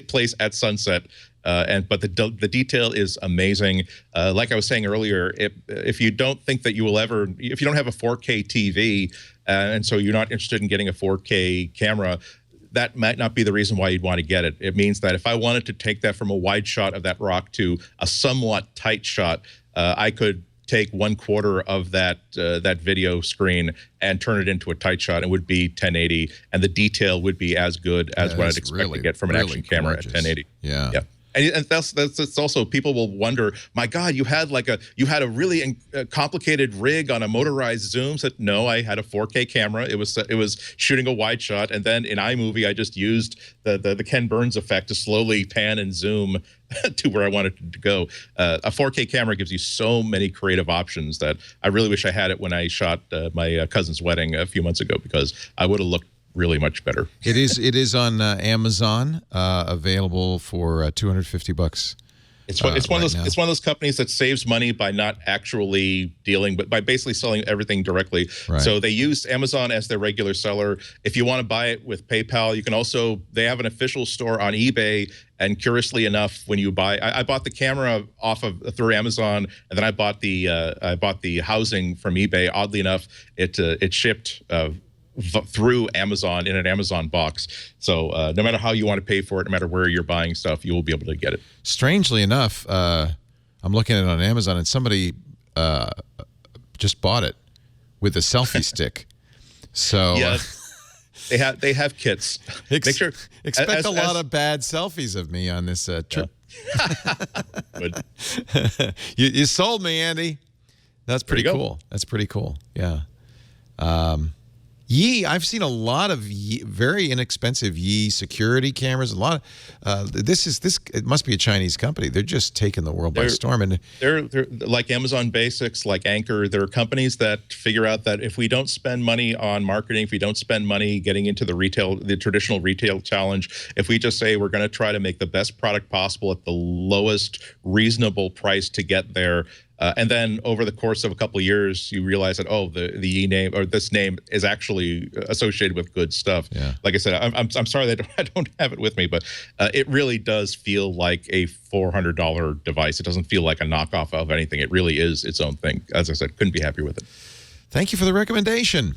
place at sunset. But the detail is amazing. Like I was saying earlier, if you don't think that you will ever, if you don't have a 4K TV, and so you're not interested in getting a 4K camera, that might not be the reason why you'd want to get it. It means that if I wanted to take that from a wide shot of that rock to a somewhat tight shot, I could take 1/4 of that video screen and turn it into a tight shot. It would be 1080, and the detail would be as good as what I'd expect to get from an action camera at 1080. Yeah. And that's also, people will wonder, my God, you had a really complicated rig on a motorized zoom. Said, no, I had a 4K camera. It was shooting a wide shot, and then in iMovie I just used the Ken Burns effect to slowly pan and zoom to where I wanted it to go. A 4K camera gives you so many creative options that I really wish I had it when I shot my cousin's wedding a few months ago, because I would have looked really much better. It is on Amazon, available for $250. It's one of those companies that saves money by not actually dealing, but by basically selling everything directly. Right. So they use Amazon as their regular seller. If you want to buy it with PayPal, you can also, they have an official store on eBay. And curiously enough, when you buy, I bought the camera through Amazon, and then I bought the housing from eBay. Oddly enough, it shipped through Amazon in an Amazon box. So no matter how you want to pay for it, no matter where you're buying stuff, you will be able to get it. Strangely enough, I'm looking at it on Amazon, and somebody just bought it with a selfie stick. So yeah, they have kits. Make sure expect a lot of bad selfies of me on this trip. Yeah. You sold me, Andy. That's pretty cool. That's pretty cool. Yeah. I've seen a lot of very inexpensive security cameras. A lot of it must be a Chinese company. They're just taking the world by storm. And they're like Amazon Basics, like Anchor. There are companies that figure out that if we don't spend money on marketing, if we don't spend money getting into the traditional retail challenge, if we just say we're going to try to make the best product possible at the lowest reasonable price to get there. And then over the course of a couple of years, you realize that, the name or this name is actually associated with good stuff. Yeah. Like I said, I'm sorry that I don't have it with me, but it really does feel like a $400 device. It doesn't feel like a knockoff of anything. It really is its own thing. As I said, couldn't be happier with it. Thank you for the recommendation.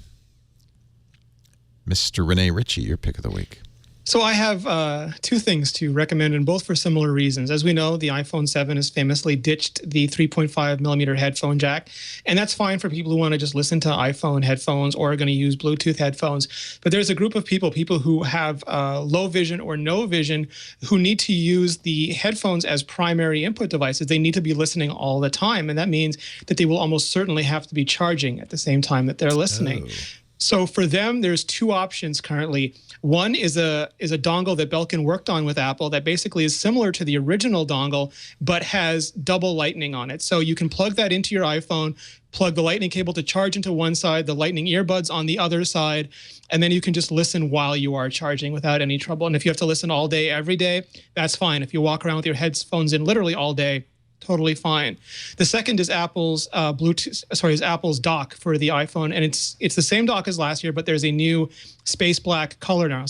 Mr. Rene Ritchie, your pick of the week. So I have two things to recommend, and both for similar reasons. As we know, the iPhone 7 has famously ditched the 3.5 millimeter headphone jack, and that's fine for people who want to just listen to iPhone headphones or are going to use Bluetooth headphones. But there's a group of people who have low vision or no vision, who need to use the headphones as primary input devices. They need to be listening all the time, and that means that they will almost certainly have to be charging at the same time that they're listening. Oh. So for them, there's two options currently. One is a dongle that Belkin worked on with Apple that basically is similar to the original dongle, but has double lightning on it. So you can plug that into your iPhone, plug the lightning cable to charge into one side, the lightning earbuds on the other side, and then you can just listen while you are charging without any trouble. And if you have to listen all day, every day, that's fine. If you walk around with your headphones in literally all day, totally fine. The second is Apple's Apple's dock for the iPhone, and it's the same dock as last year, but there's a new space black color now.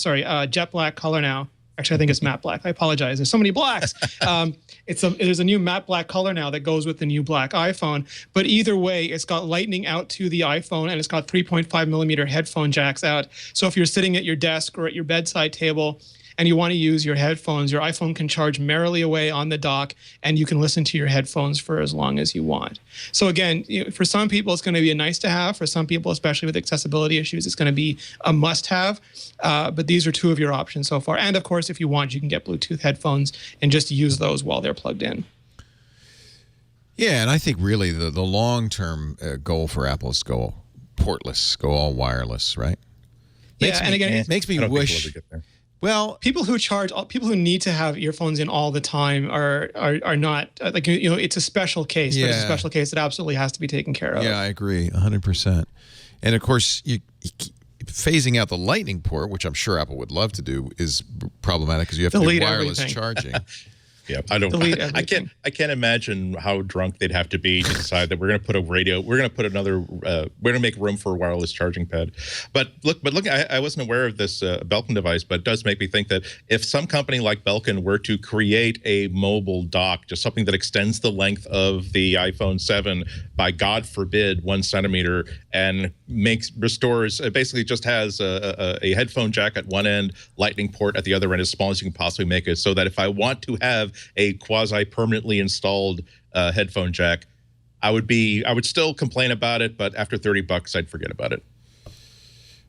Jet black color now. Actually, I think it's matte black. I apologize. There's so many blacks. There's a new matte black color now that goes with the new black iPhone. But either way, it's got lightning out to the iPhone, and it's got 3.5 millimeter headphone jacks out. So if you're sitting at your desk or at your bedside table and you want to use your headphones, your iPhone can charge merrily away on the dock, and you can listen to your headphones for as long as you want. So again, for some people, it's going to be a nice to have. For some people, especially with accessibility issues, it's going to be a must have. But these are two of your options so far. And of course, if you want, you can get Bluetooth headphones and just use those while they're plugged in. Yeah, and I think really the long-term goal for Apple is to go portless, go all wireless, right? It makes me wish. Well, people who need to have earphones in all the time are not it's a special case. Yeah. But it's a special case that absolutely has to be taken care of. Yeah, I agree 100%. And of course, phasing out the Lightning port, which I'm sure Apple would love to do, is problematic because you have to do wireless charging. Yeah, I can't imagine how drunk they'd have to be to decide that we're going to put a radio, we're going to make room for a wireless charging pad. But look, I wasn't aware of this Belkin device, but it does make me think that if some company like Belkin were to create a mobile dock, just something that extends the length of the iPhone 7 by, God forbid, 1 centimeter, and basically just has a headphone jack at one end, lightning port at the other end, as small as you can possibly make it, so that if I want to have a quasi-permanently installed headphone jack, I would still complain about it, but after $30, I'd forget about it.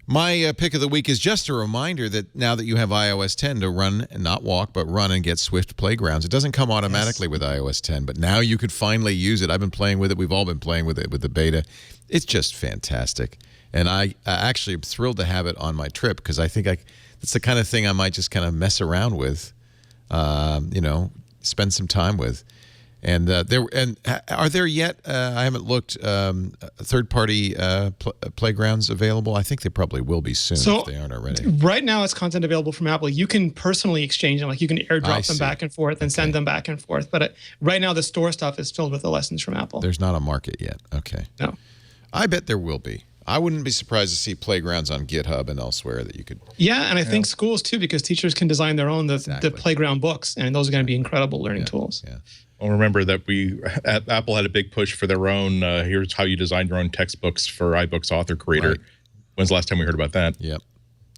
My pick of the week is just a reminder that now that you have iOS 10 to run and not walk, but run and get Swift Playgrounds. It doesn't come automatically with iOS 10, but now you could finally use it. I've been playing with it. We've all been playing with it with the beta. It's just fantastic. And I actually am thrilled to have it on my trip because I think it's the kind of thing I might just kind of mess around with, spend some time with. And are there yet? I haven't looked. Third-party playgrounds available? I think they probably will be soon if they aren't already. Right now, it's content available from Apple. You can personally exchange them, like you can airdrop them back and forth and send them back and forth. But right now, the store stuff is filled with the lessons from Apple. There's not a market yet. Okay. No. I bet there will be. I wouldn't be surprised to see playgrounds on GitHub and elsewhere that you could. Yeah, and I think schools too, because teachers can design their own the playground books, and those are going to be incredible learning tools. Yeah. Well, remember that Apple had a big push for their own. Here's how you design your own textbooks for iBooks Author Creator. Right. When's the last time we heard about that? Yep.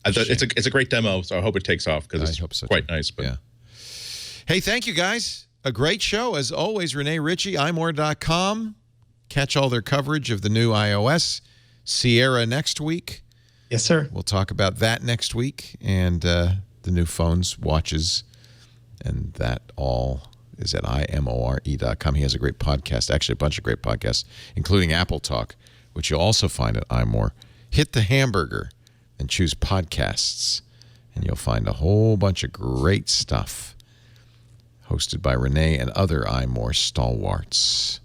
It's a great demo, so I hope it takes off because it's quite nice. But yeah. Hey, thank you guys. A great show as always. Rene, Ritchie, imore.com. Catch all their coverage of the new iOS. Sierra next week. Yes, sir. We'll talk about that next week and the new phones, watches, and that all is at imore.com. He has a great podcast, actually a bunch of great podcasts, including Apple Talk, which you'll also find at iMore. Hit the hamburger and choose podcasts, and you'll find a whole bunch of great stuff hosted by Rene and other iMore stalwarts.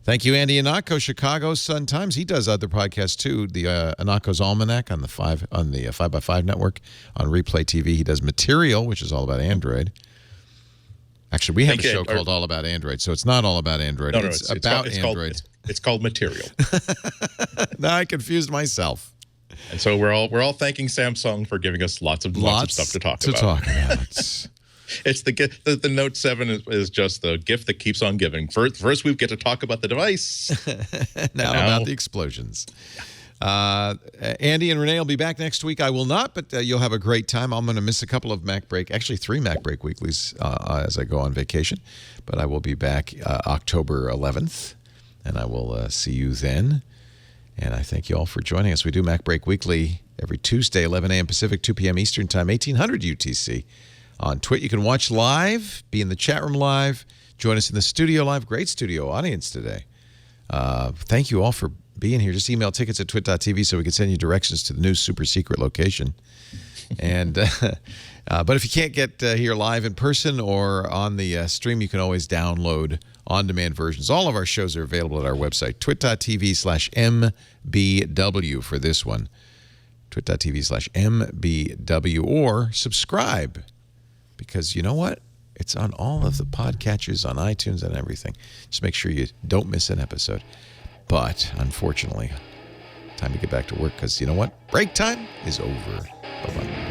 Thank you, Andy Ihnatko, Chicago Sun-Times. He does other podcasts too. The Ihnatko's Almanac on the 5x5 network on Replay TV. He does Material, which is all about Android. Actually, we have a show called All About Android, so it's not all about Android. No, it's about Android. It's called Material. No, I confused myself. And so we're all thanking Samsung for giving us lots of stuff to talk about. It's the Note 7 is just the gift that keeps on giving. First we get to talk about the device. now about the explosions. Andy and Rene will be back next week. I will not, but you'll have a great time. I'm going to miss a couple of MacBreak, actually 3 MacBreak weeklies as I go on vacation. But I will be back October 11th, and I will see you then. And I thank you all for joining us. We do MacBreak Weekly every Tuesday, 11 a.m. Pacific, 2 p.m. Eastern Time, 1800 UTC. On Twitch, you can watch live, be in the chat room live, join us in the studio live. Great studio audience today. Thank you all for being here. Just email tickets at twit.tv so we can send you directions to the new super secret location. And but if you can't get here live in person or on the stream, you can always download on-demand versions. All of our shows are available at our website, twit.tv/mbw for this one. twit.tv/mbw or subscribe. Because you know what? It's on all of the podcatchers, on iTunes and everything. Just make sure you don't miss an episode. But, unfortunately, time to get back to work because you know what? Break time is over. Bye-bye.